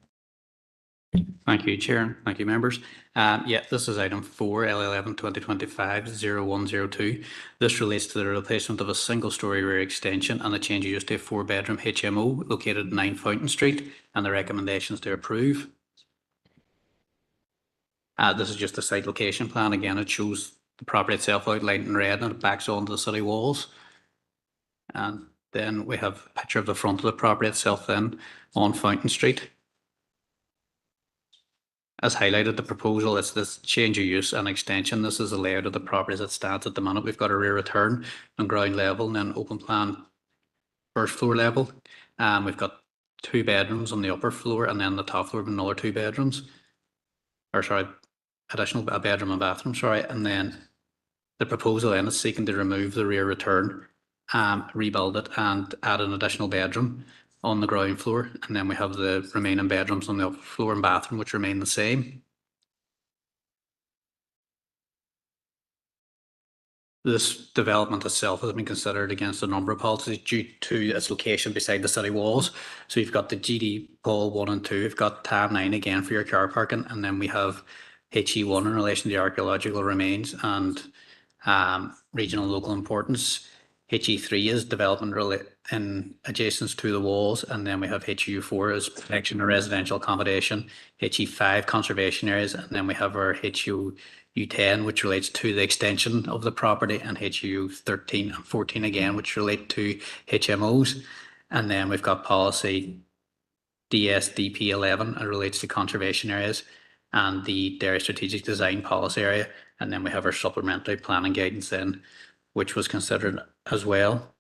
Thank you, Chair. Thank you, members. Yeah, this is item 4, L11 2025-0102. This relates to the replacement of a single-storey rear extension and a change of use to a 4-bedroom HMO located at 9 Fountain Street, and the recommendations to approve. This is just a site location plan. Again, it shows the property itself outlined in red and it backs onto the city walls. And then we have a picture of the front of the property itself then on Fountain Street. As highlighted, the proposal is this change of use and extension. This is the layout of the property as it stands at the minute. We've got a rear return on ground level and then open plan first floor level. We've got 2 bedrooms on the upper floor and then the top floor with another 2 bedrooms. Or sorry, additional a bedroom and bathroom, sorry. And then the proposal then is seeking to remove the rear return, rebuild it and add an additional bedroom on the ground floor, and then we have the remaining bedrooms on the upper floor and bathroom which remain the same. This development itself has been considered against a number of policies due to its location beside the city walls. So you've got the GD Paul 1 and 2, you've got tab 9 again for your car parking, and then we have HE1 in relation to archaeological remains and regional and local importance. HE3 is development in adjacent to the walls, and then we have HU4 as protection or residential accommodation, HE5 conservation areas, and then we have our HU10 which relates to the extension of the property, and HU13 and 14 again which relate to HMOs, and then we've got policy DSDP 11 and relates to conservation areas, and the Dairy Strategic Design Policy area, and then we have our supplementary planning guidance then, which was considered as well.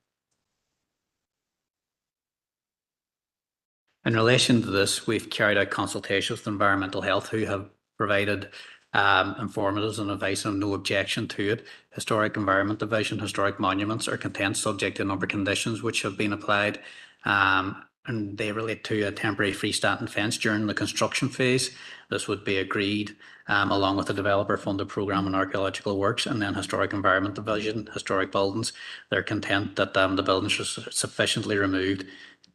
In relation to this, we've carried out consultations with Environmental Health, who have provided informatives and advice and no objection to it. Historic Environment Division, historic monuments are content subject to a number of conditions which have been applied, and they relate to a temporary freestanding fence during the construction phase. This would be agreed along with the developer funded programme on archaeological works, and then Historic Environment Division, historic buildings, they're content that the buildings are sufficiently removed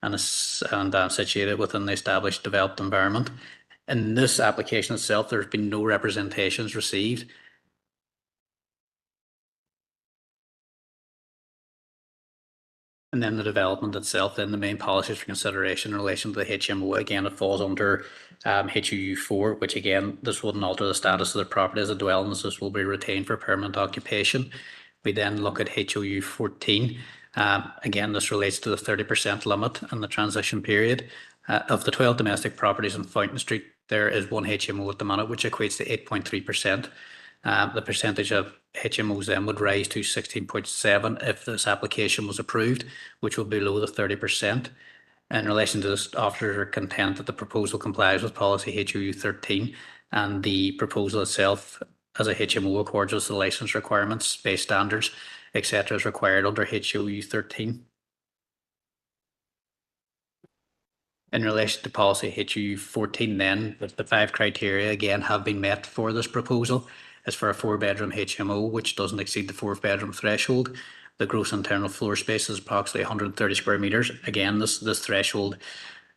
and situated within the established developed environment. In this application itself, there's been no representations received. And then the development itself, then the main policies for consideration in relation to the HMO, again, it falls under HUU4, which again, this wouldn't alter the status of the property as a dwelling. This will be retained for permanent occupation. We then look at HOU14. Again, this relates to the 30% limit and the transition period. Of the 12 domestic properties on Fountain Street, there is 1 HMO at the minute, which equates to 8.3%. The percentage of HMOs then would rise to 16.7 if this application was approved, which would be below the 30%. In relation to this, officers are content that the proposal complies with policy HOU 13, and the proposal itself as a HMO accords with the licence requirements, space standards, etc. is required under HOU 13. In relation to policy HOU 14 then, the 5 criteria again have been met for this proposal. Is for a 4-bedroom HMO, which doesn't exceed the 4-bedroom threshold. The gross internal floor space is approximately 130 square metres. Again, this threshold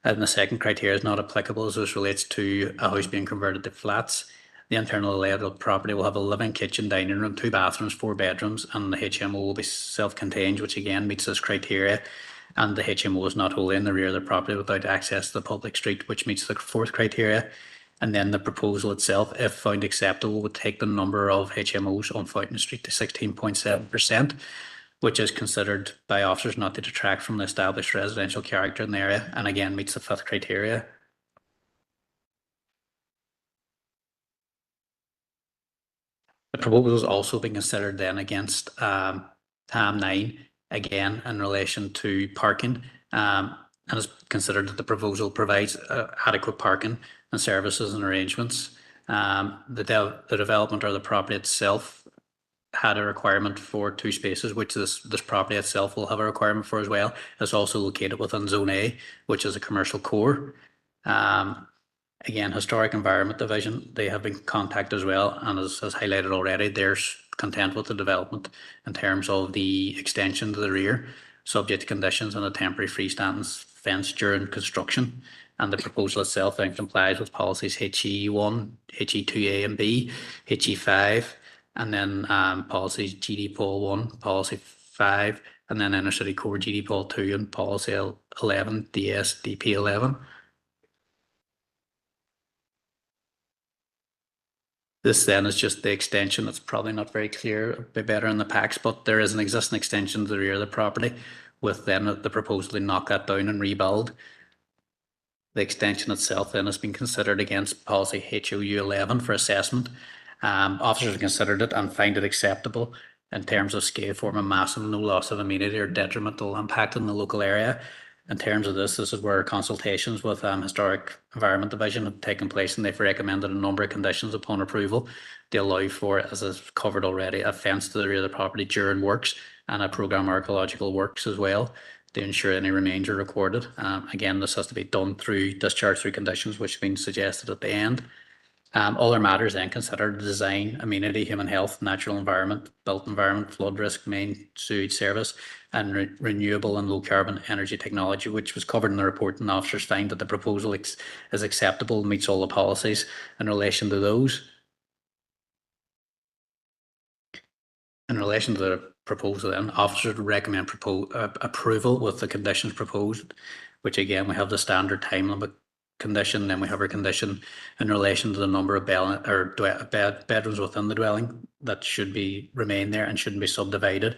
and the second criteria is not applicable as this relates to a house being converted to flats. The internal layout of the property will have a living, kitchen, dining room, 2 bathrooms, 4 bedrooms, and the HMO will be self-contained, which again meets this criteria. And the HMO is not wholly in the rear of the property without access to the public street, which meets the 4th criteria. And then the proposal itself, if found acceptable, would take the number of HMOs on Fountain Street to 16.7%, which is considered by officers not to detract from the established residential character in the area, and again meets the 5th criteria. The proposal is also being considered then against TAM 9, again in relation to parking, and is considered that the proposal provides adequate parking and services and arrangements. The development or the property itself had a requirement for 2 spaces, which this property itself will have a requirement for as well. It's also located within Zone A, which is a commercial core. Again, Historic Environment Division, they have been contacted as well, and as highlighted already, they're content with the development in terms of the extension to the rear, subject to conditions and a temporary freestanding fence during construction. And the proposal itself then complies with policies HE1, HE2A and B, HE5, and then policies GD Pol 1, policy 5, and then Inner City Core GD Pol 2 and policy 11, DSDP 11. This then is just the extension. It's probably not very clear, it'll be better in the packs, but there is an existing extension to the rear of the property with then the proposal to knock that down and rebuild. The extension itself then has been considered against policy HOU 11 for assessment. Officers have considered it and find it acceptable in terms of scale, form and mass, and no loss of amenity or detrimental impact in the local area. In terms of this is where consultations with Historic Environment Division have taken place, and they've recommended a number of conditions upon approval to allow for, as is covered already, a fence to the rear of the property during works and a programme of archaeological works as well to ensure any remains are recorded. Again, this has to be done through discharge through conditions, which have been suggested at the end. Other matters then considered design, amenity, human health, natural environment, built environment, flood risk, main sewage service, and renewable and low carbon energy technology, which was covered in the report, and officers find that the proposal is acceptable and meets all the policies in relation to those. In relation to the proposal then, officers recommend approval with the conditions proposed, which again, we have the standard time limit condition, then we have our condition in relation to the number of bedrooms within the dwelling that should remain there and shouldn't be subdivided.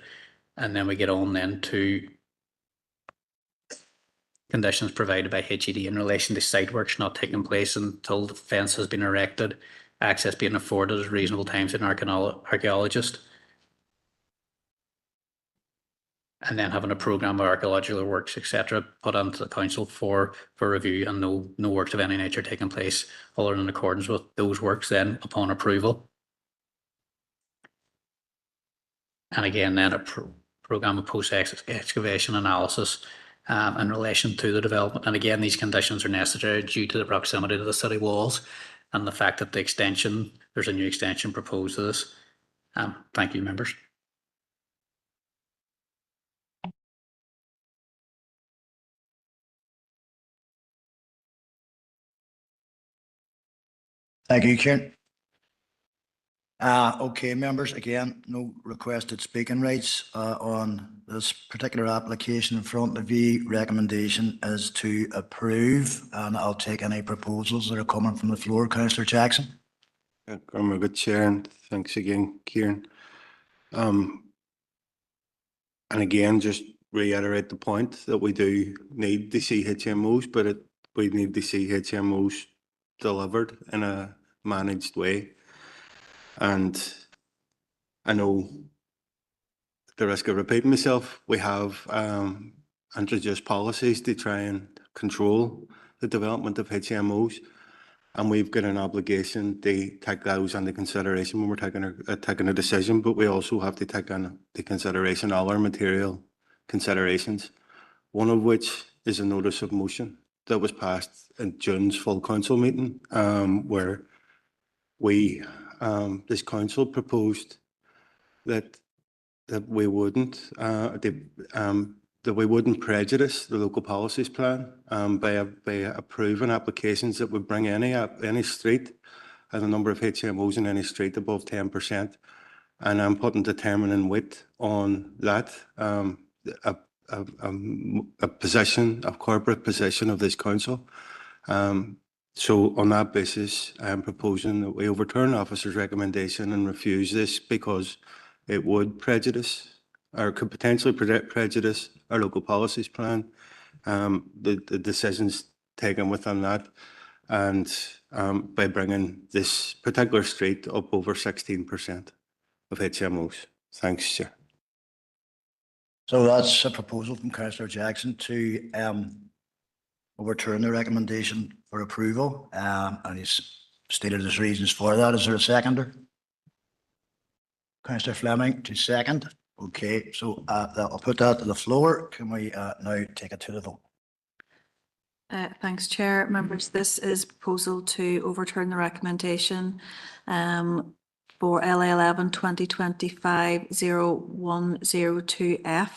And then we get on then to conditions provided by HED in relation to site works not taking place until the fence has been erected, access being afforded at reasonable times to an archaeologist. And then having a programme of archaeological works, etc., put onto the council for review, and no works of any nature taking place other than in accordance with those works then upon approval. And again, then a programme of post-excavation analysis in relation to the development. And again, these conditions are necessary due to the proximity to the city walls and the fact that there's a new extension proposed to this. Thank you, members. Thank you, Kieran. Okay, members, again, no requested speaking rights on this particular application in front of you. Recommendation is to approve, and I'll take any proposals that are coming from the floor. Councillor Jackson. I'm good, Chair, and thanks again, Kieran. And again, just reiterate the point that we do need to see HMOs, but we need to see HMOs delivered in a managed way. And I know, at the risk of repeating myself, we have introduced policies to try and control the development of HMOs, and we've got an obligation to take those into consideration when we're taking a decision, but we also have to take into consideration other material considerations, one of which is a notice of motion that was passed in June's full council meeting, where we, this council proposed that we wouldn't that we wouldn't prejudice the local policies plan by approving applications that would bring any street and a number of HMOs in any street above 10%, and I'm putting determining weight on that, a position, a corporate position of this council. So on that basis, I'm proposing that we overturn the officer's recommendation and refuse this because it would prejudice or could potentially prejudice our local policies plan, the decisions taken within that, and by bringing this particular street up over 16% of HMOs. Thanks, Chair. So that's a proposal from Councillor Jackson to overturn the recommendation for approval, and he's stated his reasons for that. Is there a seconder? Councillor Fleming to second. Okay, so I'll put that to the floor. Can we now take it to the vote? Thanks, Chair. Members, this is a proposal to overturn the recommendation for LA 11 2025 0102F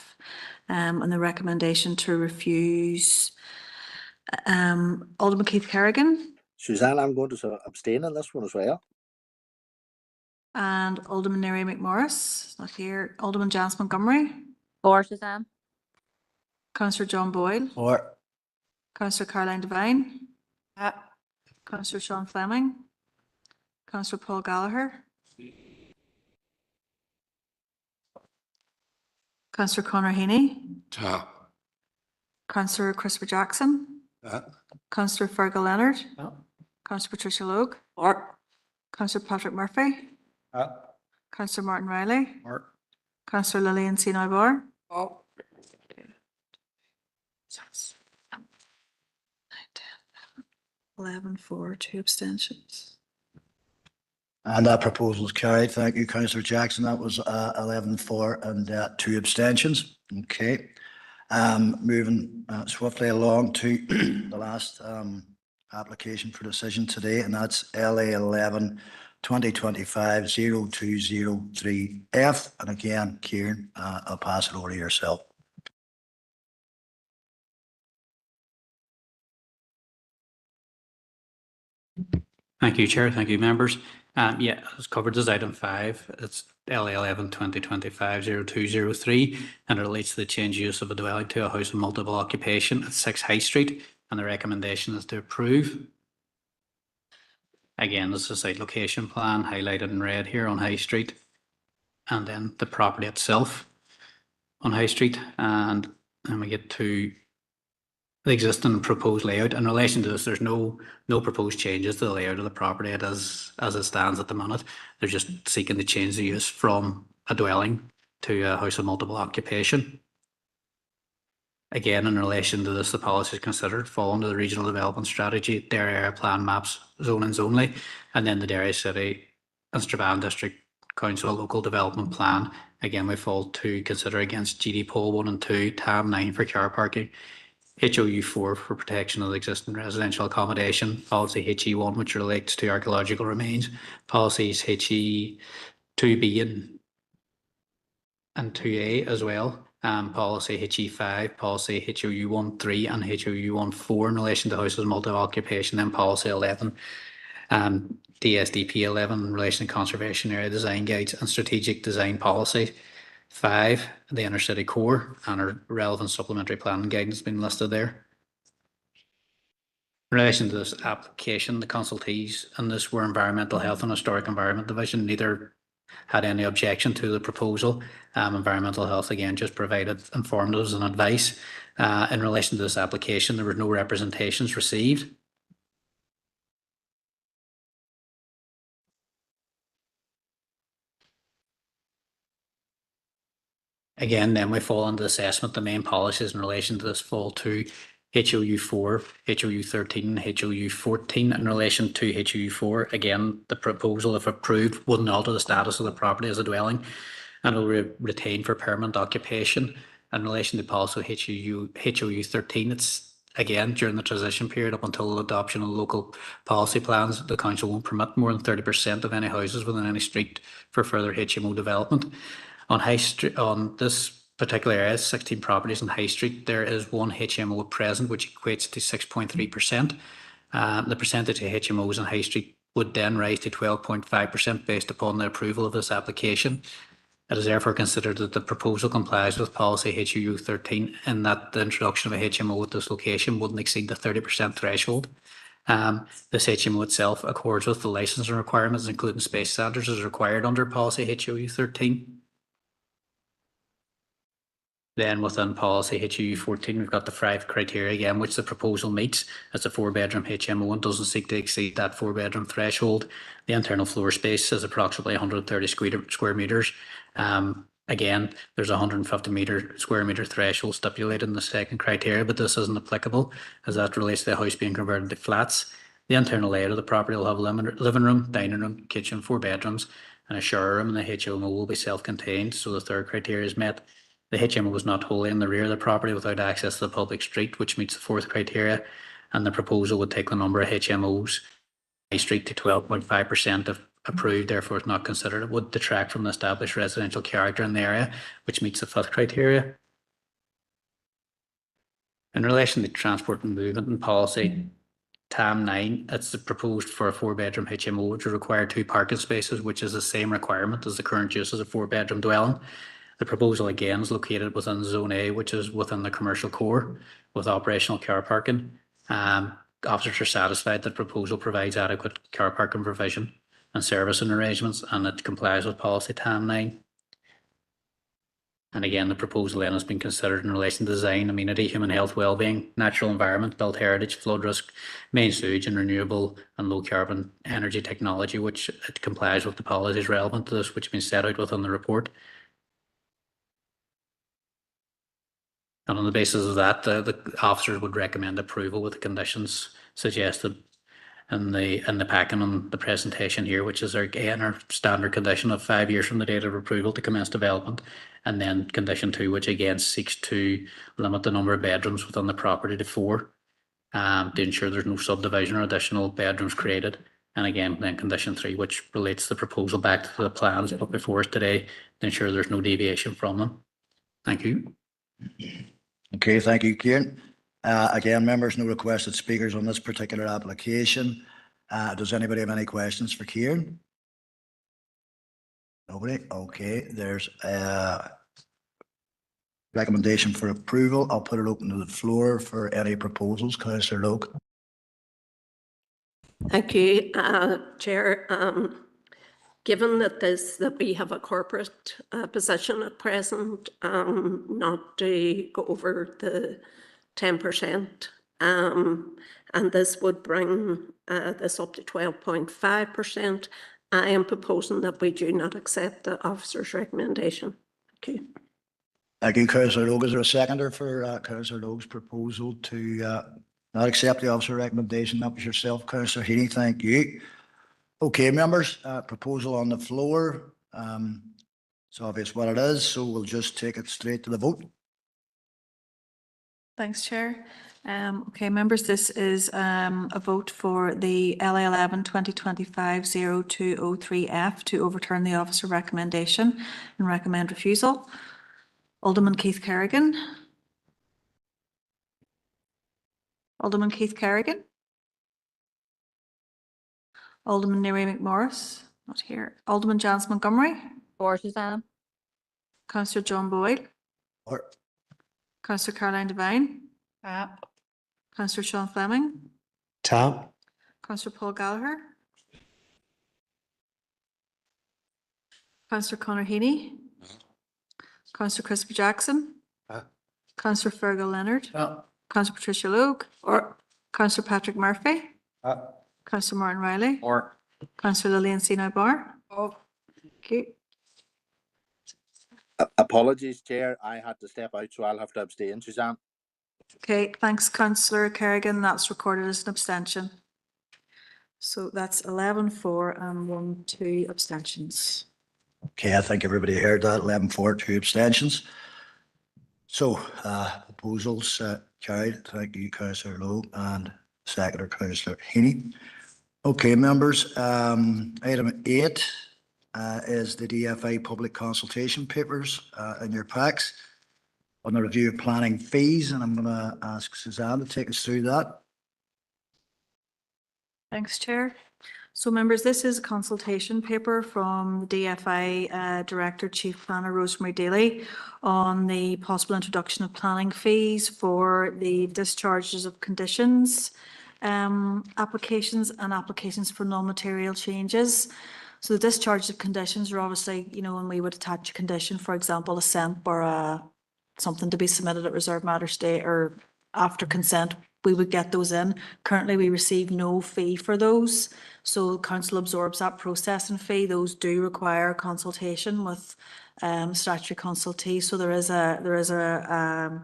and the recommendation to refuse Alderman Keith Kerrigan Suzanne, I'm going to abstain on this one as well. and Alderman Neri McMorris, not here. Alderman Janice Montgomery. For Suzanne. Councillor John Boyle. Or Councillor Caroline Devine. Councillor Sean Fleming. Councillor Paul Gallagher. Councillor Conor Heaney. Councillor Christopher Jackson. Councillor Fergal Leonard. Councillor Patricia Logue. Councillor Patrick Murphy. Councillor Martin Riley. Councillor Lillian Sinai-Barr. 11 for, 2 abstentions. And that proposal is carried. Thank you, Councillor Jackson. That was 11 for and 2 abstentions. Okay. Moving swiftly along to the last application for decision today, and that's LA 11 2025 0203F. And again, Kieran, I'll pass it over to yourself. Thank you, Chair. Thank you, members. Yeah, it's covered as item 5. It's LA 11 2025 0203, and it relates to the change use of a dwelling to a house of multiple occupation at 6 High Street, and the recommendation is to approve. Again, this is a site location plan highlighted in red here on High Street, and then the property itself on High Street, and then we get to the existing proposed layout. In relation to this, there's no proposed changes to the layout of the property as it stands at the minute. They're just seeking to change the use from a dwelling to a house of multiple occupation. Again, in relation to this, the policies considered fall under the regional development strategy, Derry area plan maps, zonings only, and then the Derry City and Strabane District Council local development plan. Again, we fall to consider against GD Poll 1 and 2, tab 9 for car parking, HOU 4 for protection of the existing residential accommodation, policy HE1 which relates to archaeological remains, policies HE 2B and 2A as well, policy HE 5, policy HOU 1.3 and HOU 1.4 in relation to houses multi-occupation, then policy 11, DSDP 11 in relation to conservation area design guides and strategic design policy 5, the inner city core, and our relevant supplementary planning guidance has been listed there. In relation to this application, the consultees in this were Environmental Health and Historic Environment Division. Neither had any objection to the proposal. Environmental Health again just provided informatives and advice. In relation to this application, there were no representations received. Again, then we fall into assessment. The main policies in relation to this fall to HOU 4, HOU 13, HOU 14. In relation to HOU 4, again, the proposal, if approved, wouldn't alter the status of the property as a dwelling and will retain for permanent occupation. In relation to policy HOU 13, it's again during the transition period up until the adoption of local policy plans, the council won't permit more than 30% of any houses within any street for further HMO development. On High Street, on this particular area, 16 properties on High Street, there is one HMO at present, which equates to 6.3%. The percentage of HMOs on High Street would then rise to 12.5% based upon the approval of this application. It is therefore considered that the proposal complies with policy HOU 13 in that the introduction of a HMO at this location wouldn't exceed the 30% threshold. This HMO itself accords with the licensing requirements, including space standards, as required under policy HOU 13. Then within policy HOU 14, we've got the 5 criteria again, which the proposal meets. It's a 4-bedroom HMO and doesn't seek to exceed that 4-bedroom threshold. The internal floor space is approximately 130 square metres. Again, there's a 150 square metre threshold stipulated in the second criteria, but this isn't applicable as that relates to the house being converted to flats. The internal layout of the property will have a living room, dining room, kitchen, 4 bedrooms, and a shower room, and the HMO will be self-contained, so the third criteria is met. The HMO is not wholly in the rear of the property without access to the public street, which meets the 4th criteria, and the proposal would take the number of HMOs High Street to 12.5% if approved, therefore is not considered. It would detract from the established residential character in the area, which meets the 5th criteria. In relation to transport and movement and policy, TAM 9, it's proposed for a 4-bedroom HMO, which will require 2 parking spaces, which is the same requirement as the current use as a 4-bedroom dwelling. The proposal again is located within Zone A, which is within the commercial core with operational car parking. Officers are satisfied that the proposal provides adequate car parking provision and servicing arrangements, and it complies with policy TAM 9. And again, the proposal then has been considered in relation to design, amenity, human health, well-being, natural environment, built heritage, flood risk, main sewage and renewable and low carbon energy technology, which it complies with the policies relevant to this, which have been set out within the report. And on the basis of that, the officers would recommend approval with the conditions suggested in the packing on the presentation here, which is our standard condition of 5 years from the date of approval to commence development, and then condition 2, which again seeks to limit the number of bedrooms within the property to 4, to ensure there's no subdivision or additional bedrooms created. And again, then condition 3, which relates the proposal back to the plans put before us today to ensure there's no deviation from them. Thank you. Okay, thank you, Kieran. Again, members, no requested speakers on this particular application. Does anybody have any questions for Kieran? Nobody? Okay, there's a recommendation for approval. I'll put it open to the floor for any proposals. Councillor Logue. Thank you, Chair. Given that we have a corporate position at present, not to go over the 10%, and this would bring this up to 12.5%, I am proposing that we do not accept the officer's recommendation. Thank you. Thank you, Councillor Logue. Is there a seconder for Councillor Logue's proposal to not accept the officer recommendation? That was yourself, Councillor Heaney. Thank you. Okay, members, proposal on the floor. It's obvious what it is, so we'll just take it straight to the vote. Thanks, Chair. Okay, members, this is a vote for the LA 11 2025-0203F to overturn the officer recommendation and recommend refusal. Alderman Keith Kerrigan. Alderman Keith Kerrigan. Alderman Neri McMorris, not here. Alderman Janice Montgomery. For Suzanne. Councillor John Boyle. Or. Councillor Caroline Devine. Councillor Sean Fleming. Tap. Councillor Paul Gallagher. Councillor Conor Heaney. Councillor Crispy Jackson. Councillor Fergal Leonard. Councillor Patricia Logue. Or. Councillor Patrick Murphy. Councillor Martin Riley. Or. Councillor Lillian Sinai Barr. Oh. Okay. Apologies, Chair. I had to step out, so I'll have to abstain, Suzanne. Okay, thanks, councillor Kerrigan. That's recorded as an abstention. So that's 11-4 and 1-2 abstentions. Okay, I think everybody heard that. 11-4, 2 abstentions. So, proposals carried. Thank you, councillor Lowe, and seconder, councillor Heaney. Okay, members, item 8 is the DFA public consultation papers in your packs on the review of planning fees, and I'm going to ask Suzanne to take us through that. Thanks, Chair. So members, this is a consultation paper from the DFI Director Chief Planner Rosemary Daly on the possible introduction of planning fees for the discharges of conditions applications and applications for non-material changes. So the discharge of conditions are obviously, you know, when we would attach a condition, for example, a SEMP or something to be submitted at reserved matter state or after consent, we would get those in. Currently, we receive no fee for those. So council absorbs that processing fee. Those do require consultation with statutory consultee. So there is a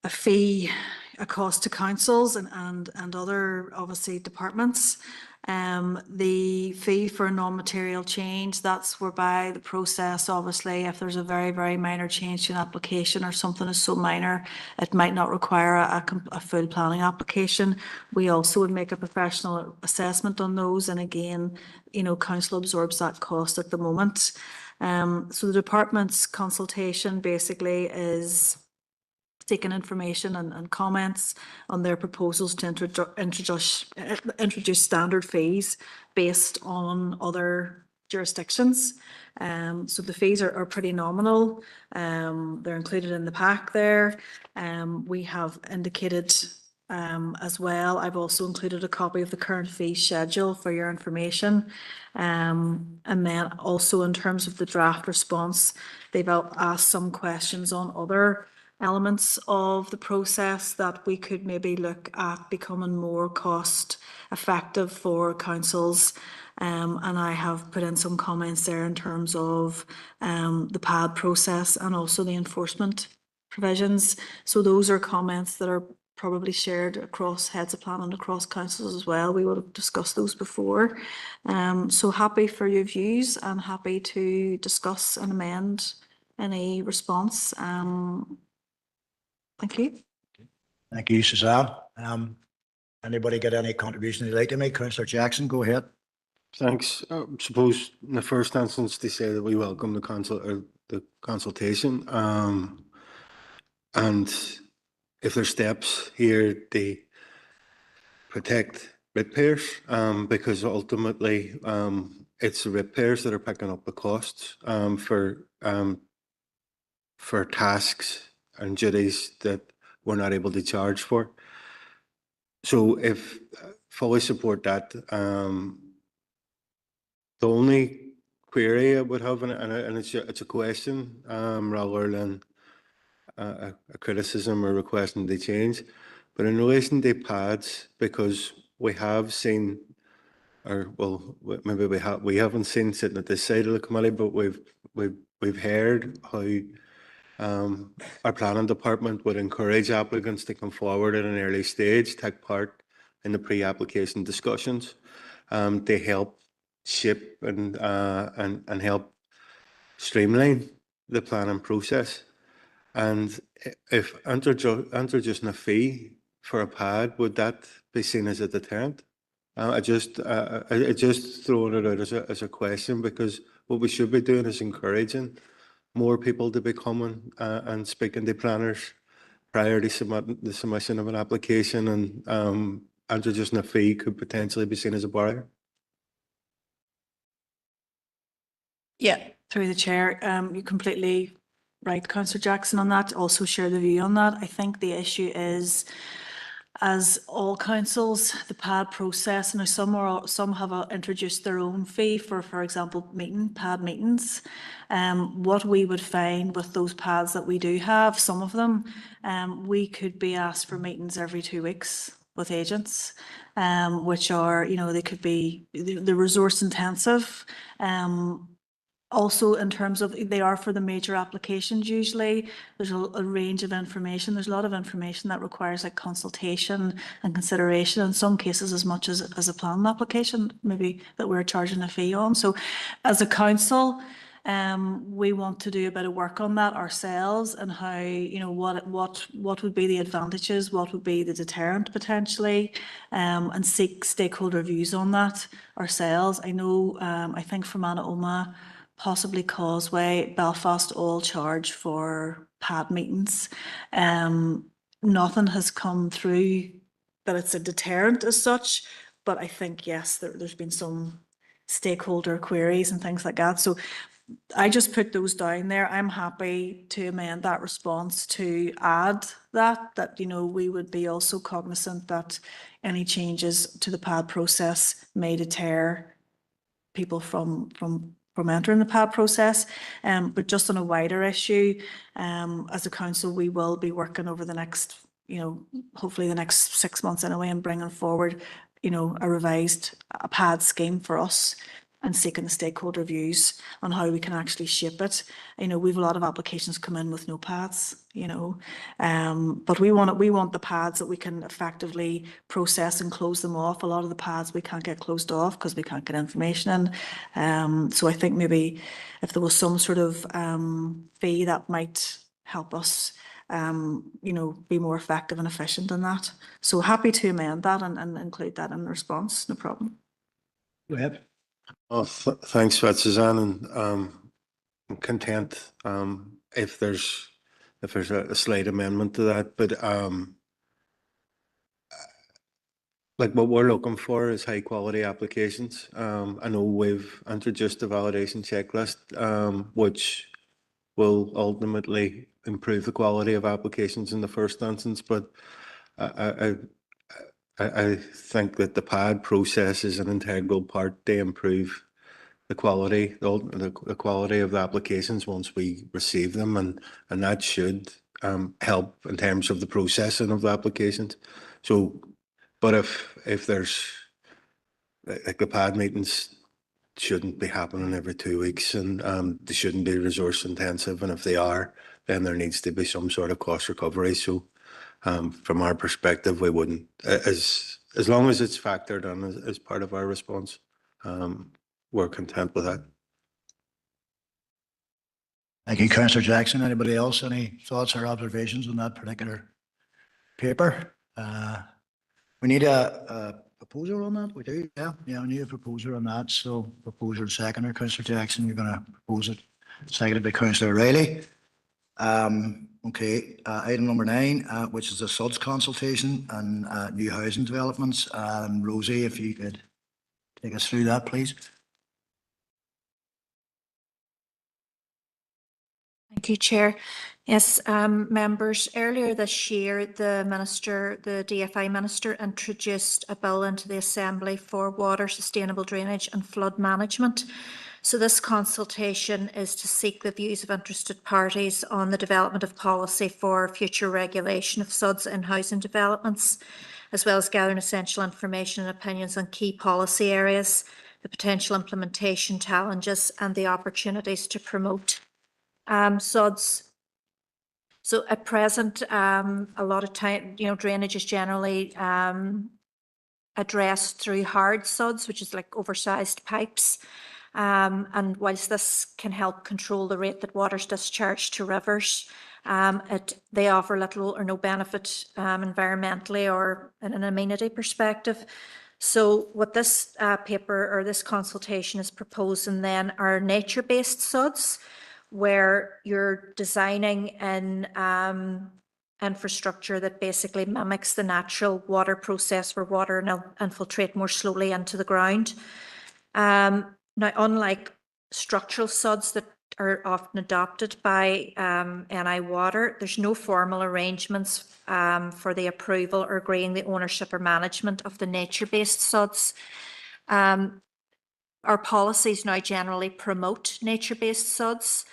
fee, a cost to councils and other obviously departments. The fee for a non-material change, that's whereby the process, obviously, if there's a very, very minor change to an application or something is so minor, it might not require a full planning application. We also would make a professional assessment on those. And again, you know, council absorbs that cost at the moment. So the department's consultation basically is taking information and comments on their proposals to introduce standard fees based on other jurisdictions. So the fees are pretty nominal. They're included in the pack there. We have indicated as well, I've also included a copy of the current fee schedule for your information. And then also in terms of the draft response, they've asked some questions on other elements of the process that we could maybe look at becoming more cost effective for councils. And I have put in some comments there in terms of the PAD process and also the enforcement provisions. So those are comments that are probably shared across heads of plan and across councils as well. We would have discussed those before. So happy for your views and happy to discuss and amend any response. Thank you. Thank you, Suzanne. Anybody got any contribution they'd like to make? Councillor Jackson, go ahead. Thanks. I suppose in the first instance they say that we welcome the consultation. And if there's steps here, they protect ratepayers, because ultimately it's the ratepayers that are picking up the costs for tasks and duties that we're not able to charge for. So if fully support that, the only query I would have, and it's a question rather than a criticism or requesting the change, but in relation to pads, because we have seen, or well, maybe we haven't seen sitting at this side of the committee, but we've heard how our planning department would encourage applicants to come forward at an early stage, take part in the pre-application discussions, to help shape and help streamline the planning process. And if introducing a fee for a pad, would that be seen as a deterrent? I just throwing it out as a question, because what we should be doing is encouraging more people to be coming and speaking to planners prior to the submission of an application, and introducing a fee could potentially be seen as a barrier. Yeah, through the chair, you're completely right, Councillor Jackson, on that. Also share the view on that. I think the issue is, as all councils, the PAD process, now some have introduced their own fee for example, PAD meetings. What we would find with those PADs that we do have, some of them, we could be asked for meetings every 2 weeks with agents, which are, you know, they could be the resource intensive. Also, in terms of, they are for the major applications usually, there's a range of information. There's a lot of information that requires like consultation and consideration, in some cases as much as a planning application, maybe that we're charging a fee on. So as a council, we want to do a bit of work on that ourselves, and how, you know, what would be the advantages, what would be the deterrent potentially, and seek stakeholder views on that ourselves. I know, I think Fermanagh Oma, possibly Causeway, Belfast all charge for pad meetings. Nothing has come through that it's a deterrent as such, but I think, yes, there's been some stakeholder queries and things like that. So I just put those down there. I'm happy to amend that response to add that, you know, we would be also cognizant that any changes to the pad process may deter people from entering the pad process. But just on a wider issue, as a council, we will be working over the next, you know, hopefully the next 6 months anyway, and bringing forward, you know, a pad scheme for us, and seeking the stakeholder views on how we can actually shape it. You know, we've a lot of applications come in with no pads, you know, but we want the pads that we can effectively process and close them off. A lot of the pads we can't get closed off because we can't get information in. So I think maybe if there was some sort of fee that might help us, you know, be more effective and efficient in that. So happy to amend that and include that in the response, no problem. Go ahead. Oh, thanks for that, Suzanne, and I'm content if there's a slight amendment to that, but like what we're looking for is high quality applications. I know we've introduced a validation checklist, which will ultimately improve the quality of applications in the first instance, but I think that the pad process is an integral part to improve the quality, the quality of the applications once we receive them, and that should help in terms of the processing of the applications. So, but if there's like the pad meetings shouldn't be happening every 2 weeks, and they shouldn't be resource intensive, and if they are, then there needs to be some sort of cost recovery. So from our perspective, we wouldn't, as long as it's factored in as part of our response, we're content with that. Thank you, Councillor Jackson. Anybody else? Any thoughts or observations on that particular paper? We need a proposer on that. We do, yeah. We need a proposer on that. So proposer and seconder, Councillor Jackson, you're going to propose it. Seconded by Councillor Riley. Okay, item number 9, which is the SUDS consultation and new housing developments. Rosie, if you could take us through that, please. Thank you, Chair. Yes, members, earlier this year, the DFI Minister introduced a bill into the Assembly for water, sustainable drainage and flood management. So this consultation is to seek the views of interested parties on the development of policy for future regulation of SUDS in housing developments, as well as gathering essential information and opinions on key policy areas, the potential implementation challenges and the opportunities to promote SUDS. So at present, a lot of time, you know, drainage is generally addressed through hard SUDS, which is like oversized pipes. And whilst this can help control the rate that water is discharged to rivers, they offer little or no benefit environmentally or in an amenity perspective. So what this paper or this consultation is proposing then are nature-based SUDS, where you're designing in infrastructure that basically mimics the natural water process where water will infiltrate more slowly into the ground. Now, unlike structural SUDS that are often adopted by NI Water, there's no formal arrangements for the approval or agreeing the ownership or management of the nature-based SUDS. Our policies now generally promote nature-based SUDS,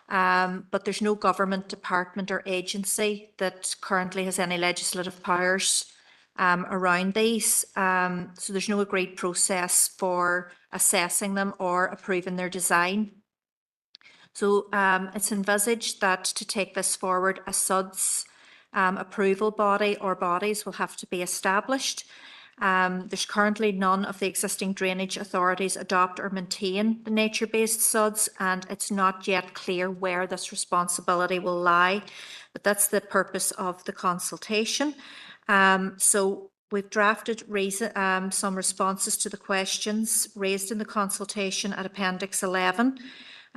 but there's no government department or agency that currently has any legislative powers around these. So there's no agreed process for assessing them or approving their design. So it's envisaged that to take this forward, a SUDS approval body or bodies will have to be established. There's currently none of the existing drainage authorities adopt or maintain the nature-based SUDS, and it's not yet clear where this responsibility will lie, but that's the purpose of the consultation. So we've drafted some responses to the questions raised in the consultation at Appendix 11,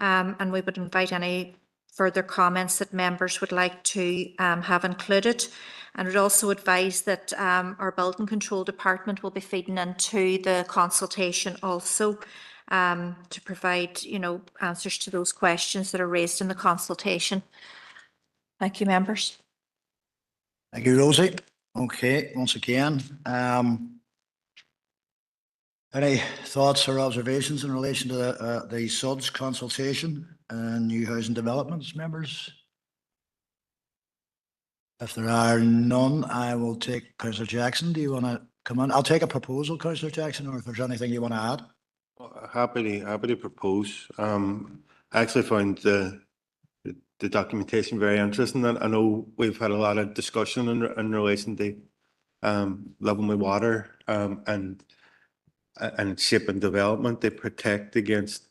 and we would invite any further comments that members would like to have included. And would also advise that our Building Control Department will be feeding into the consultation also to provide, answers to those questions that are raised in the consultation. Thank you, members. Thank you, Rosie. Okay, once again, any thoughts or observations in relation to the SUDS consultation and new housing developments, members? If there are none, I will take Councillor Jackson. Do you want to come on? I'll take a proposal, Councillor Jackson, or if there's anything you want to add. Happy to propose. I actually found the documentation very interesting. I know we've had a lot of discussion in relation to living with water and shaping development to protect against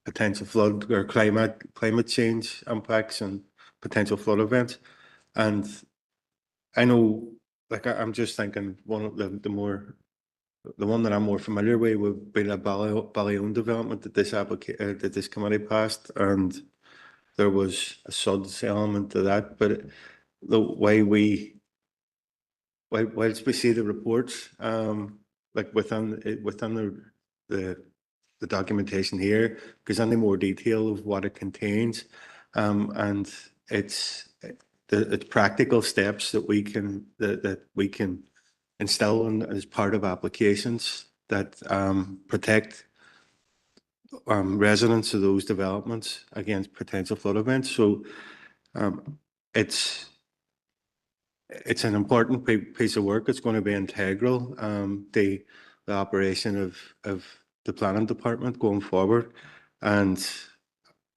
potential flood or climate change impacts and potential flood events. And I know, like, I'm just thinking one of the one that I'm more familiar with would be the Ballyone development that this committee passed, and there was a SUDS element to that. But the way whilst we see the reports, like within the documentation here, because any more detail of what it contains, and it's practical steps that we can instill as part of applications that protect residents of those developments against potential flood events. So it's an important piece of work. It's going to be integral to the operation of the planning department going forward. And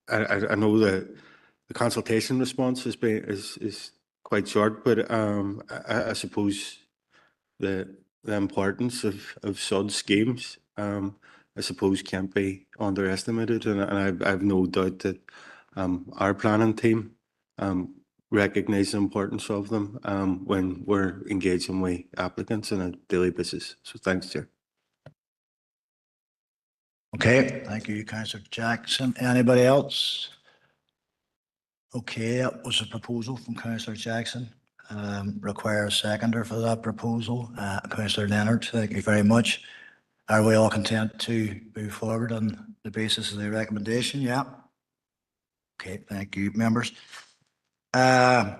I know that the consultation response is quite short, but I suppose the importance of SUD schemes, I suppose, can't be underestimated, and I've no doubt that our planning team recognise the importance of them when we're engaging with applicants on a daily basis. So thanks, Chair. Okay, thank you, Councillor Jackson. Anybody else? Okay, that was a proposal from Councillor Jackson. Require a seconder for that proposal. Councillor Leonard, thank you very much. Are we all content to move forward on the basis of the recommendation? Yeah. Okay, thank you, members. Right,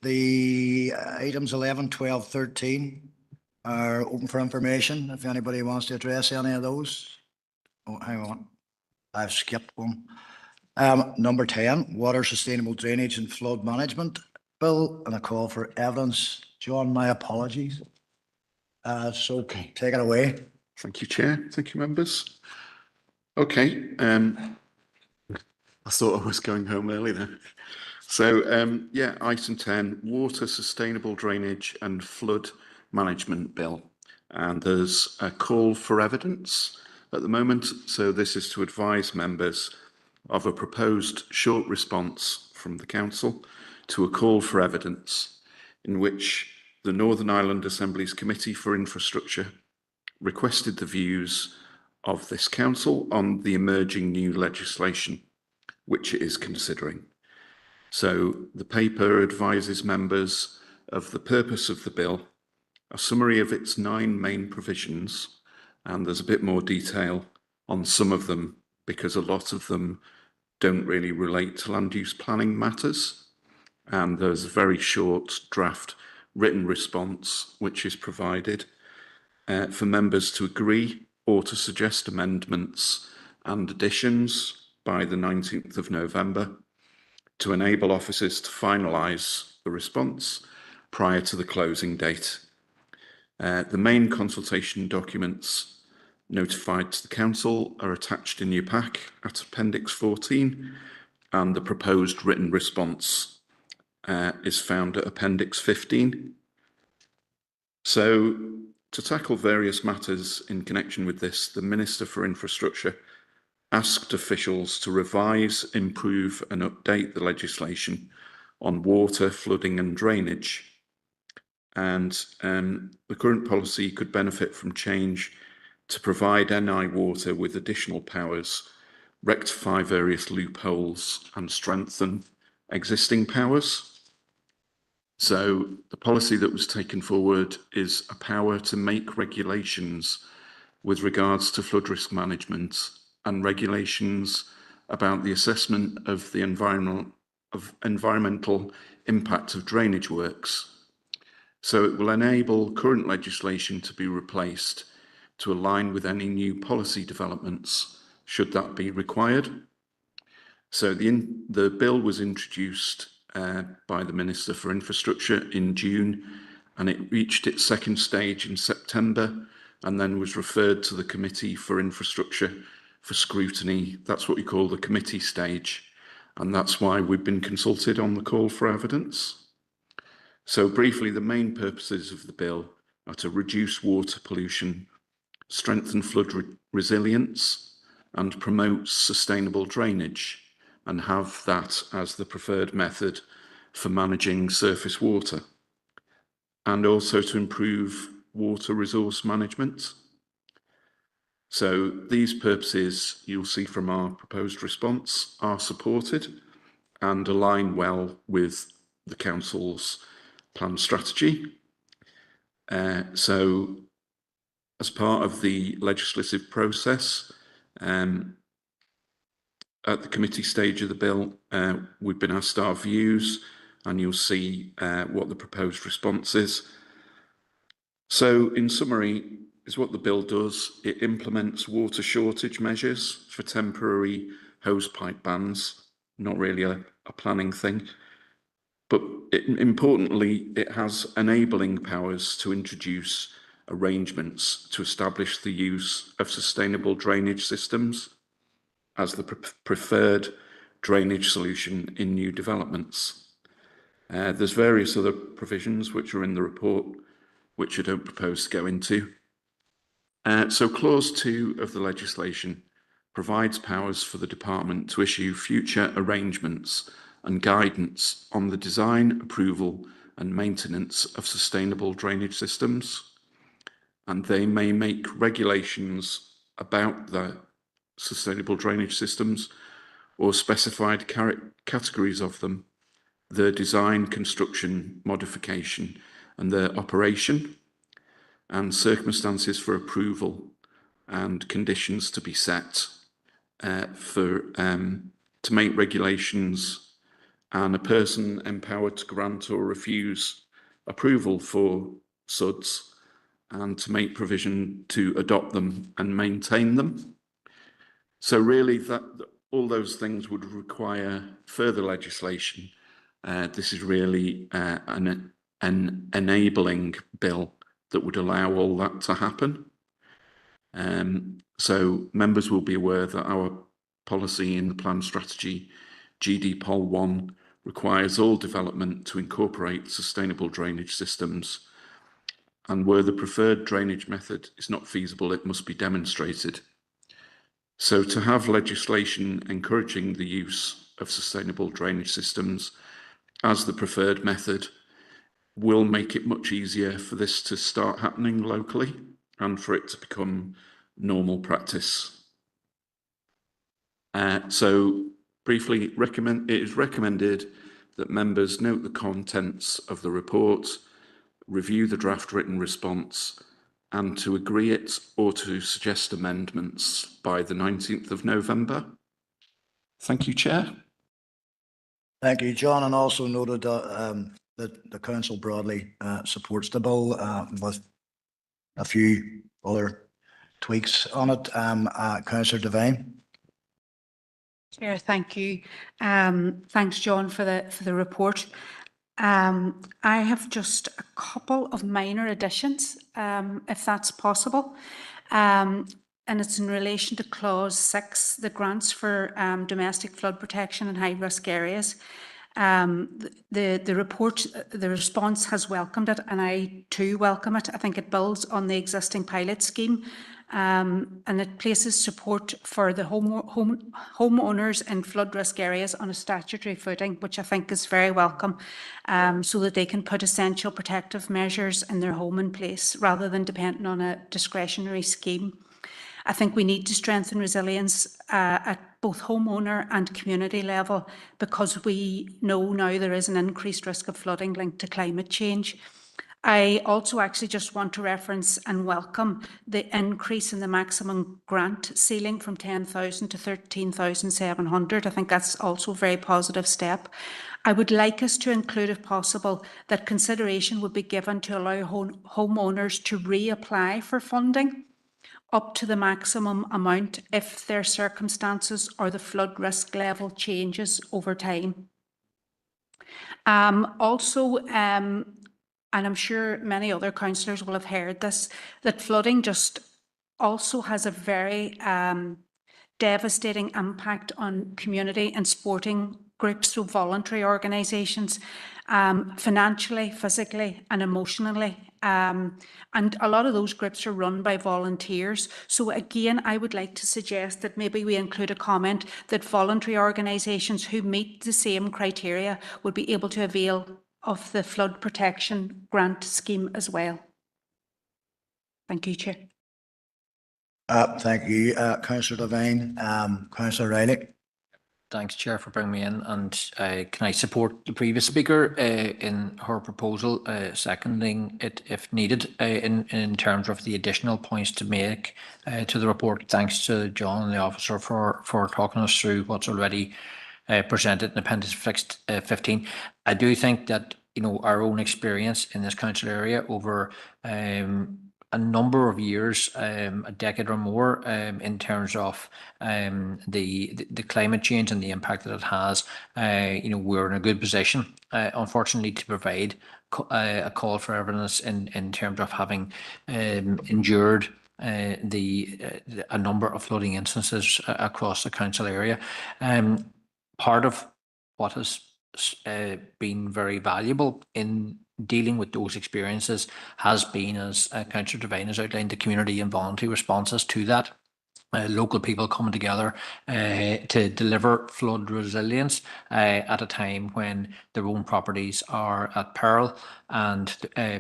the items 11, 12, 13 are open for information. If anybody wants to address any of those. Oh, hang on. I've skipped one. Number 10, Water Sustainable Drainage and Flood Management Bill, and a call for evidence. John, my apologies. So take it away. Thank you, Chair. Thank you, members. Okay. I thought I was going home early then. So, yeah, item 10, Water Sustainable Drainage and Flood Management Bill. And there's a call for evidence at the moment. So this is to advise members of a proposed short response from the Council to a call for evidence in which the Northern Ireland Assembly's Committee for Infrastructure requested the views of this Council on the emerging new legislation which it is considering. So the paper advises members of the purpose of the bill, a summary of its 9 main provisions, and there's a bit more detail on some of them because a lot of them don't really relate to land use planning matters. And there's a very short draft written response which is provided for members to agree or to suggest amendments and additions by the 19th of November to enable officers to finalise the response prior to the closing date. The main consultation documents notified to the council are attached in your pack at Appendix 14, and the proposed written response is found at Appendix 15. So, to tackle various matters in connection with this, the Minister for Infrastructure asked officials to revise, improve and update the legislation on water, flooding and drainage. And the current policy could benefit from change to provide NI Water with additional powers, rectify various loopholes and strengthen existing powers. So the policy that was taken forward is a power to make regulations with regards to flood risk management and regulations about the assessment of the environmental impact of drainage works. So it will enable current legislation to be replaced to align with any new policy developments, should that be required. So the bill was introduced by the Minister for Infrastructure in June, and it reached its second stage in September, and then was referred to the Committee for Infrastructure for scrutiny. That's what we call the committee stage, and that's why we've been consulted on the call for evidence. So briefly, the main purposes of the bill are to reduce water pollution, strengthen flood resilience, and promote sustainable drainage, and have that as the preferred method for managing surface water, and also to improve water resource management. So these purposes, you'll see from our proposed response, are supported and align well with the Council's plan strategy. So as part of the legislative process, at the committee stage of the bill, we've been asked our views, and you'll see what the proposed response is. So, in summary, is what the bill does. It implements water shortage measures for temporary hosepipe bans, not really a planning thing. But importantly, it has enabling powers to introduce arrangements to establish the use of sustainable drainage systems as the preferred drainage solution in new developments. There's various other provisions which are in the report, which I don't propose to go into. So Clause 2 of the legislation provides powers for the department to issue future arrangements and guidance on the design, approval and maintenance of sustainable drainage systems. And they may make regulations about the sustainable drainage systems or specified categories of them, their design, construction, modification and their operation, and circumstances for approval and conditions to be set to make regulations, and a person empowered to grant or refuse approval for SUDs and to make provision to adopt them and maintain them. So really all those things would require further legislation. This is really an enabling bill that would allow all that to happen. So members will be aware that our policy in the plan strategy, GDPOL 1, requires all development to incorporate sustainable drainage systems, and where the preferred drainage method is not feasible, it must be demonstrated. So to have legislation encouraging the use of sustainable drainage systems as the preferred method will make it much easier for this to start happening locally and for it to become normal practice. So briefly, it is recommended that members note the contents of the report, review the draft written response, and to agree it or to suggest amendments by the 19th of November. Thank you, Chair. Thank you, John, and also noted that the Council broadly supports the bill with a few other tweaks on it. Councillor Devine. Chair, thank you. Thanks, John, for the report. I have just a couple of minor additions, if that's possible. and it's in relation to clause 6, the grants for domestic flood protection in high-risk areas. The report, the response has welcomed it, and I too welcome it. I think it builds on the existing pilot scheme, and it places support for the homeowners in flood risk areas on a statutory footing, which I think is very welcome, so that they can put essential protective measures in their home in place rather than depending on a discretionary scheme. I think we need to strengthen resilience at both homeowner and community level, because we know now there is an increased risk of flooding linked to climate change. I also actually just want to reference and welcome the increase in the maximum grant ceiling from 10,000 to 13,700. I think that's also a very positive step. I would like us to include, if possible, that consideration would be given to allow homeowners to reapply for funding up to the maximum amount if their circumstances or the flood risk level changes over time. Also, and I'm sure many other councillors will have heard this, that flooding just also has a very devastating impact on community and sporting groups, so voluntary organisations, financially, physically and emotionally. And a lot of those groups are run by volunteers. So again, I would like to suggest that maybe we include a comment that voluntary organisations who meet the same criteria would be able to avail of the flood protection grant scheme as well. Thank you, Chair. Thank you, Councillor Devine. Councillor Riley. Thanks, Chair, for bringing me in. And can I support the previous speaker in her proposal, seconding it if needed, in terms of the additional points to make to the report. Thanks to John and the officer for talking us through what's already presented in Appendix 15. I do think that, you know, our own experience in this council area over a number of years, a decade or more, in terms of the climate change and the impact that it has, you know, we're in a good position, unfortunately, to provide a call for evidence in terms of having endured a number of flooding instances across the council area. Part of what has been very valuable in dealing with those experiences has been, as Councillor Devine has outlined, the community and voluntary responses to that. Local people coming together to deliver flood resilience at a time when their own properties are at peril, and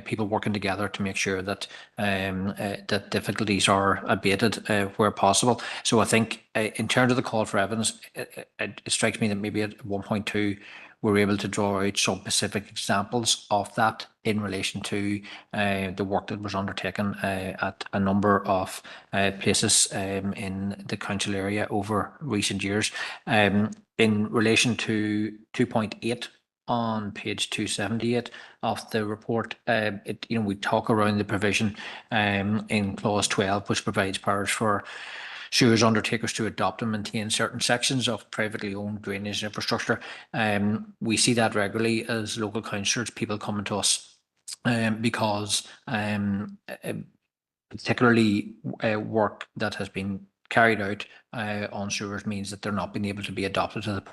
people working together to make sure that that difficulties are abated where possible. So I think in terms of the call for evidence, it strikes me that maybe at 1.2 we're able to draw out some specific examples of that in relation to the work that was undertaken at a number of places in the council area over recent years. In relation to 2.8 on page 278 of the report, you know, we talk around the provision in clause 12, which provides powers for sewers undertakers to adopt and maintain certain sections of privately owned drainage infrastructure. We see that regularly as local councillors, people coming to us because particularly work that has been carried out on sewers means that they're not being able to be adopted to the,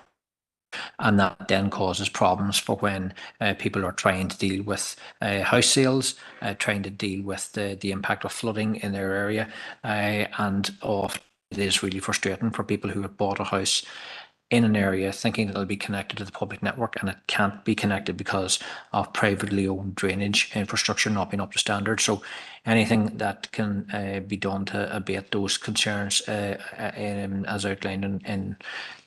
and that then causes problems for when people are trying to deal with house sales, trying to deal with the impact of flooding in their area, and often it is really frustrating for people who have bought a house in an area thinking that it'll be connected to the public network, and it can't be connected because of privately owned drainage infrastructure not being up to standard. So anything that can be done to abate those concerns as outlined in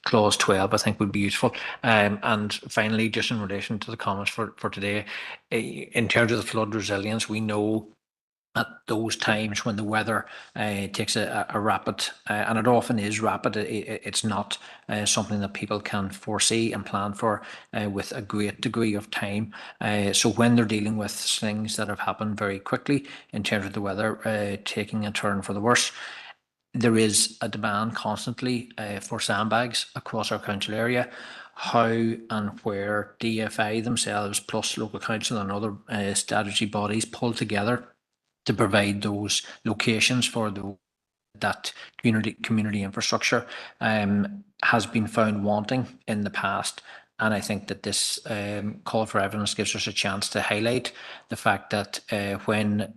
clause 12, I think would be useful. And finally, just in relation to the comments for today, in terms of the flood resilience, we know at those times when the weather takes a rapid, and it often is rapid, it's not something that people can foresee and plan for with a great degree of time. So when they're dealing with things that have happened very quickly in terms of the weather taking a turn for the worse, there is a demand constantly for sandbags across our council area. How and where DFI themselves plus local council and other statutory bodies pull together to provide those locations for the that community infrastructure has been found wanting in the past. And I think that this call for evidence gives us a chance to highlight the fact that when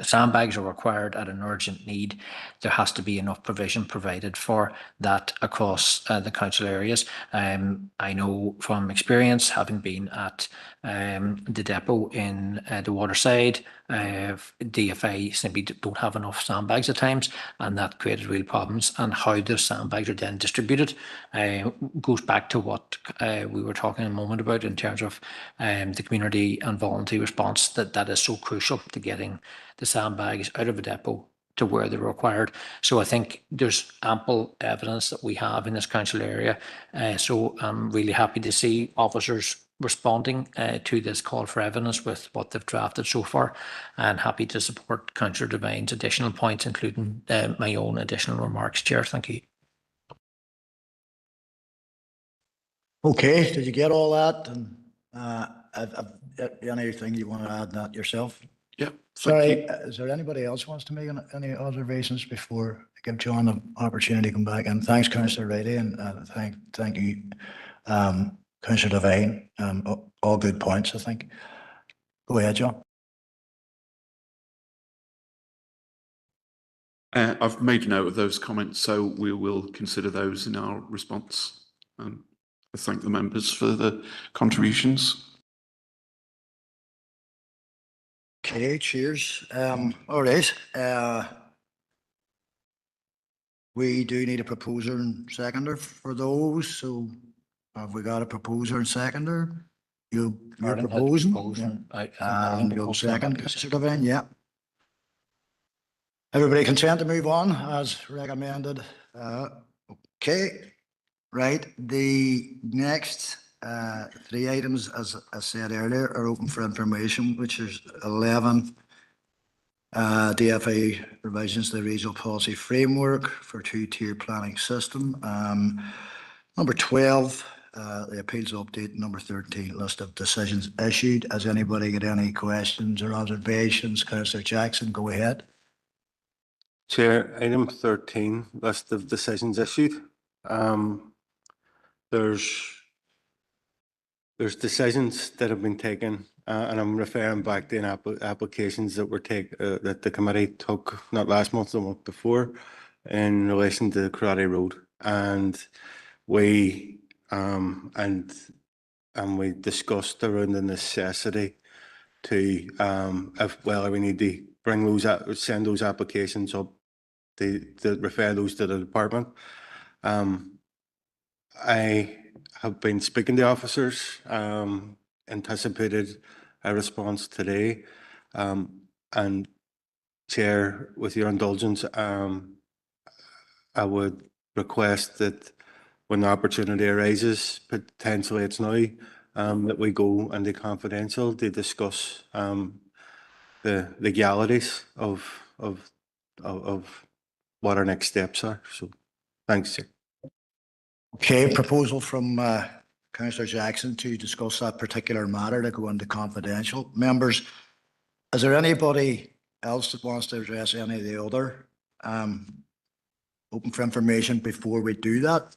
sandbags are required at an urgent need, there has to be enough provision provided for that across the council areas. I know from experience, having been at the depot in the Waterside, DFI simply don't have enough sandbags at times, and that created real problems. And how those sandbags are then distributed goes back to what we were talking a moment about in terms of the community and voluntary response, that is so crucial to getting the sandbags out of a depot to where they're required. So I think there's ample evidence that we have in this council area. So I'm really happy to see officers responding to this call for evidence with what they've drafted so far, and happy to support Councillor Devine's additional points, including my own additional remarks. Chair, thank you. Okay, did you get all that? And anything you want to add that yourself? Yeah. Sorry, is there anybody else wants to make any observations before I give John the opportunity to come back? And thanks, Councillor Reilly, and thank you, Councillor Devine. All good points, I think. Go ahead, John. I've made a note of those comments, so we will consider those in our response. I thank the members for the contributions. Okay, cheers. All right. We do need a proposer and seconder for those. So have we got a proposer and seconder? You're proposing? You'll second, Councillor Devine, yeah. Everybody content to move on as recommended? Okay, right. The next three items, as I said earlier, are open for information, which is 11 DFA revisions to the regional policy framework for two-tier planning system. Number 12, the appeals update. Number 13, list of decisions issued. Has anybody got any questions or observations? Councillor Jackson, go ahead. Chair, item 13, list of decisions issued. There's decisions that have been taken, and I'm referring back to applications that were that the committee took not last month, the month before, in relation to Karate Road, and we we discussed around the necessity to whether we need to bring those send those applications up to refer those to the department. I have been speaking to officers, anticipated a response today, and Chair, with your indulgence, I would request that when the opportunity arises, potentially it's now, that we go into confidential to discuss the legalities of what our next steps are. So, thanks, Chair. Okay, proposal from Councillor Jackson to discuss that particular matter to go into confidential. Members, is there anybody else that wants to address any of the other open for information before we do that?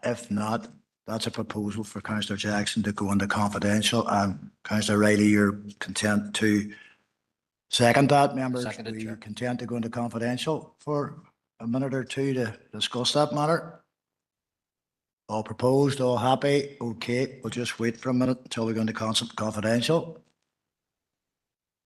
If not, that's a proposal for Councillor Jackson to go into confidential. And Councillor Reilly, you're content to second that, members? Seconded, Are you Chair. content to go into confidential for a minute or two to discuss that matter? All proposed, all happy? Okay, we'll just wait for a minute until we go into confidential.